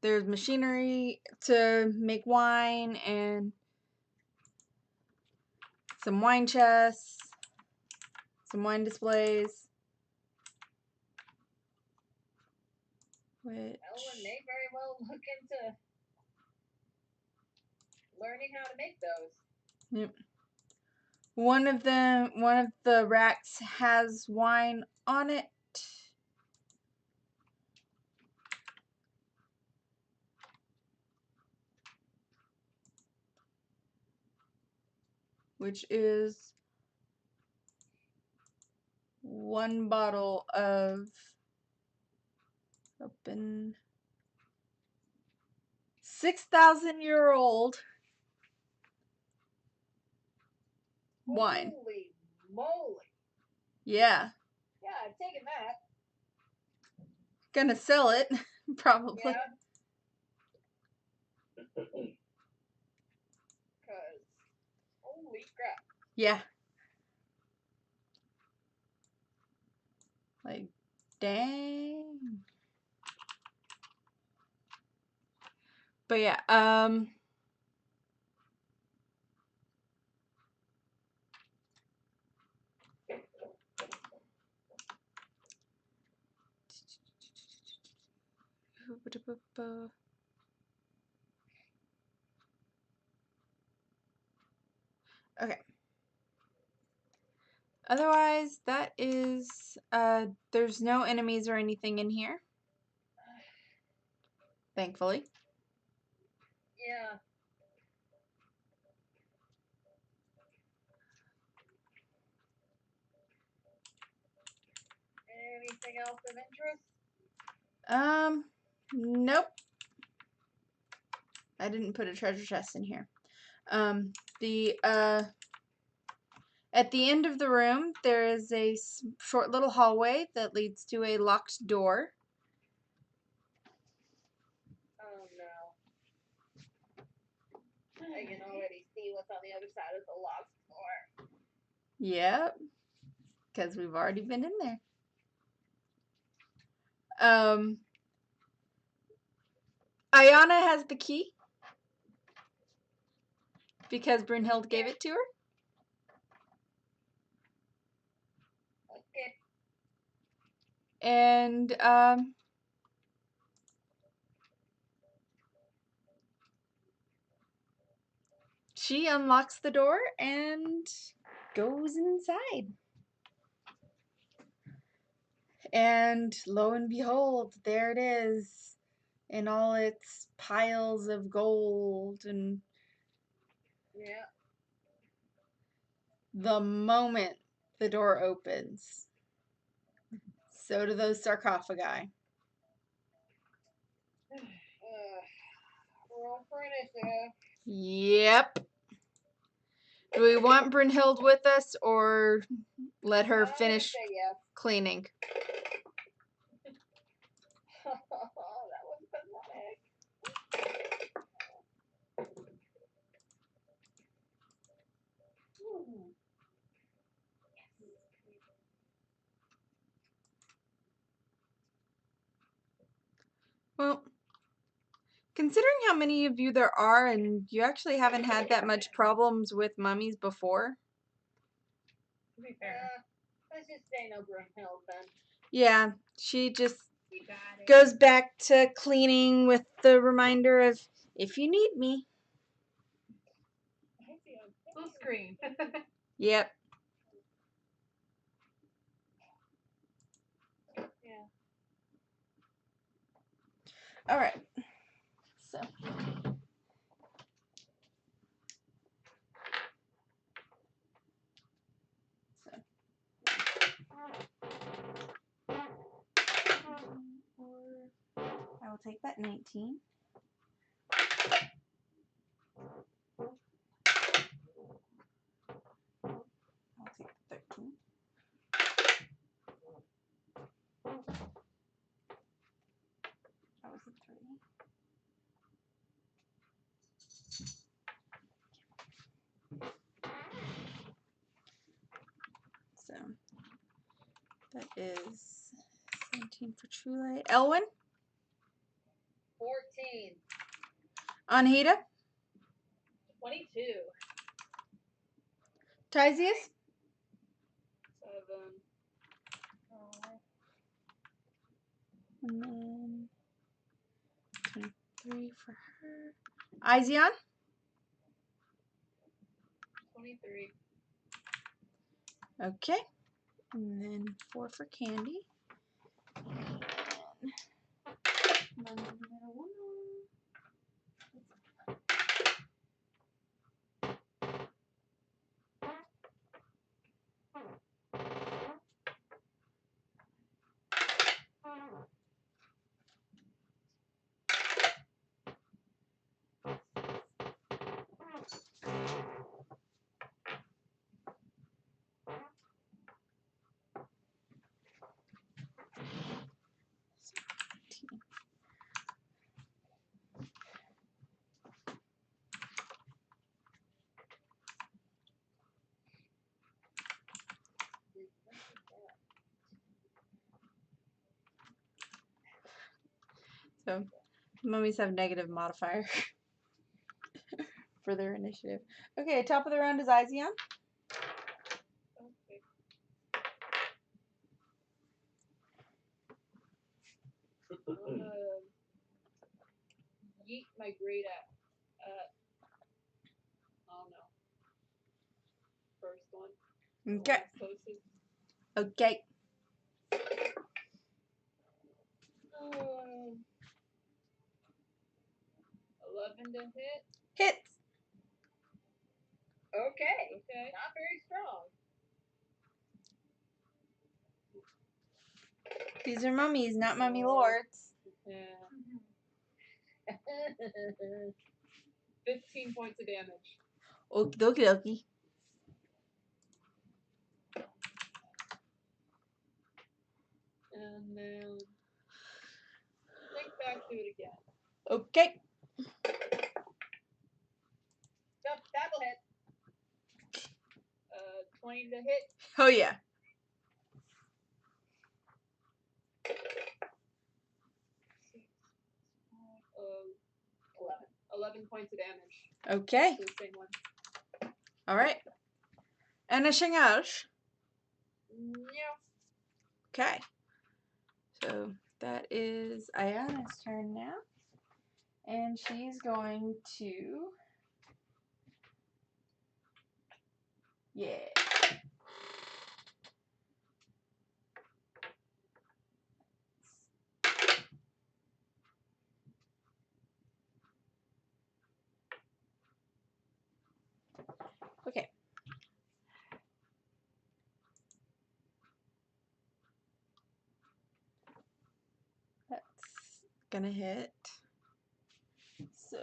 there's machinery to make wine and some wine chests, some wine displays. Well, we may very well look into learning how to make those. Yep. One of the racks has wine on it. Which is one bottle of 6,000-year-old wine. Holy moly. Yeah. Yeah, I'm taking that. Gonna sell it, probably. Yeah. Because, holy crap. Yeah. Like, dang. But yeah, okay. Otherwise, that is, there's no enemies or anything in here. Thankfully. Yeah. Anything else of interest? Nope. I didn't put a treasure chest in here. At the end of the room, there is a short little hallway that leads to a locked door. Oh no. I can already see what's on the other side of the locked door. Yep. Because we've already been in there. Ayana has the key. Because Brunhild gave it to her. Okay. And, she unlocks the door and goes inside. And lo and behold, there it is in all its piles of gold. And Yeah. the moment the door opens, so do those sarcophagi. Roll for initiative. Yep. Do we want Brunhild with us or let her finish Yes. cleaning? That was pathetic. Well, considering how many of you there are and you actually haven't had that much problems with mummies before, To be fair. Let's just say no Brunhild then. Yeah, she just You got it. goes back to cleaning with the reminder of, if you need me. Full screen. Yep. Yeah. All right. So. I will take that 19. I'll take the 13. That was a 3. So that is 17 for True Light. Elwyn? 14. Anhita? 22. Tisius? 7. And then 23 for her. Izion? 23. Okay. And then 4 for Candy. And then so mummies have negative modifier for their initiative. Okay, top of the round is Izion. Okay. Yeet my great oh no. First one. Okay. Closest. Okay. 11 to hit. Hits. Okay. Okay. Not very strong. These are mummies, not mummy lords. Yeah. 15 points of damage. Okie dokie dokie. And then think back to it again. Okay. That'll hit. 20 to hit. Oh yeah. 11 points of damage. Okay. To the same one. All right. Anything else? Yeah. Okay. So that is Ayana's turn now. And she's going to... Yeah. Okay. That's gonna hit. So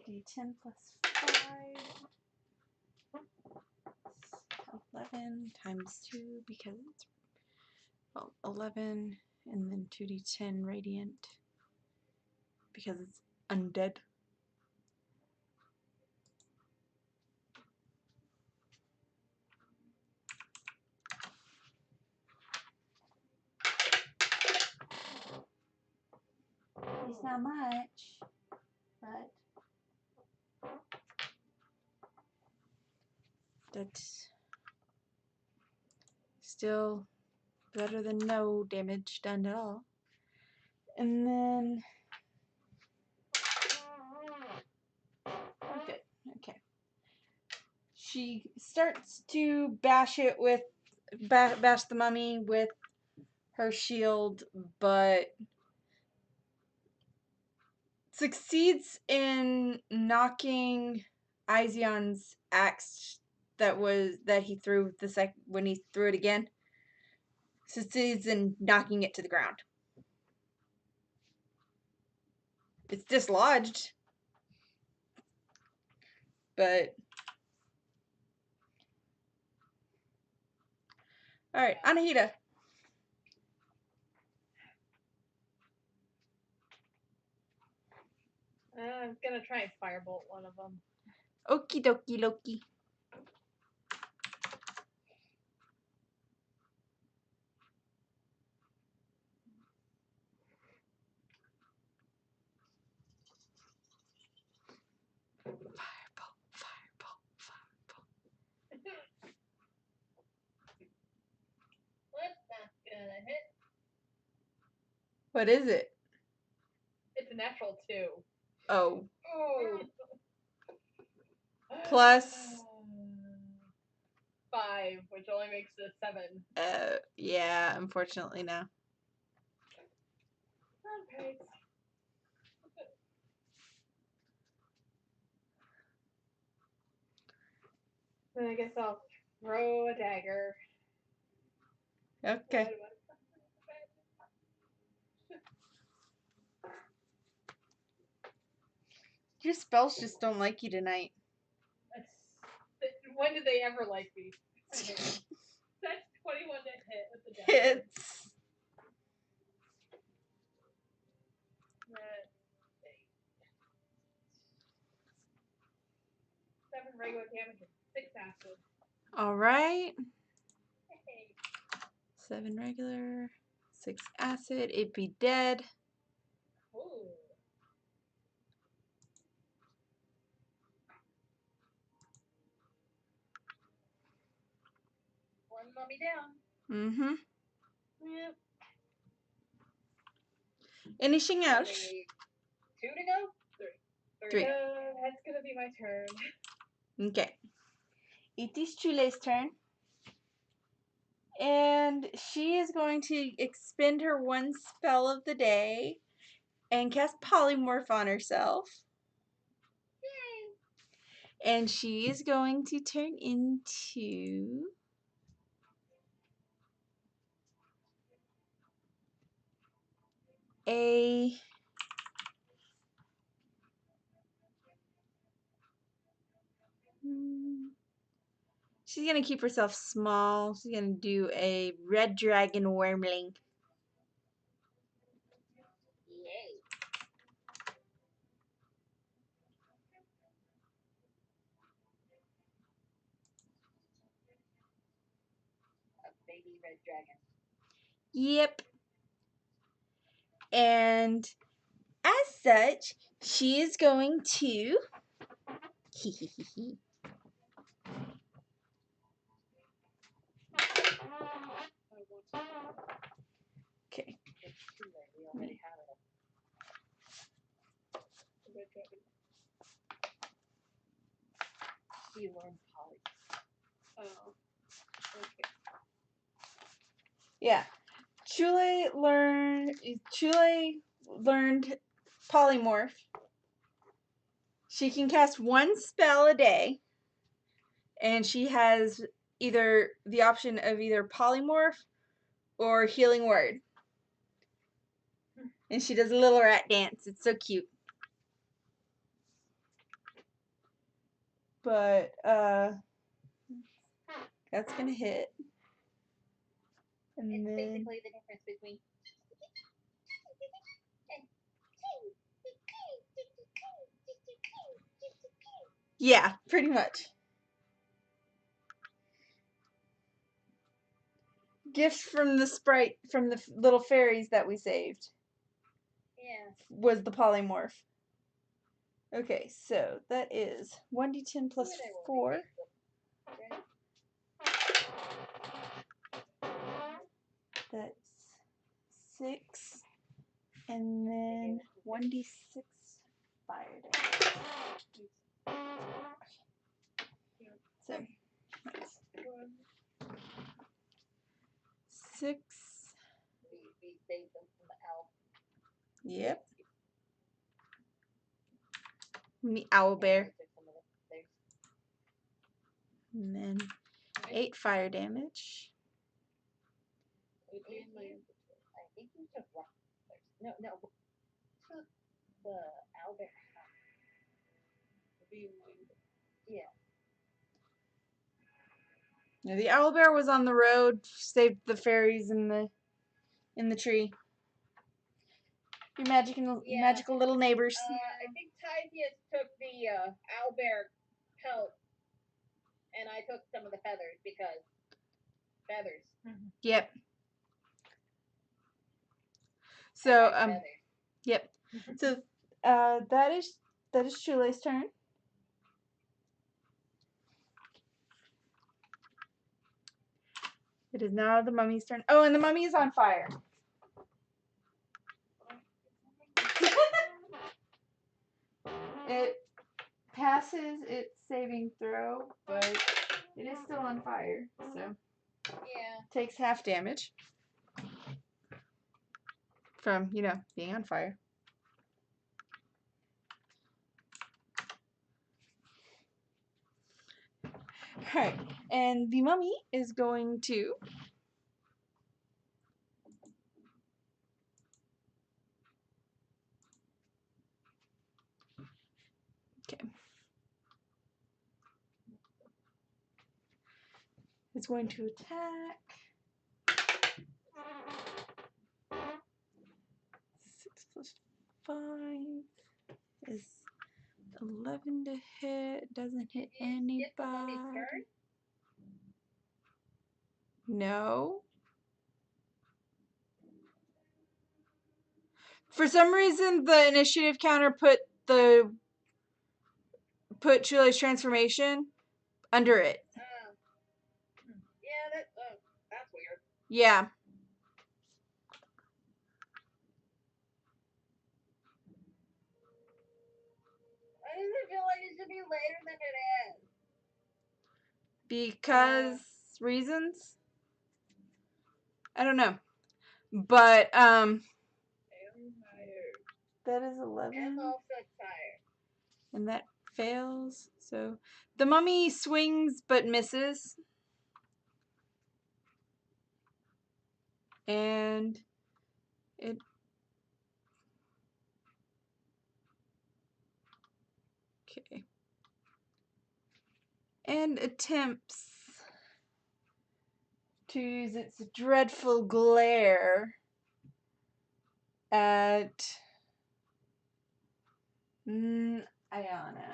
D10 plus 5. 11 times 2 because it's 11 and then 2d10 radiant because it's undead. It's not much, but that's Still better than no damage done at all. And then good. Okay. She starts to bash the mummy with her shield, but succeeds in knocking Izion's axe that he threw when he threw it again. Succeeds in knocking it to the ground. It's dislodged, but all right, Anahita. I'm gonna try and firebolt one of them. Okie dokie Loki. Fireball. What's not gonna hit? What is it? It's a natural 2. Oh, Ooh. Plus? 5, which only makes it a 7. yeah, unfortunately no. Okay. Then I guess I'll throw a dagger. Okay. Your spells just don't like you tonight. When did they ever like me? That's 21 to hit with the dagger. Hits. That's 8. 7 regular damage and 6 acid. All right. Hey. 7 regular, 6 acid. It'd be dead. Ooh. One mummy down. Mm-hmm. Yep. Anything else? Only 2 to go? 3. 3. That's gonna be my turn. Okay. It is Chule's turn. And she is going to expend her one spell of the day and cast Polymorph on herself. Yay. And she is going to turn into a she's going to keep herself small. She's going to do a red dragon wormling. Yay. A baby red dragon. Yep. And as such, she is going to okay. It's too late. We already have it. She learned poly. Oh. Okay. Yeah. Chule learned polymorph. She can cast one spell a day, and she has either the option of either polymorph or healing word. And she does a little rat dance. It's so cute. But that's gonna hit. And It's then basically the difference between yeah, pretty much. Gift from the sprite from the little fairies that we saved. Yeah. Was the polymorph. Okay, so that is 1d10 plus 4. That's 6. And then 1d6 fire damage. So that's 6. We saved them from the owl. Yep. And the owl bear. Took some of theirs. And then 8 fire damage. I think you took rock. No. Took the owl bear. Yeah. Now, the owl bear was on the road, saved the fairies in the tree. Your magical little neighbors. I think Tithius took the owl bear pelt, and I took some of the feathers because feathers. Yep. I So like feathers. yep. So that is Chule's turn. It is now the mummy's turn. Oh, and the mummy is on fire. It passes its saving throw, but it is still on fire, so Yeah. takes half damage from, being on fire. Alright, and the mummy is going to it's going to attack. 6 plus 5 is 11 to hit. Doesn't hit anybody. It's the mummy's turn? No. For some reason, the initiative counter put Chule's transformation under it. Yeah, that's weird. Yeah. Why does it feel like it should be later than it is? Because reasons? I don't know. But I'm tired. that is 11. I'm also tired. And that fails. So the mummy swings but misses. And it okay. And attempts to use its dreadful glare at Ayana.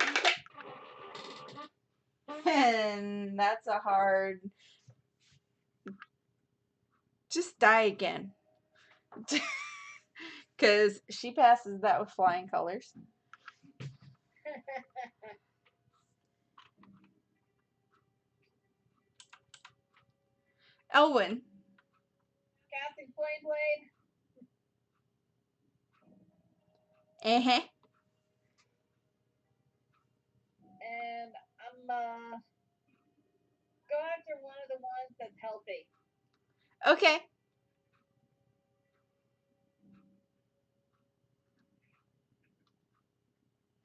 And that's a hard. Just die again. Because she passes that with flying colors. Elwyn. Casting Flame Blade. Uh-huh. And I'm go after one of the ones that's healthy. Okay.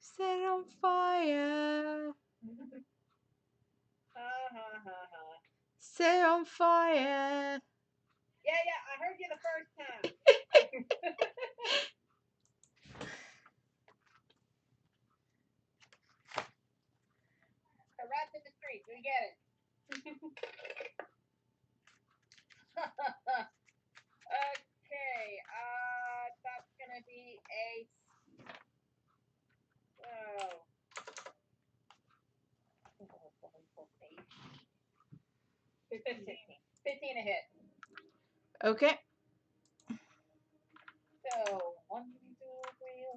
Set on fire. Ha ha ha ha. Set on fire. Yeah, I heard you the first time. The rats in the street, we get it. Okay, that's gonna be a 15 a hit. Okay. So 1, 2,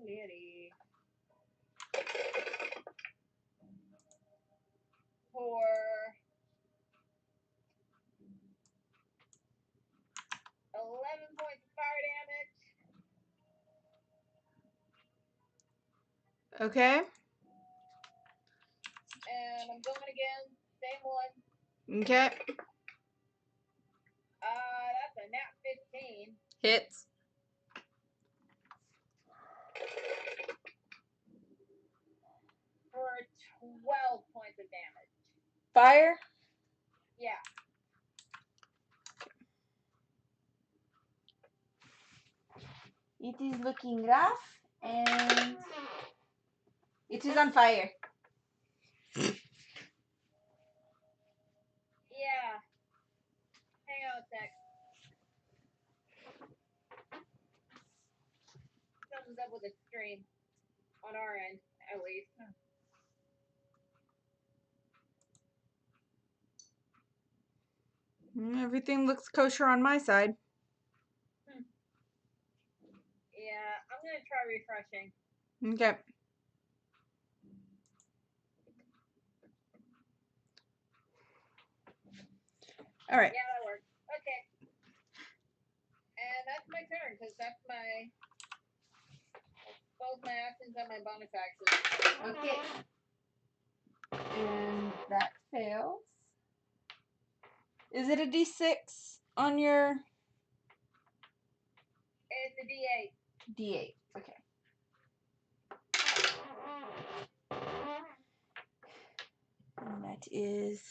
3, lady. For 11 Okay. And I'm going again. Same one. Okay. That's a nat 15 Hits. for 12 points of damage. Fire. Yeah. It is looking rough and it is on fire. Yeah. Hang on a sec. Something's up with the stream. On our end, at least. Everything looks kosher on my side. Yeah, I'm gonna try refreshing. Okay. All right. Yeah, that works. Okay. And that's my turn, because that's both my actions and my bonus actions. Okay. And that fails. Is it a D6 on your It's a D8. D8? Okay. And that is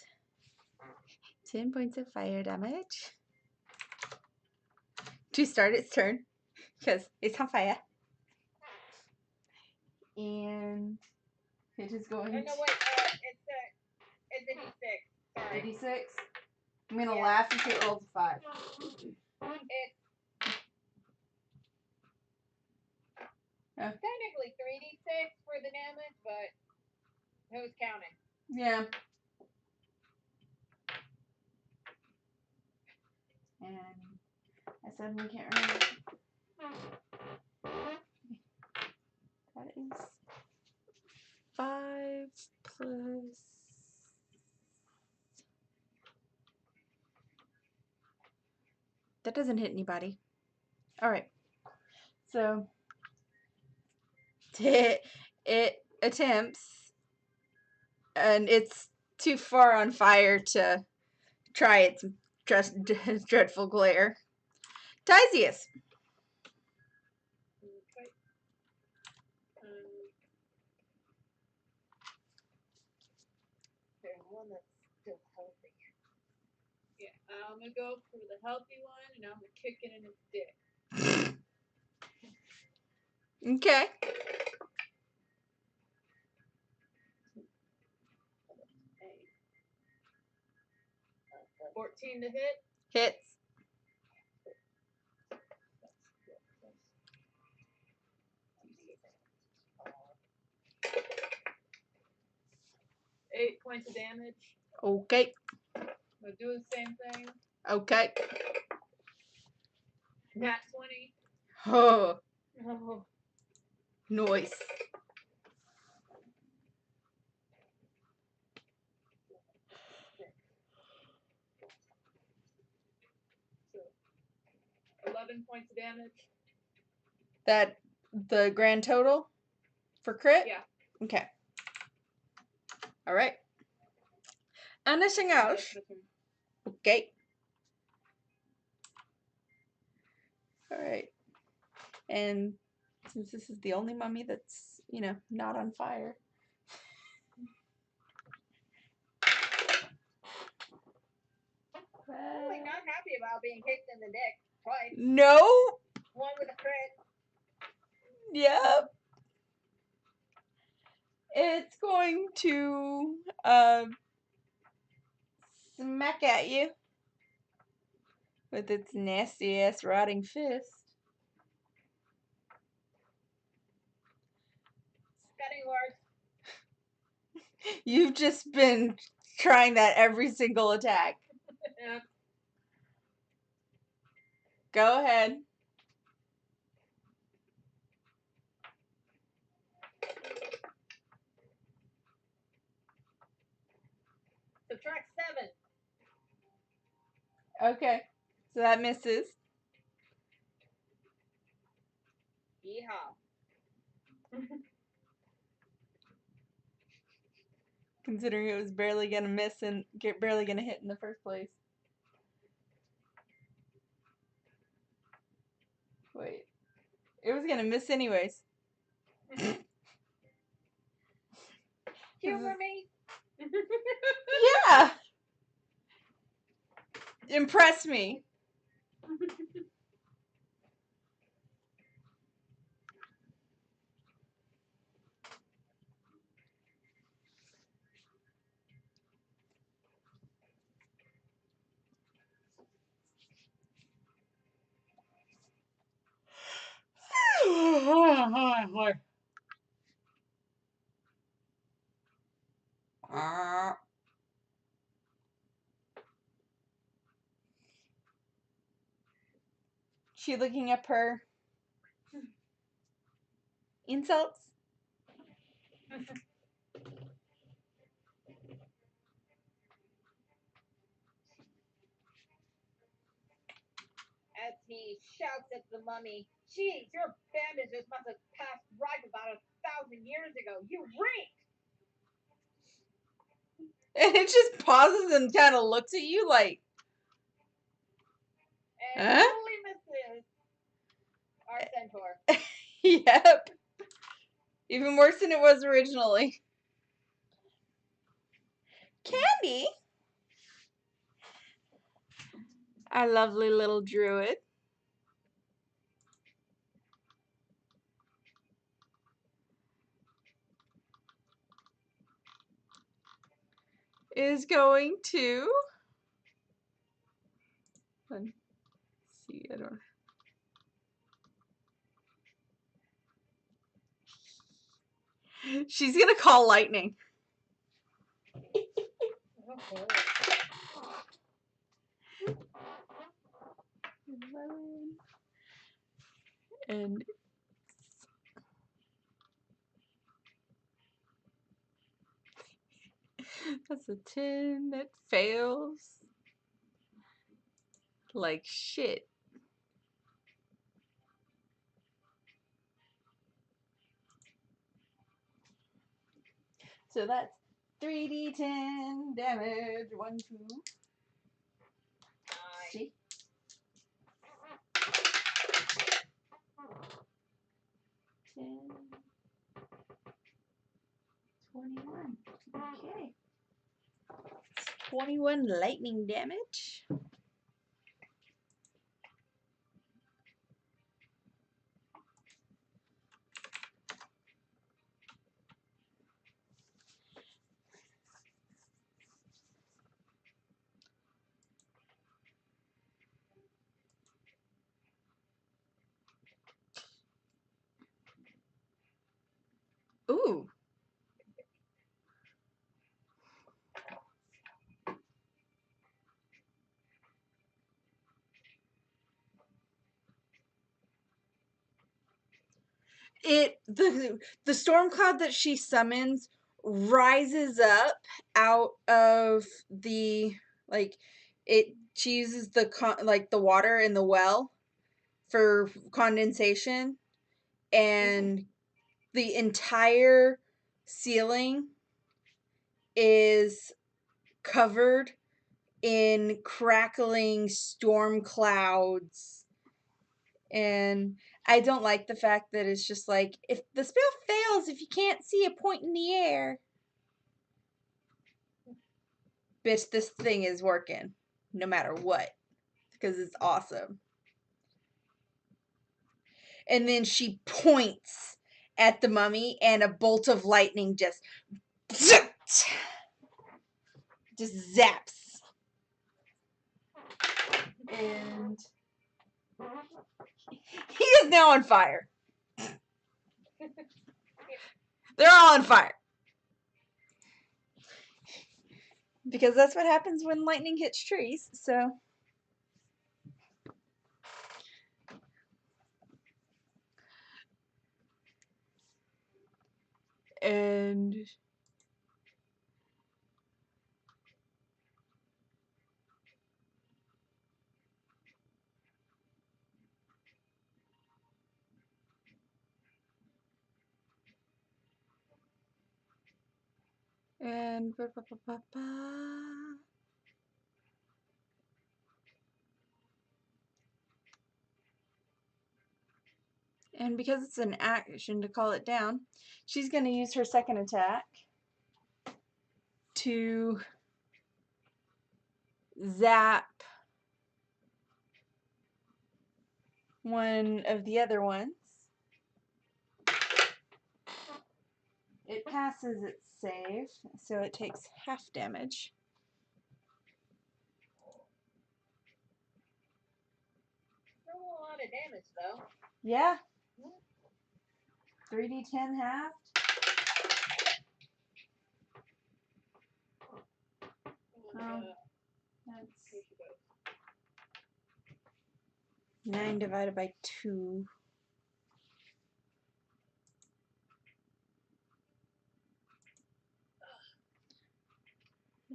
10 points of fire damage. To start its turn, because it's on fire. And it is going Oh, no, wait. It's a D6. Sorry. to D6. I'm going to Yeah. laugh if it rolls a 5. It's Yeah. technically 3d6 for the damage, but who's counting? Yeah. And I suddenly can't remember. That is 5 plus. That doesn't hit anybody. All right. So it attempts, and it's too far on fire to try its dreadful glare. Tysius. Okay. There's one that's still healthy. Yeah, I'm gonna go for the healthy one, and I'm gonna kick it in its dick. Okay. Hey. 14 to hit. Hits. Eight points of damage. Okay. I'm gonna do the same thing. Okay. Nat 20. Oh, Oh. nice. So 11 points of damage. That the grand total for crit? Yeah. Okay. All right. Anything else? Okay. All right. And since this is the only mummy that's, not on fire. I'm like not happy about being kicked in the dick twice. No. One with a crit. Yep. It's going to smack at you with its nasty ass rotting fist. Cutting words. You've just been trying that every single attack. Yeah. Go ahead. Subtract 7. Okay. So that misses. Yeehaw. considering it was barely gonna miss and barely gonna hit in the first place. Wait, it was gonna miss anyways. Humor me. Yeah, impress me. She looking up her insults. As he shouts at the mummy, "Geez, your bandages must have passed ripe about 1,000 years ago. You reek!" And it just pauses and kind of looks at you like, And huh? totally misses our centaur. Yep. Even worse than it was originally. Candy? Our lovely little druid. Is going to... Let's see, I don't... She's gonna call lightning. And that's a 10 that fails. Like shit. So that's 3d10 damage. 1, 2. See? 10. 21. Okay. 21 lightning damage. Ooh. The storm cloud that she summons rises up out of the, like, she uses the the water in the well for condensation, and the entire ceiling is covered in crackling storm clouds. And I don't like the fact that it's just like, if the spell fails if you can't see a point in the air. Bitch, this thing is working no matter what, because it's awesome. And then she points at the mummy and a bolt of lightning just zaps. And he is now on fire. They're all on fire. Because that's what happens when lightning hits trees, so. And And and because it's an action to call it down, she's going to use her second attack to zap one of the other ones. It passes its save, so it takes half damage. Still a lot of damage, though. Yeah. 3d10 half. Oh, that's 9 divided by 2.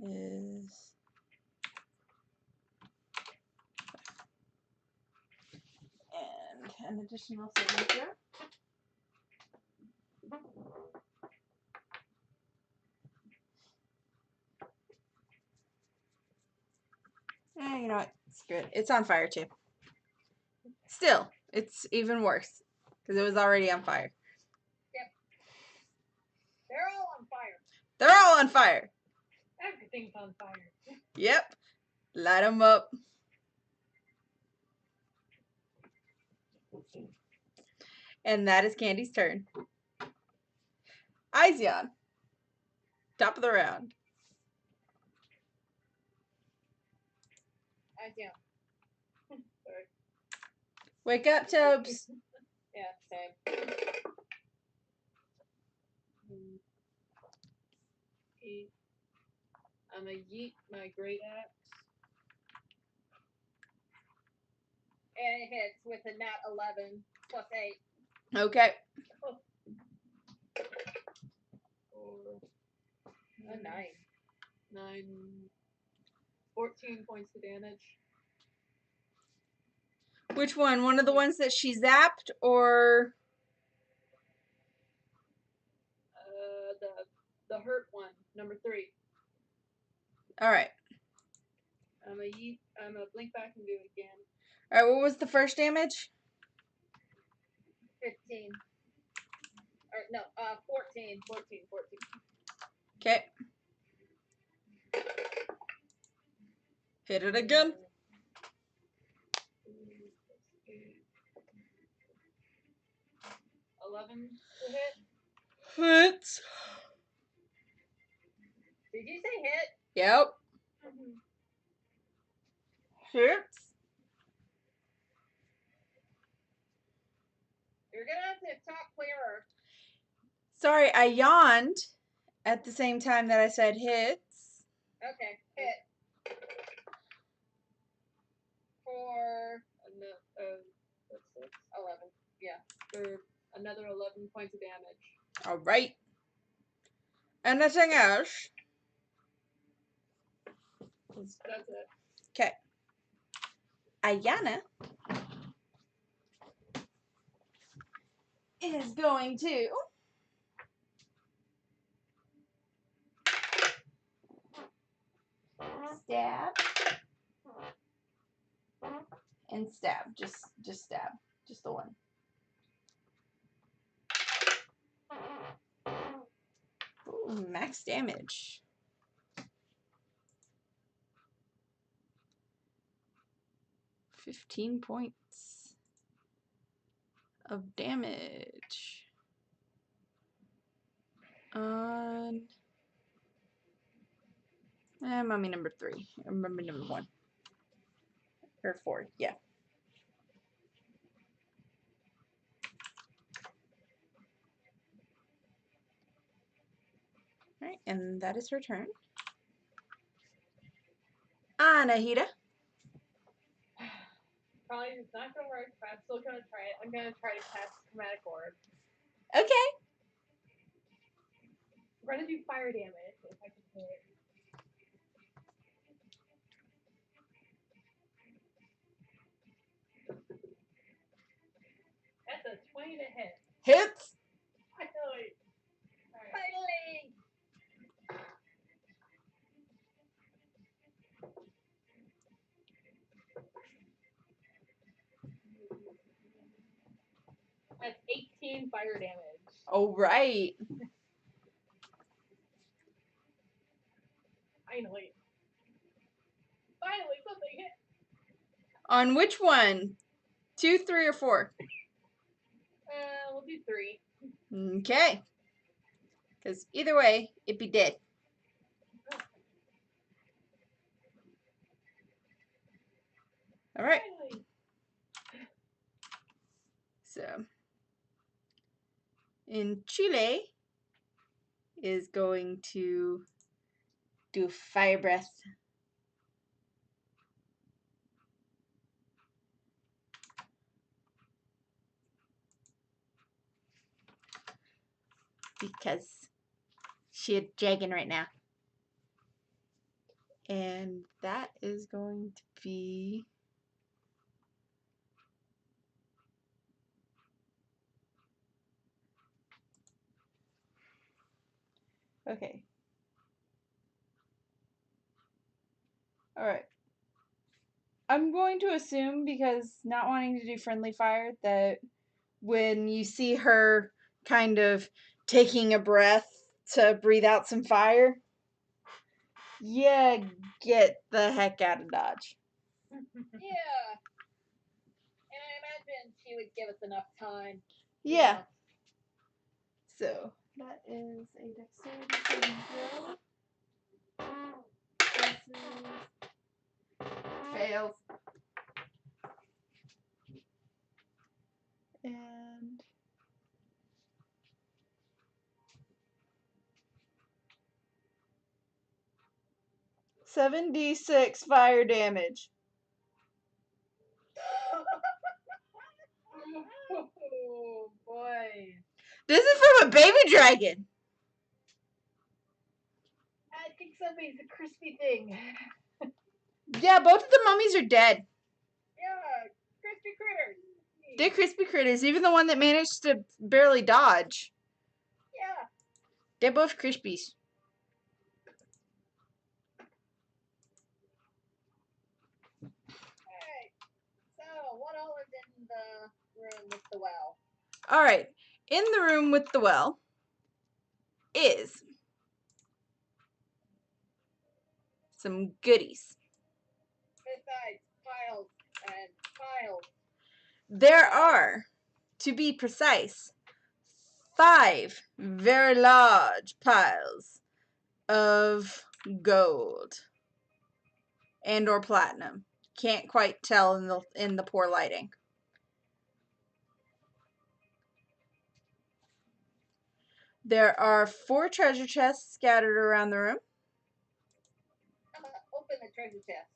Is and an additional saving throw. You know what? Screw it. It's on fire too. Still, it's even worse because it was already on fire. Yep. They're all on fire. They're all on fire. Everything's on fire. Yep. Light them up. And that is Candy's turn. Izion. Top of the round. Izion. Sorry. Wake up, Tobes. Yeah, same. I'm gonna yeet my great axe. And it hits with a nat 11 plus 8. Okay. Or A 9. 14 points of damage. Which one? One of the ones that she zapped, or The hurt one, number 3. all right. I'm gonna blink back and do it again. All right. What was the first damage? 15. Or no, 14. 14. Okay. Hit it again. 11 to hit. Hits. Did you say hit? Yep. Hits. You're gonna have to talk clearer. Sorry, I yawned at the same time that I said hits. Okay, hit. For What's this? 11. Yeah. For another 11 points of damage. All right. Anything else? That's it. Okay. Ayana is going to stab and stab. Just stab. Just the one. Ooh, max damage. $15 points of damage on mummy number 3. Mummy number 1. Or 4, yeah. Alright, and that is her turn. Anahita. Probably it's not gonna work, but I'm still gonna try it. I'm gonna try to cast Chromatic Orb. Okay. We're gonna do fire damage if I can hit. That's a 20 to hit. Hits. Finally! Alright. Finally! That's 18 fire damage. All right. Finally. Finally, something hit. On which one? 2, 3, or 4? We'll do 3. Okay. Because either way, it'd be dead. All right. Finally. So, in Chile is going to do fire breath. Because she's dragon right now. And that is going to be okay. All right. I'm going to assume, because not wanting to do friendly fire, that when you see her kind of taking a breath to breathe out some fire, yeah, get the heck out of Dodge. Yeah. And I imagine she would give us enough time. Yeah. So that is a dexterity saving throw. Fails. And 7d6 fire damage. Oh, boy. This is from a baby dragon. I think somebody's a crispy thing. Yeah, both of the mummies are dead. Yeah, crispy critters. They're crispy critters, even the one that managed to barely dodge. Yeah. They're both crispies. Alright. So, what all is in the room with the well? Alright, in the room with the well is some goodies. Besides piles and piles. There are, to be precise, 5 very large piles of gold and or platinum. Can't quite tell in the poor lighting. There are 4 treasure chests scattered around the room. Open the treasure chest.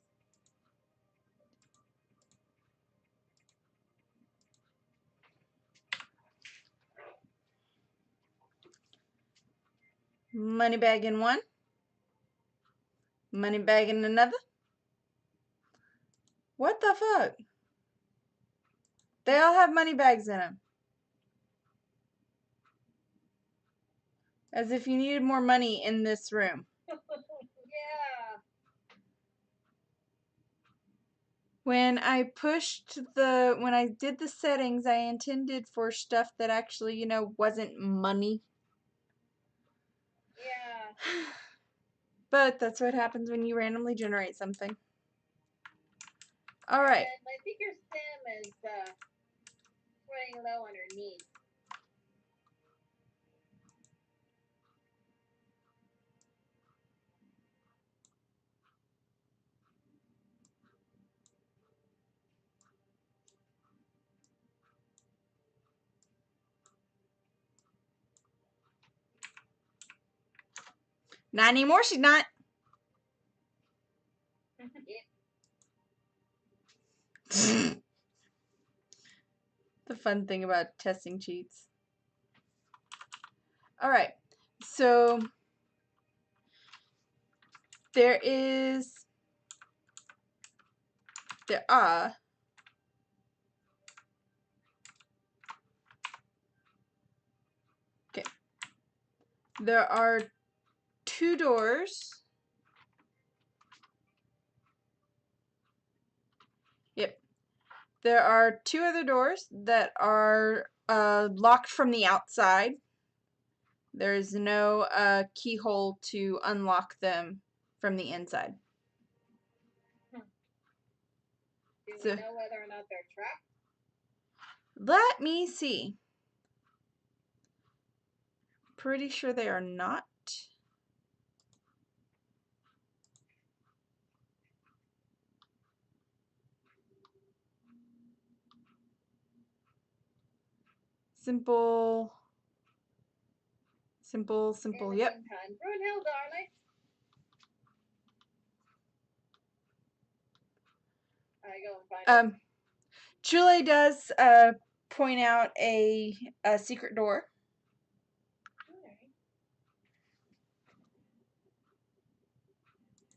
Money bag in one. Money bag in another. What the fuck? They all have money bags in them. As if you needed more money in this room. Yeah. When I did the settings, I intended for stuff that actually, wasn't money. Yeah. But that's what happens when you randomly generate something. All right. And I think your stem is running low on her knees. Not anymore, she's not. The fun thing about testing cheats. All right. So there are okay. There are 2 doors. Yep. There are 2 other doors that are locked from the outside. There's no keyhole to unlock them from the inside. Do we So know whether or not they're trapped? let me see. Pretty sure they are not. Simple. Simple, simple. In the Yep. meantime, Brunhild, darling. I go and find her. Julie does point out a secret door.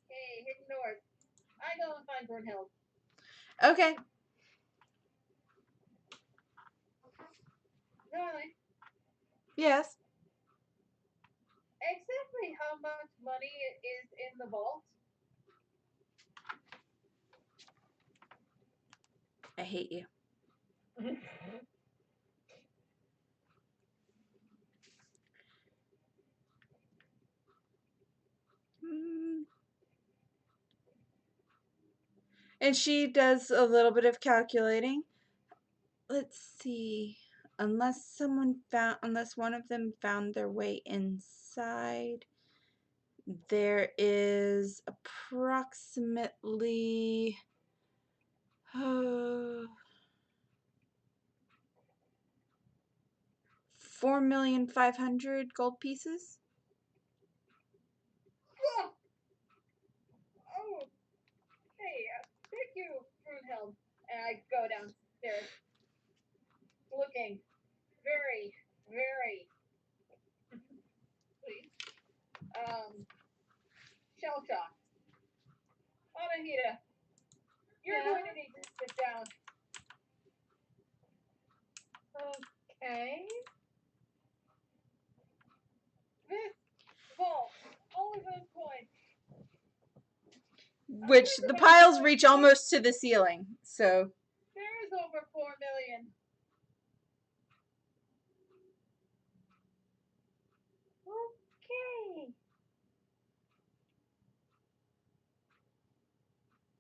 Hey, hidden doors. I go and find Brunhild. Okay. Darling, Yes. exactly how much money is in the vault? I hate you. And she does a little bit of calculating. Let's see. Unless one of them found their way inside, there is approximately 4,500,000 gold pieces. Oh, hey, thank you, Brunhild. And I go downstairs, looking very, very, please, shell-shocked. Anahita, you're going to need to sit down. Okay. This vault, all of those coins. Which the piles reach almost to the ceiling, so. There's over 4 million. Okay.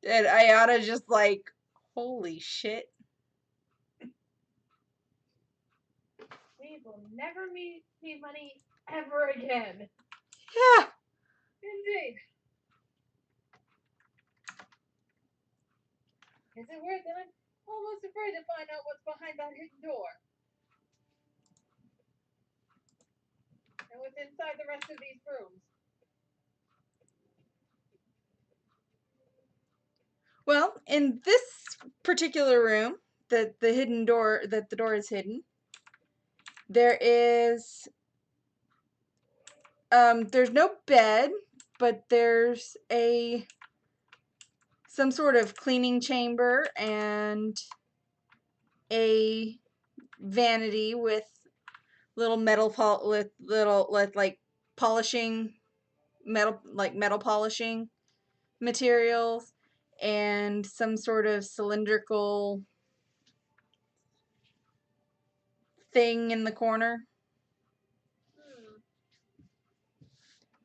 And Ayana just like, holy shit. We will never need money ever again. Yeah. Indeed. Is it worth it? I'm almost afraid to find out what's behind that hidden door. And what's inside the rest of these rooms. Well, in this particular room, that the door is hidden, there is there's no bed, but there's some sort of cleaning chamber and a vanity with like polishing metal polishing materials and some sort of cylindrical thing in the corner.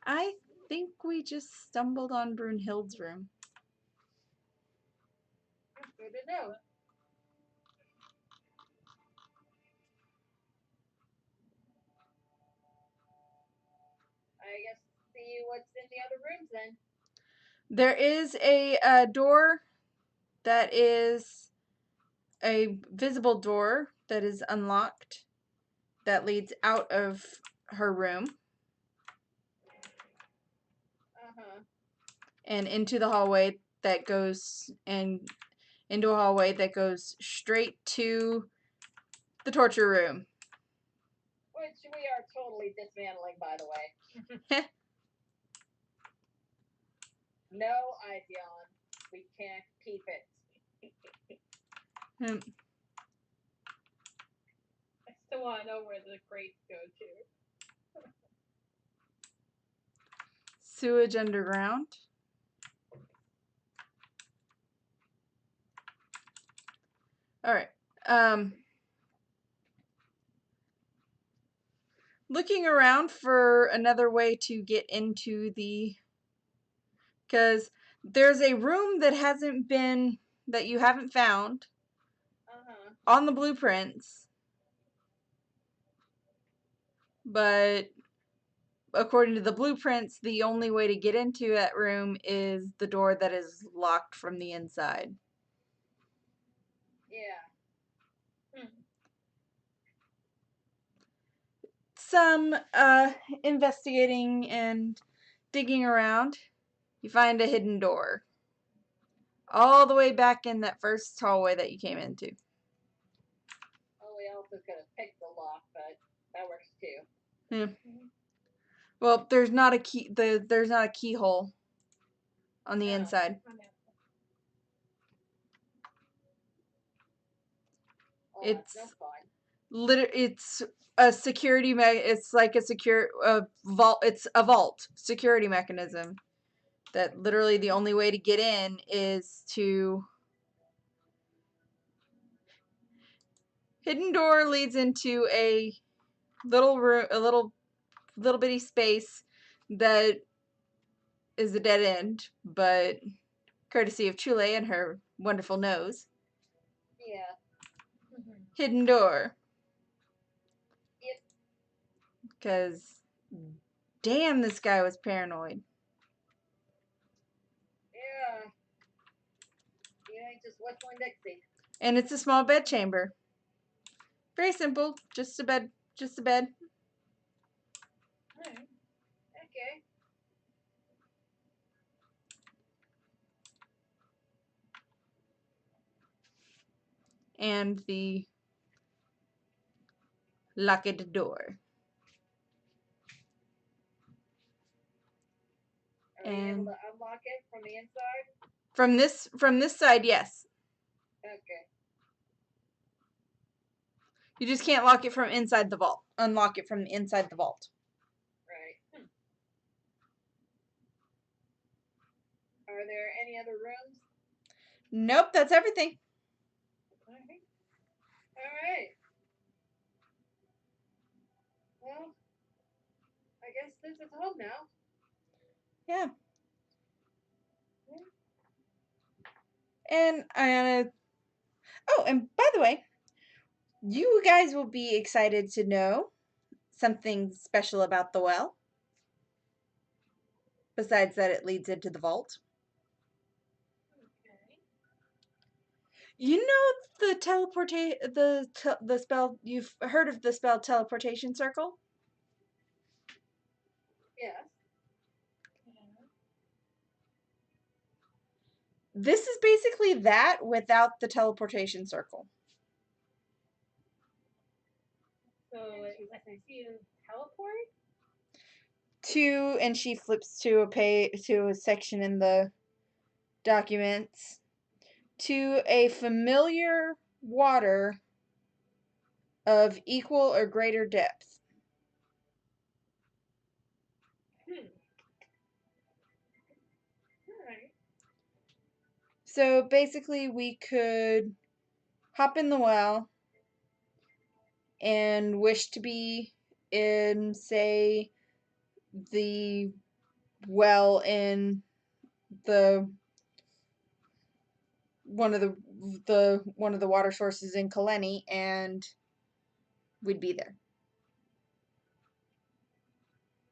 I think we just stumbled on Brunhild's room. Good to know. I guess see what's in the other rooms then. There is a door that is a visible door that is unlocked that leads out of her room and into the hallway that goes into a hallway that goes straight to the torture room. Which we are totally dismantling, by the way. No, Ideon. We can't keep it. I still want to know where the crates go to. Sewage underground. All right. looking around for another way to get into because there's a room that you haven't found on the blueprints, but according to the blueprints, the only way to get into that room is the door that is locked from the inside. Yeah. Some investigating and digging around, you find a hidden door all the way back in that first hallway that you came into. Oh, we also could have picked the lock, but that works too. Yeah. Well, there's not a key. There's not a keyhole on the inside. Oh, It's that's no fun. It's a security it's like a secure vault. It's a vault security mechanism that literally the only way to get in is to hidden door leads into a little room, a little bitty space that is a dead end, but courtesy of Chule and her wonderful nose. Yeah. Hidden door. Yep. Because damn, this guy was paranoid. Yeah. You ain't just West One Dixie. And it's a small bed chamber. Very simple. Just a bed. Just a bed. Alright. Okay. And the locked door. Are we able to unlock it from the inside? From this side, yes. Okay. You just can't lock it from inside the vault. Unlock it from inside the vault. Right. Are there any other rooms? Nope, that's everything. Alright. Alright. Well, I guess this is home now. Yeah. And oh, and by the way, you guys will be excited to know something special about the well. Besides that, it leads into the vault. Okay. You know the spell. You've heard of the spell teleportation circle? Yes. This is basically that without the teleportation circle. So it lets you teleport? And she flips to a section in the documents, to a familiar water of equal or greater depth. Alright. So basically, we could hop in the well and wish to be in, say, the well in the one of the water sources in Kaleni, and we'd be there.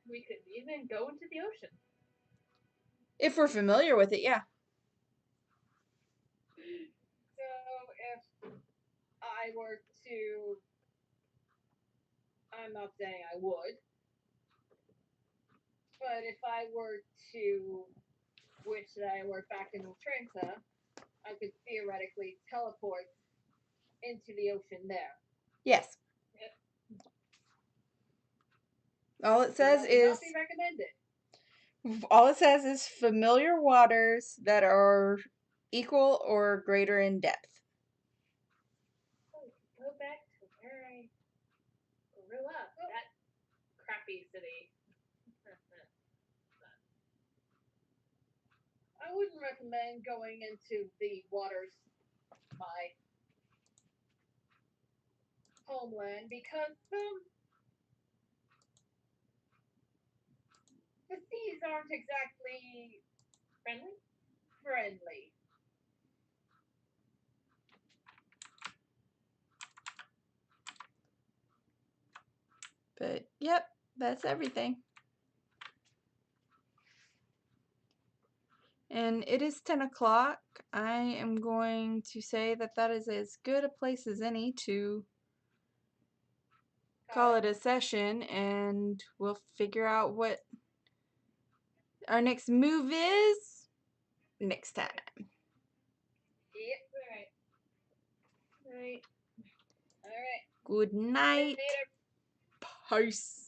We could even go into the ocean. If we're familiar with it, yeah. So if I were to, I'm not saying I would, but if I were to wish that I were back in Trenta, I could theoretically teleport into the ocean there. Yes. Yep. All it says that would is not be recommended. Familiar waters that are equal or greater in depth. Go back to where I grew up. That crappy city. I wouldn't recommend going into the waters of my homeland because aren't exactly friendly. Friendly. But yep, that's everything. And it is 10 o'clock. I am going to say that that is as good a place as any to call it a session, and we'll figure out what our next move is next time. Yep. All right. All right. Good night. Later. Peace.